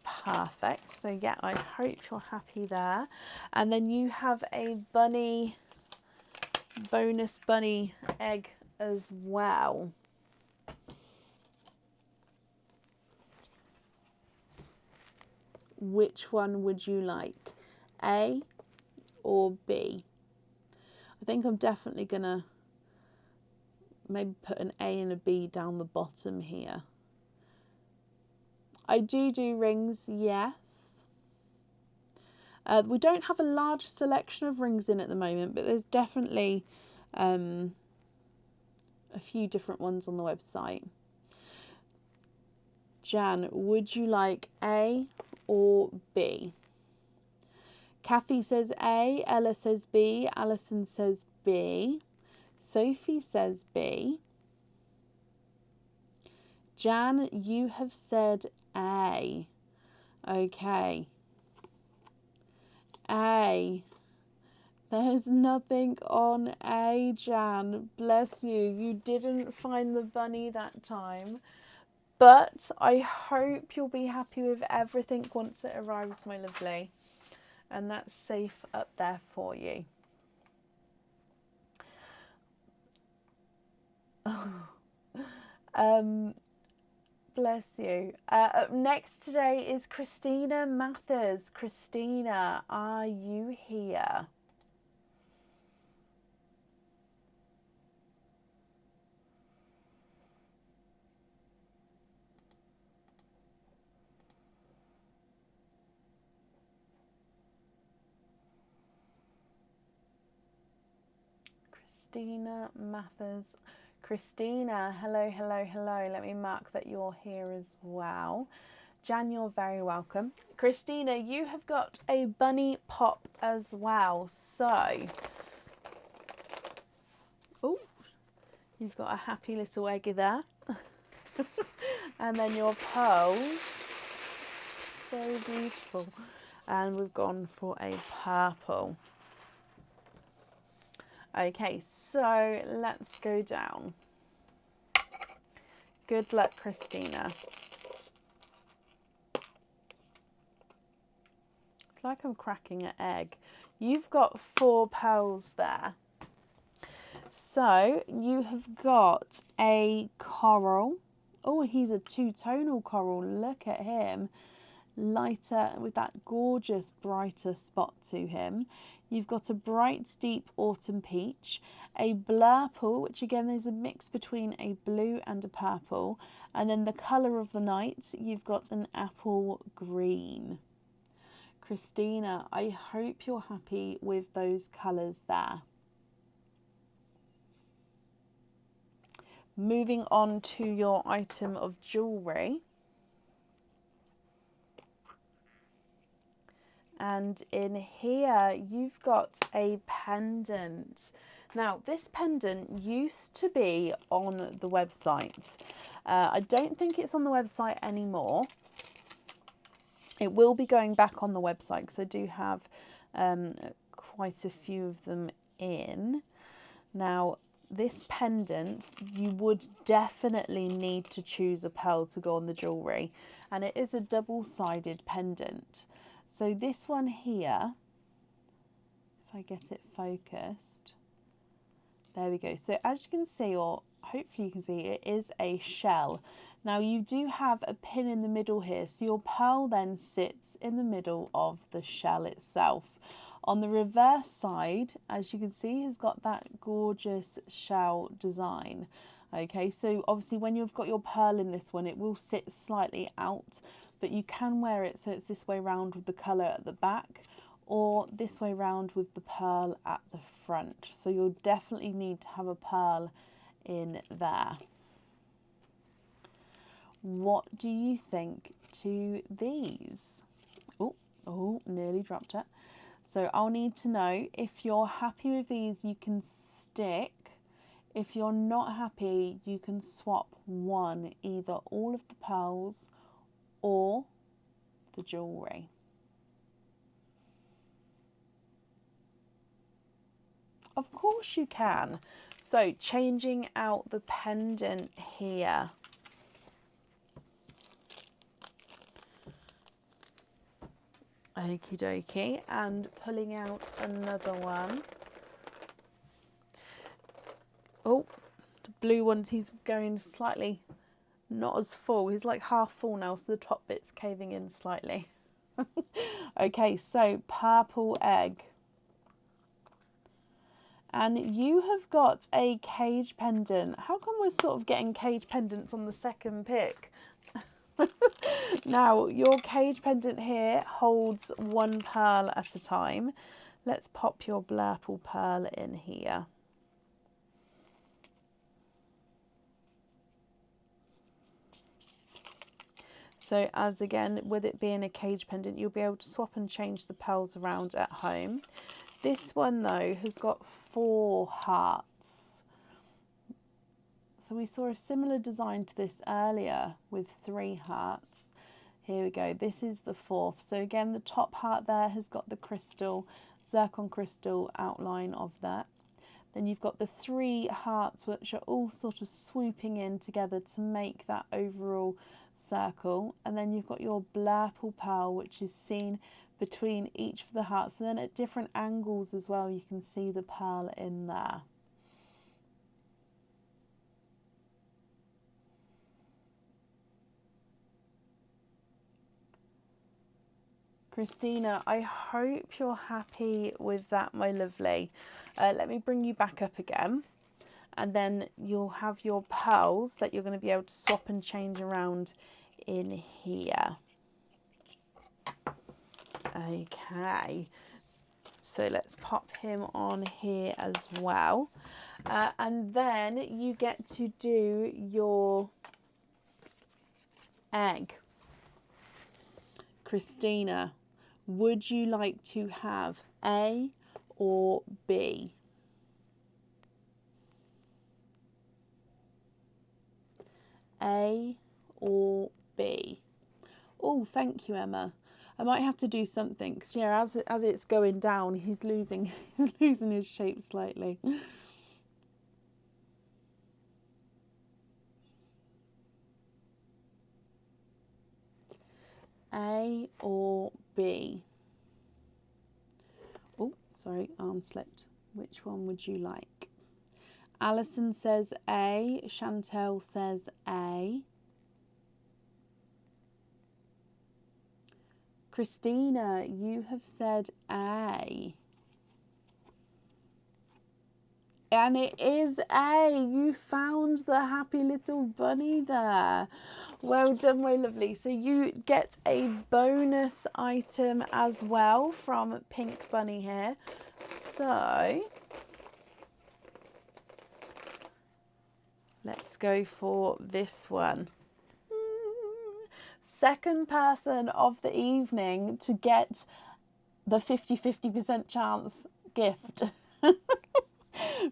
Perfect. So yeah, I hope you're happy there. And then you have a bunny, bonus bunny egg as well. Which one would you like? A or B? I think I'm definitely gonna maybe put an A and a B down the bottom here. I do rings, yes. We don't have a large selection of rings in at the moment, but there's definitely a few different ones on the website. Jan, would you like A or B? Kathy says A, Ella says B, Alison says B, Sophie says B. Jan, you have said A. Okay. A. There's nothing on A, Jan. Bless you. You didn't find the bunny that time. But I hope you'll be happy with everything once it arrives, my lovely. And that's safe up there for you. Bless you. Up next today is Christina Mathers. Christina, are you here? Christina Mathers. Christina, hello, hello, hello. Let me mark that you're here as well. Jan, you're very welcome. Christina, you have got a bunny pop as well. So, oh, you've got a happy little eggy there. And then your pearls, so beautiful. And we've gone for a purple. Okay, so let's go down. Good luck, Christina. It's like I'm cracking an egg. You've got 4 pearls there. So you have got a coral. Oh, he's a 2-tonal coral. Look at him. Lighter with that gorgeous brighter spot to him. You've got a bright deep autumn peach, a blurple, which again is a mix between a blue and a purple, and then the colour of the night, you've got an apple green. Christina, I hope you're happy with those colours there. Moving on to your item of jewellery. And in here, you've got a pendant. Now, this pendant used to be on the website. I don't think it's on the website anymore. It will be going back on the website because I do have quite a few of them in. Now, this pendant, you would definitely need to choose a pearl to go on the jewellery. And it is a double-sided pendant. So this one here, if I get it focused, there we go. So as you can see, or hopefully you can see, it is a shell. Now you do have a pin in the middle here, so your pearl then sits in the middle of the shell itself. On the reverse side, as you can see, has got that gorgeous shell design. Okay, so obviously when you've got your pearl in this one, it will sit slightly out, but you can wear it so it's this way round with the colour at the back, or this way round with the pearl at the front. So you'll definitely need to have a pearl in there. What do you think to these? Oh, nearly dropped it. So I'll need to know if you're happy with these, you can stick. If you're not happy, you can swap one, either all of the pearls or the jewellery. Of course you can. So changing out the pendant here. Okie dokie, and pulling out another one. Oh, the blue one, he's going slightly not as full. He's like half full now, so the top bit's caving in slightly. Okay, so purple egg. And you have got a cage pendant. How come we're sort of getting cage pendants on the second pick? Now, your cage pendant here holds one pearl at a time. Let's pop your blurple pearl in here. So as again, with it being a cage pendant, you'll be able to swap and change the pearls around at home. This one though has got 4 hearts. So we saw a similar design to this earlier with 3 hearts. Here we go, this is the 4th. So again, the top heart there has got the crystal, zircon crystal outline of that. Then you've got the 3 hearts which are all sort of swooping in together to make that overall circle. And then you've got your blurple pearl which is seen between each of the hearts, and then at different angles as well you can see the pearl in there. Christina, I hope you're happy with that, my lovely. Let me bring you back up again, and then you'll have your pearls that you're going to be able to swap and change around in here. Okay, so let's pop him on here as well, and then you get to do your egg. Christina, would you like to have A or B? A or B? Oh, thank you, Emma. I might have to do something because yeah, as it's going down, he's losing his shape slightly. A or B? Oh, sorry, arm slipped. Which one would you like? Alison says A. Chantel says A. Christina, you have said A. And it is A. You found the happy little bunny there. Well done, my lovely. So you get a bonus item as well from Pink Bunny here. So let's go for this one. Second person of the evening to get the 50% chance gift.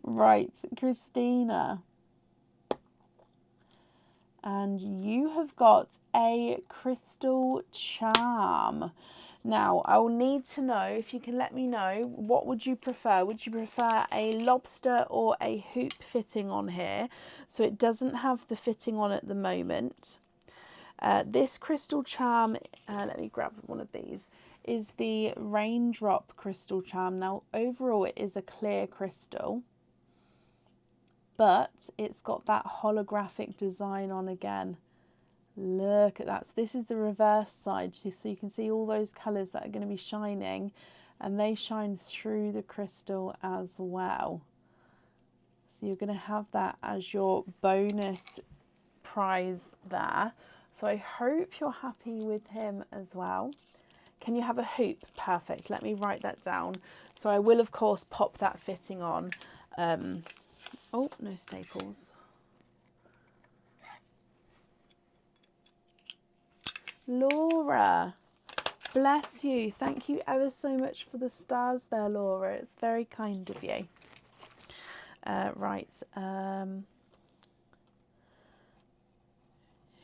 Right, Christina. And you have got a crystal charm. Now, I will need to know, if you can let me know, what would you prefer? Would you prefer a lobster or a hoop fitting on here? So it doesn't have the fitting on at the moment. This crystal charm, let me grab one of these, is the raindrop crystal charm. Now, overall, it is a clear crystal, but it's got that holographic design on again. Look at that. So this is the reverse side, so you can see all those colours that are going to be shining, and they shine through the crystal as well. So you're going to have that as your bonus prize there. So I hope you're happy with him as well. Can you have a hoop? Perfect. Let me write that down. So I will, of course, pop that fitting on. Oh, no staples. Laura, bless you. Thank you ever so much for the stars there, Laura. It's very kind of you. Right.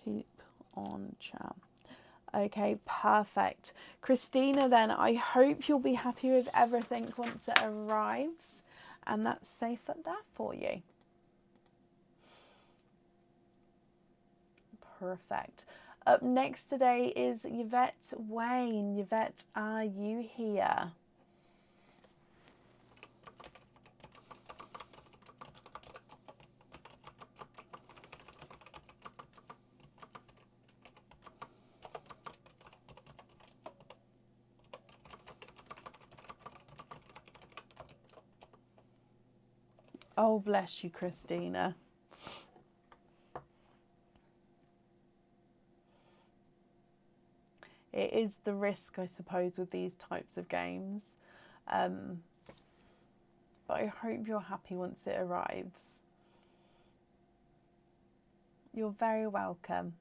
Hoop on charm. Okay, perfect. Christina, then I hope you'll be happy with everything once it arrives, and that's safe up there for you. Perfect. Up next today is Yvette Wayne. Yvette, are you here? Oh, bless you, Christina. It is the risk, I suppose, with these types of games. But I hope you're happy once it arrives. You're very welcome.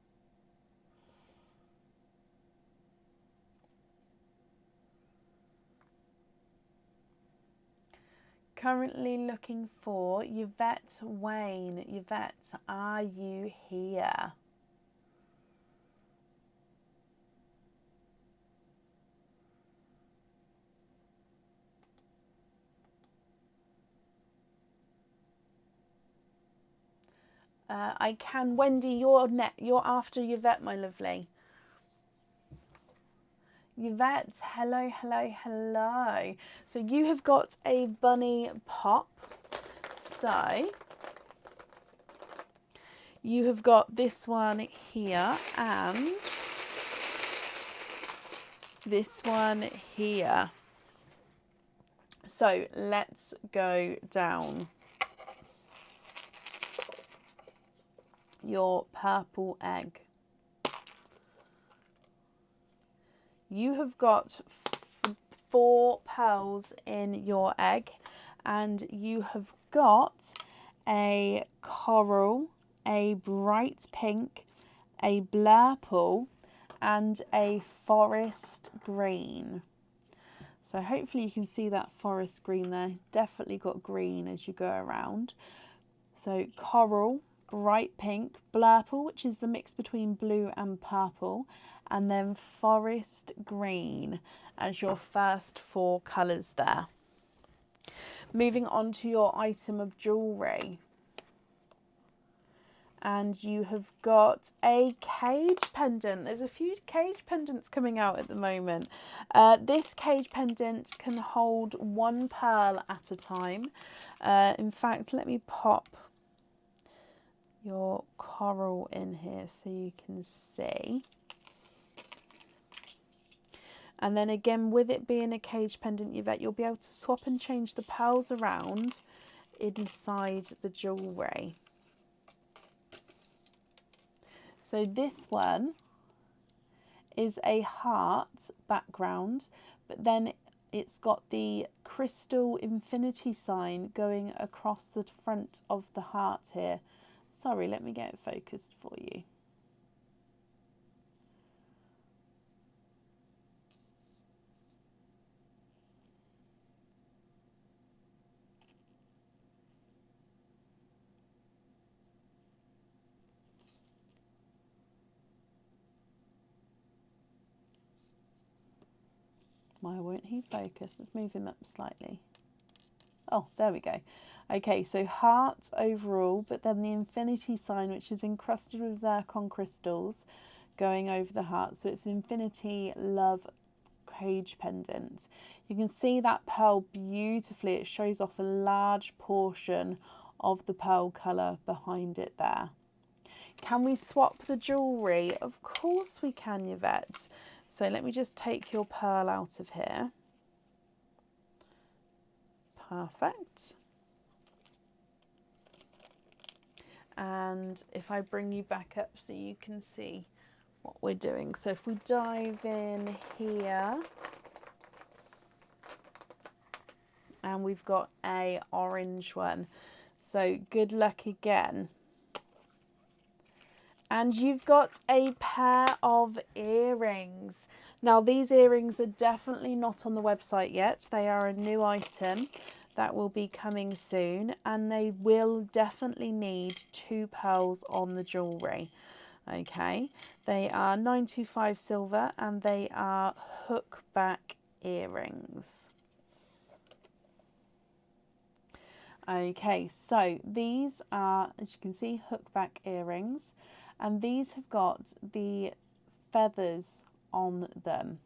Currently looking for Yvette Wayne. Yvette, are you here? I can. Wendy, you're after Yvette, my lovely. Yvette, hello, hello, hello. So you have got a bunny pop. So you have got this one here and this one here. So let's go down your purple egg. You have got 4 pearls in your egg, and you have got a coral, a bright pink, a blurple, and a forest green. So hopefully you can see that forest green there. It's definitely got green as you go around. So coral, bright pink, blurple, which is the mix between blue and purple, and then forest green as your first 4 colours there. Moving on to your item of jewellery. And you have got a cage pendant. There's a few cage pendants coming out at the moment. This cage pendant can hold 1 pearl at a time. In fact, let me pop your coral in here so you can see. And then again, with it being a cage pendant, Yvette, you'll be able to swap and change the pearls around inside the jewellery. So this one is a heart background, but then it's got the crystal infinity sign going across the front of the heart here. Sorry, let me get it focused for you. Why won't he focus? Let's move him up slightly. Oh, there we go. Okay, so heart overall, but then the infinity sign, which is encrusted with zircon crystals, going over the heart. So it's infinity love cage pendant. You can see that pearl beautifully. It shows off a large portion of the pearl colour behind it there. Can we swap the jewellery? Of course we can, Yvette. So let me just take your pearl out of here. Perfect. And if I bring you back up so you can see what we're doing. So if we dive in here, and we've got a orange one. So good luck again. And you've got a pair of earrings. Now these earrings are definitely not on the website yet. They are a new item that will be coming soon, and they will definitely need 2 pearls on the jewellery. Okay, they are 925 silver and they are hook back earrings. Okay, so these are, as you can see, hook back earrings, and these have got the feathers on them.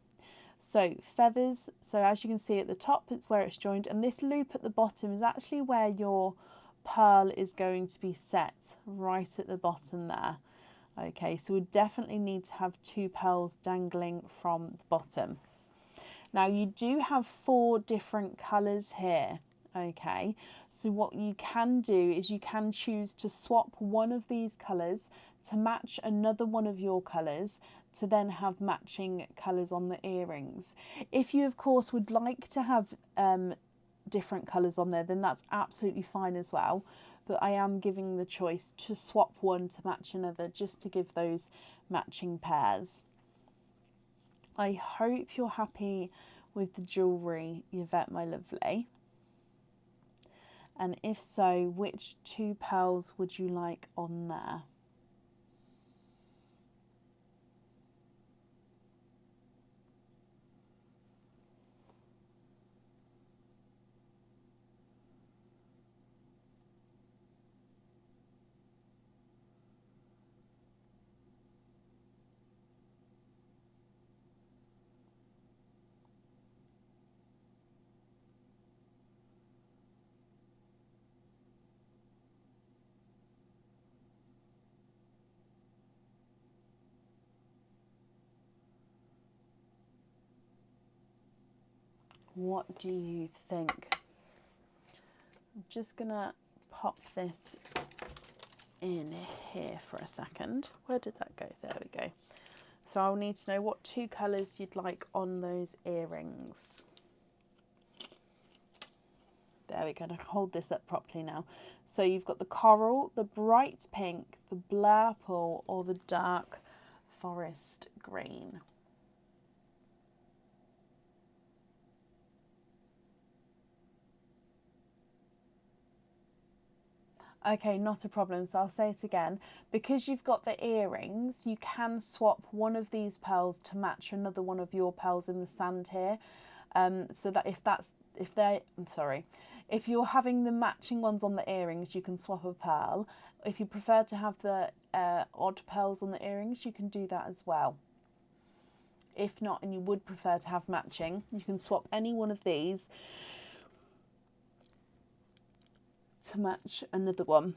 So feathers, so as you can see at the top, it's where it's joined, and this loop at the bottom is actually where your pearl is going to be set, right at the bottom there. Okay, so we definitely need to have 2 pearls dangling from the bottom. Now you do have 4 different colours here. Okay, so what you can do is you can choose to swap one of these colours to match another one of your colours, to then have matching colours on the earrings. If you of course would like to have different colours on there, then that's absolutely fine as well, but I am giving the choice to swap one to match another, just to give those matching pairs. I hope you're happy with the jewellery, Yvette, my lovely. And if so, which 2 pearls would you like on there? What do you think? I'm just gonna pop this in here for a second. Where did that go? There we go. So I'll need to know what 2 colours you'd like on those earrings. There we go. I can hold this up properly now. So you've got the coral, the bright pink, the blurple, or the dark forest green. Okay, not a problem. So I'll say it again. Because you've got the earrings, you can swap one of these pearls to match another one of your pearls in the sand here. So that if you're having the matching ones on the earrings, you can swap a pearl. If you prefer to have the odd pearls on the earrings, you can do that as well. If not, and you would prefer to have matching, you can swap any one of these to match another one.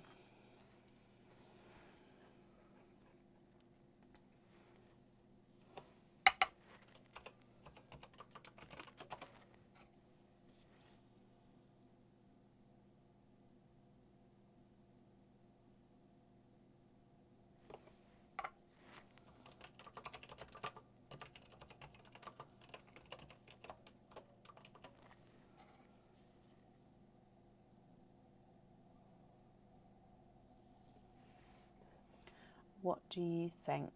What do you think?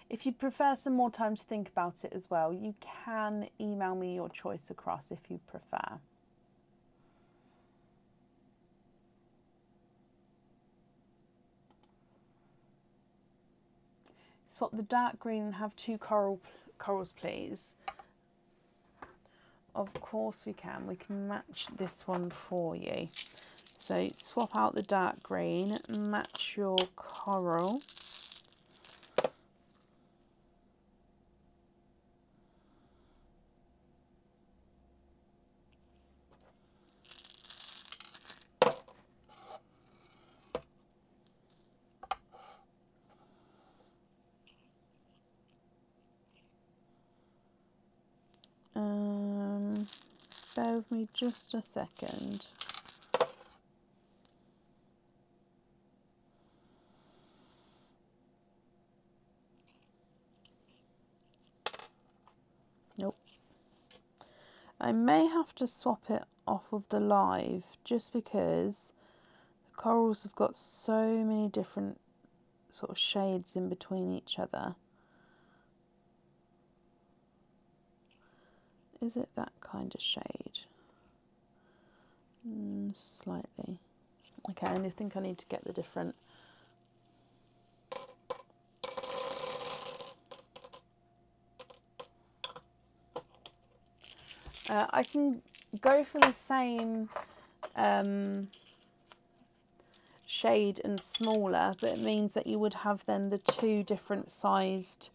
If you prefer some more time to think about it as well, you can email me your choice across if you prefer. Swap the dark green and have 2 corals, please. Of course we can. We can match this one for you. So swap out the dark green, match your coral. Bear with me just a second. Nope. I may have to swap it off of the live just because the corals have got so many different sort of shades in between each other. Is it that kind of shade? Slightly. Okay, I think I need to get the different I can go for the same shade and smaller, but it means that you would have then the two different sized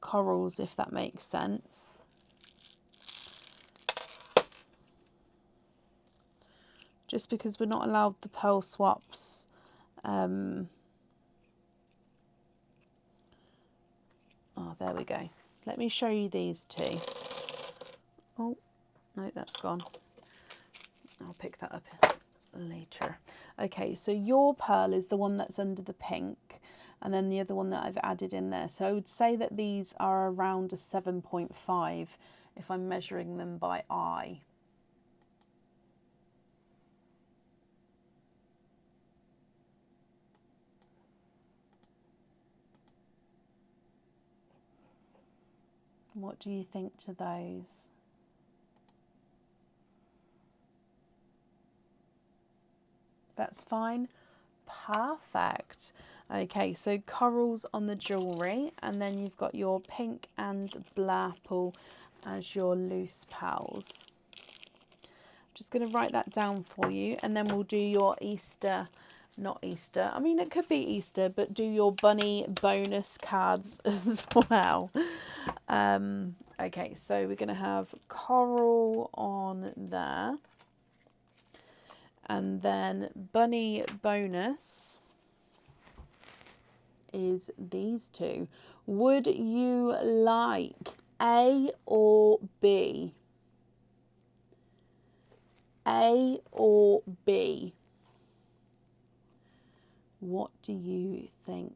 corals, if that makes sense. Just because we're not allowed the pearl swaps. Oh, there we go. Let me show you these two. Oh, no, that's gone. I'll pick that up later. Okay, so your pearl is the one that's under the pink, and then the other one that I've added in there. So I would say that these are around a 7.5 if I'm measuring them by eye. What do you think to those? That's fine. Perfect. Okay, so corals on the jewellery, and then you've got your pink and blurple as your loose pearls. Just going to write that down for you, and then we'll do your Easter, not Easter, I mean it could be Easter, but do your bunny bonus cards as well. Okay, so we're going to have coral on there, and then bunny bonus is these two. Would you like A or B? A or B? What do you think?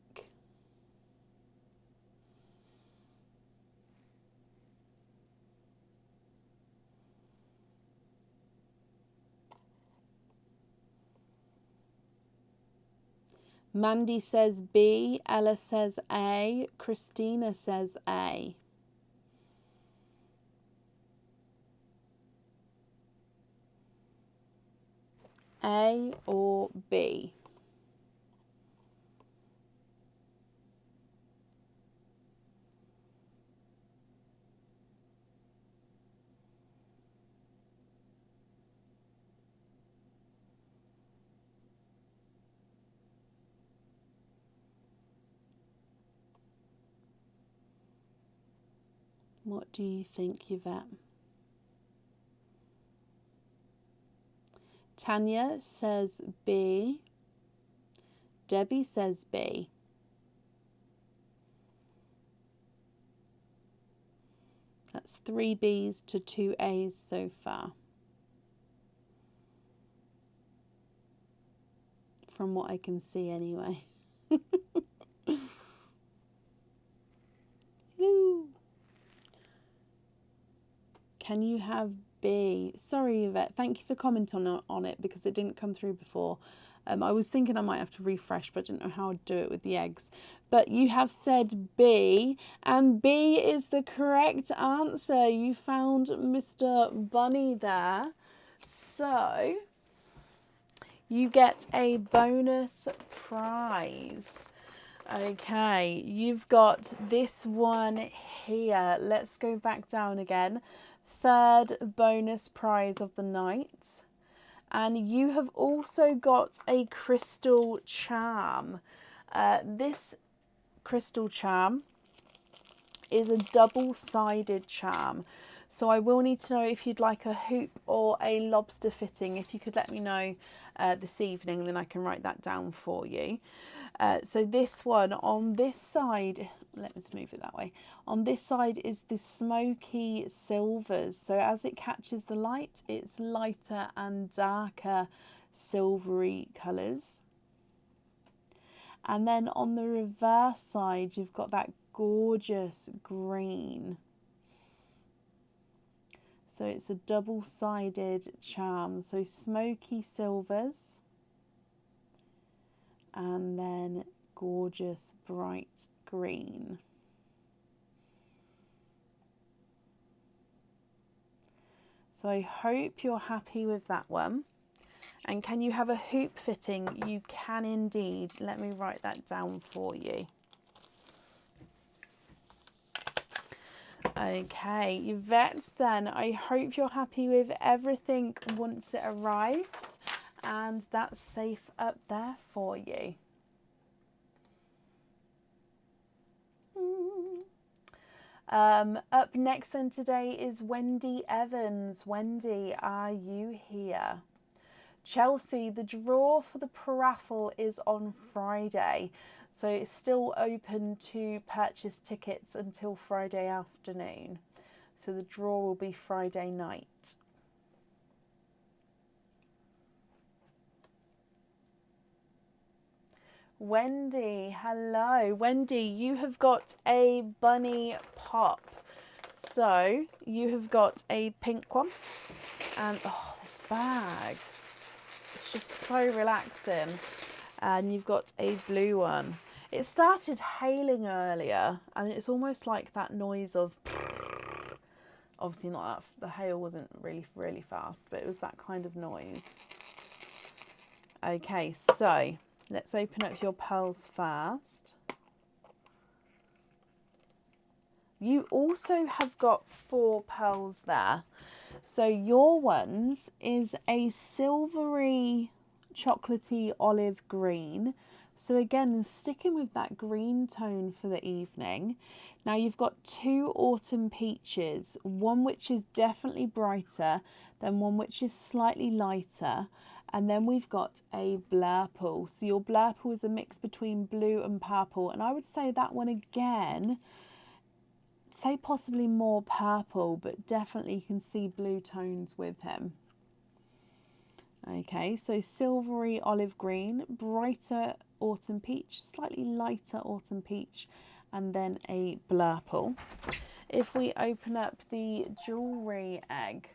Mandy says B, Ella says A, Christina says A. A or B? What do you think, Yvette? Tanya says B. Debbie says B. That's 3 Bs to 2 As so far, from what I can see anyway. Can you have B? Sorry, Yvette. Thank you for commenting on it because it didn't come through before. I was thinking I might have to refresh, but I didn't know how I'd do it with the eggs. But you have said B, and B is the correct answer. You found Mr. Bunny there. So you get a bonus prize. Okay, you've got this one here. Let's go back down again. Third bonus prize of the night. And you have also got a crystal charm. This crystal charm is a double-sided charm. So I will need to know if you'd like a hoop or a lobster fitting. If you could let me know this evening, then I can write that down for you. So this one on this side, let's move it that way. On this side is the smoky silvers. So as it catches the light, it's lighter and darker silvery colours. And then on the reverse side, you've got that gorgeous green. So it's a double-sided charm. So smoky silvers. And then gorgeous bright green. So I hope you're happy with that one. And can you have a hoop fitting? You can indeed. Let me write that down for you. Okay, Yvette, then I hope you're happy with everything once it arrives and that's safe up there for you. Up next then today is Wendy Evans. Wendy, are you here? Chelsea, the draw for the paraffle is on Friday, so it's still open to purchase tickets until Friday afternoon. So the draw will be Friday night. Wendy, hello. Wendy, you have got a bunny pop. So you have got a pink one. And oh, this bag. It's just so relaxing. And you've got a blue one. It started hailing earlier, and it's almost like that noise of, obviously not that, the hail wasn't really fast, but it was that kind of noise. Okay, so let's open up your pearls first. You also have got 4 pearls there. So your ones is a silvery, chocolatey olive green. So again, sticking with that green tone for the evening. Now you've got 2 autumn peaches, one which is definitely brighter, then one which is slightly lighter, and then we've got a blurple. So your blurple is a mix between blue and purple, and I would say that one again, say possibly more purple, but definitely you can see blue tones with him. Okay, so silvery olive green, brighter autumn peach, slightly lighter autumn peach, and then a blurple. If we open up the jewellery egg,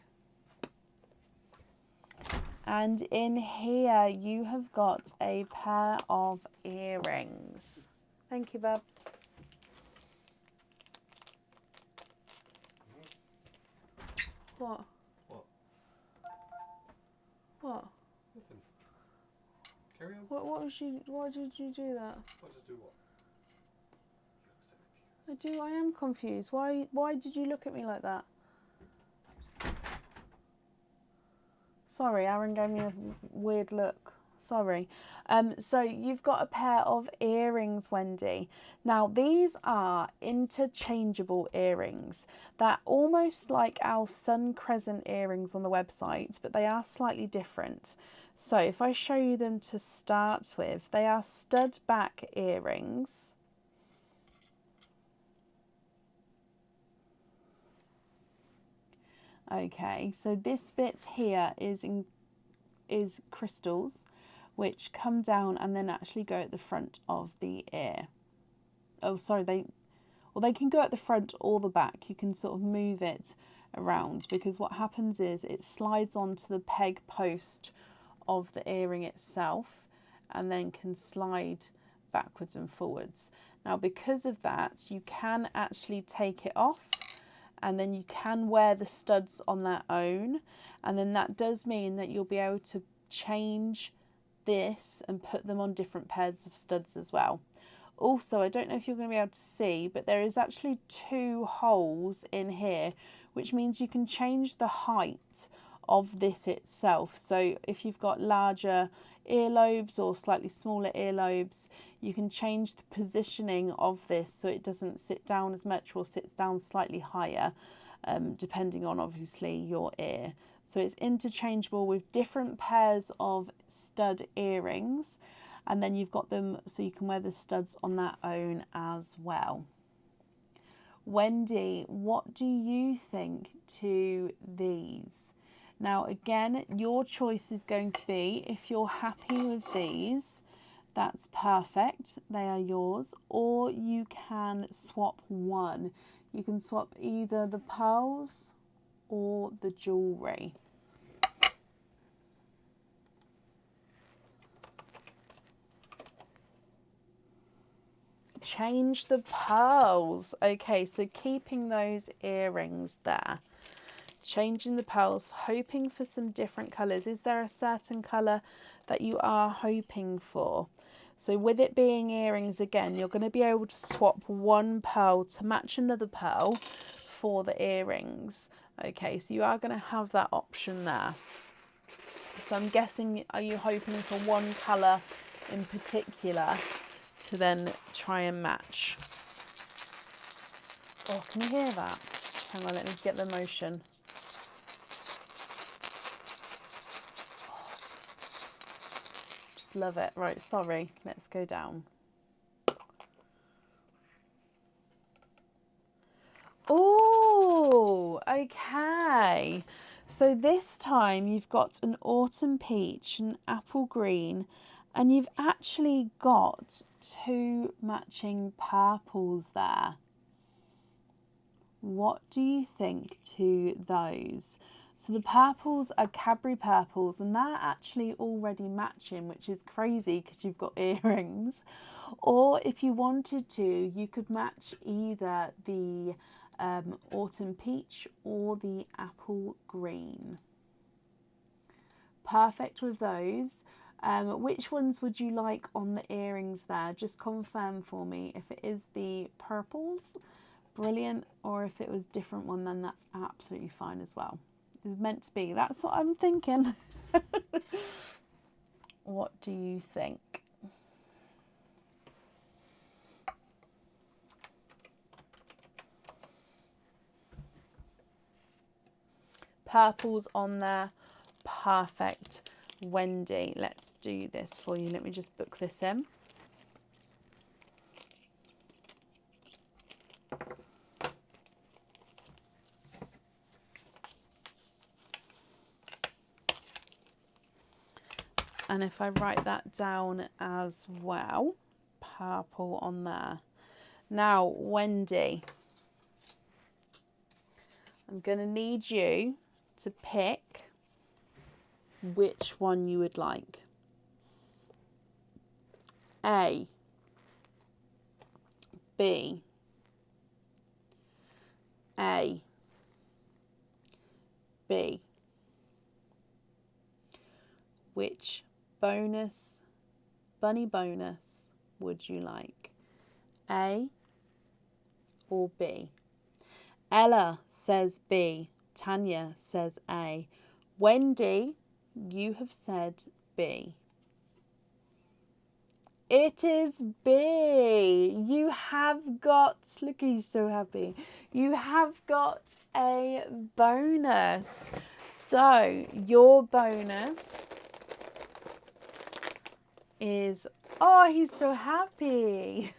and in here you have got a pair of earrings. Thank you, Bub. What? What? What? Nothing. Carry on. Why did you do that? What did do what? You look so confused. I am confused. Why did you look at me like that? Sorry, Aaron gave me a weird look. Sorry. So you've got a pair of earrings, Wendy. Now these are interchangeable earrings. They're almost like our sun crescent earrings on the website, but they are slightly different. So if I show you them to start with, they are stud back earrings. Okay, so this bit here is crystals, which come down and then actually go at the front of the ear. Oh, sorry, they can go at the front or the back. You can sort of move it around, because what happens is it slides onto the peg post of the earring itself and then can slide backwards and forwards. Now, because of that, you can actually take it off, and then you can wear the studs on their own, and then that does mean that you'll be able to change this and put them on different pairs of studs as well. Also, I don't know if you're going to be able to see, but there is actually 2 holes in here, which means you can change the height of this itself. So if you've got larger earlobes or slightly smaller earlobes, you can change the positioning of this so it doesn't sit down as much or sits down slightly higher, depending on obviously your ear. So it's interchangeable with different pairs of stud earrings, and then you've got them so you can wear the studs on their own as well. Wendy, what do you think to these? Now again, your choice is going to be, if you're happy with these, that's perfect, they are yours, or you can swap one. You can swap either the pearls or the jewellery. Change the pearls. Okay, so keeping those earrings there. Changing the pearls, hoping for some different colours. Is there a certain colour that you are hoping for? So with it being earrings again, you're going to be able to swap one pearl to match another pearl for the earrings. Okay, so you are going to have that option there. So I'm guessing, are you hoping for one colour in particular to then try and match? Oh, can you hear that? Hang on, let me get the motion. Just love it. Right, sorry, let's go down. Oh, okay. So this time you've got an autumn peach, an apple green, and you've actually got two matching purples there. What do you think to those? So the purples are Cadbury purples, and they're actually already matching, which is crazy because you've got earrings. Or if you wanted to, you could match either the autumn peach or the apple green. Perfect with those. Which ones would you like on the earrings there? Just confirm for me. If it is the purples, brilliant, or if it was a different one, then that's absolutely fine as well. It's meant to be. That's what I'm thinking. What do you think? Purples on there. Perfect. Wendy, let's do this for you. Let me just book this in. And if I write that down as well, purple on there. Now, Wendy, I'm going to need you to pick which one you would like. A, B, A, B. Which bunny bonus would you like? A or B? Ella says B. Tanya says A. Wendy, you have said B. It is B. You have got, look, he's so happy. You have got a bonus. So your bonus is, oh, he's so happy.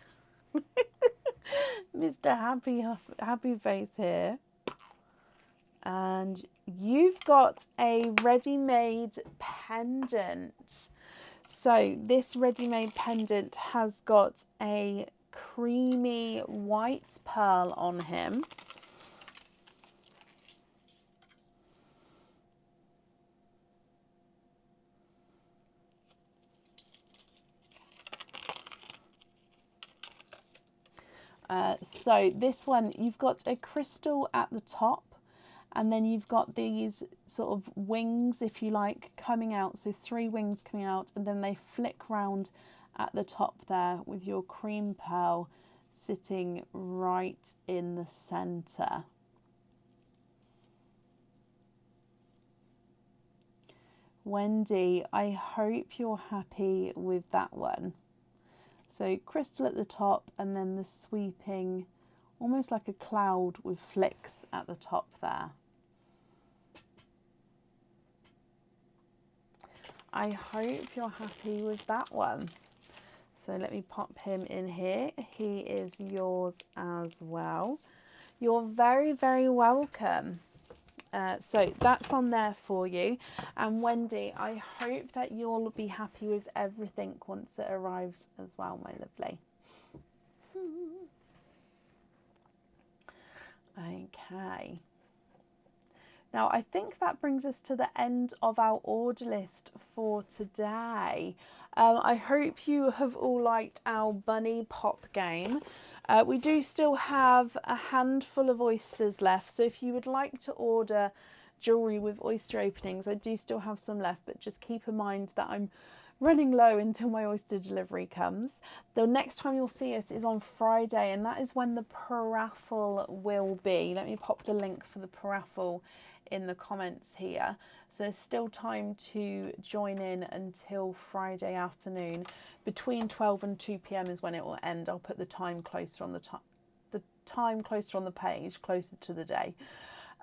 Mr. Happy Face here. And you've got a ready-made pendant. So this ready-made pendant has got a creamy white pearl on him. So this one, you've got a crystal at the top, and then you've got these sort of wings, if you like, coming out. So 3 wings coming out, and then they flick round at the top there with your cream pearl sitting right in the centre. Wendy, I hope you're happy with that one. So crystal at the top, and then the sweeping, almost like a cloud with flicks at the top there. I hope you're happy with that one. So let me pop him in here. He is yours as well. You're very, very welcome. So that's on there for you. And Wendy, I hope that you'll be happy with everything once it arrives as well, my lovely. Okay. Now, I think that brings us to the end of our order list for today. I hope you have all liked our bunny pop game. We do still have a handful of oysters left, so if you would like to order jewellery with oyster openings, I do still have some left, but just keep in mind that I'm running low until my oyster delivery comes. The next time you'll see us is on Friday, and that is when the paraffle will be. Let me pop the link for the paraffle in the comments here. So there's still time to join in until Friday afternoon. Between 12 and 2 p.m. is when it will end. I'll put the time closer on the time closer on the page, closer to the day.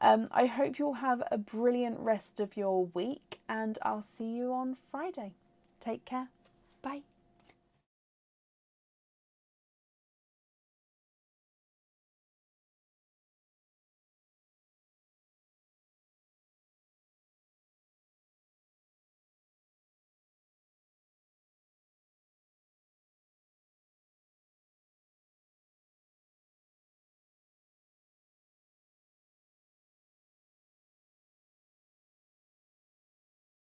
I hope you'll have a brilliant rest of your week, and I'll see you on Friday. Take care. Bye.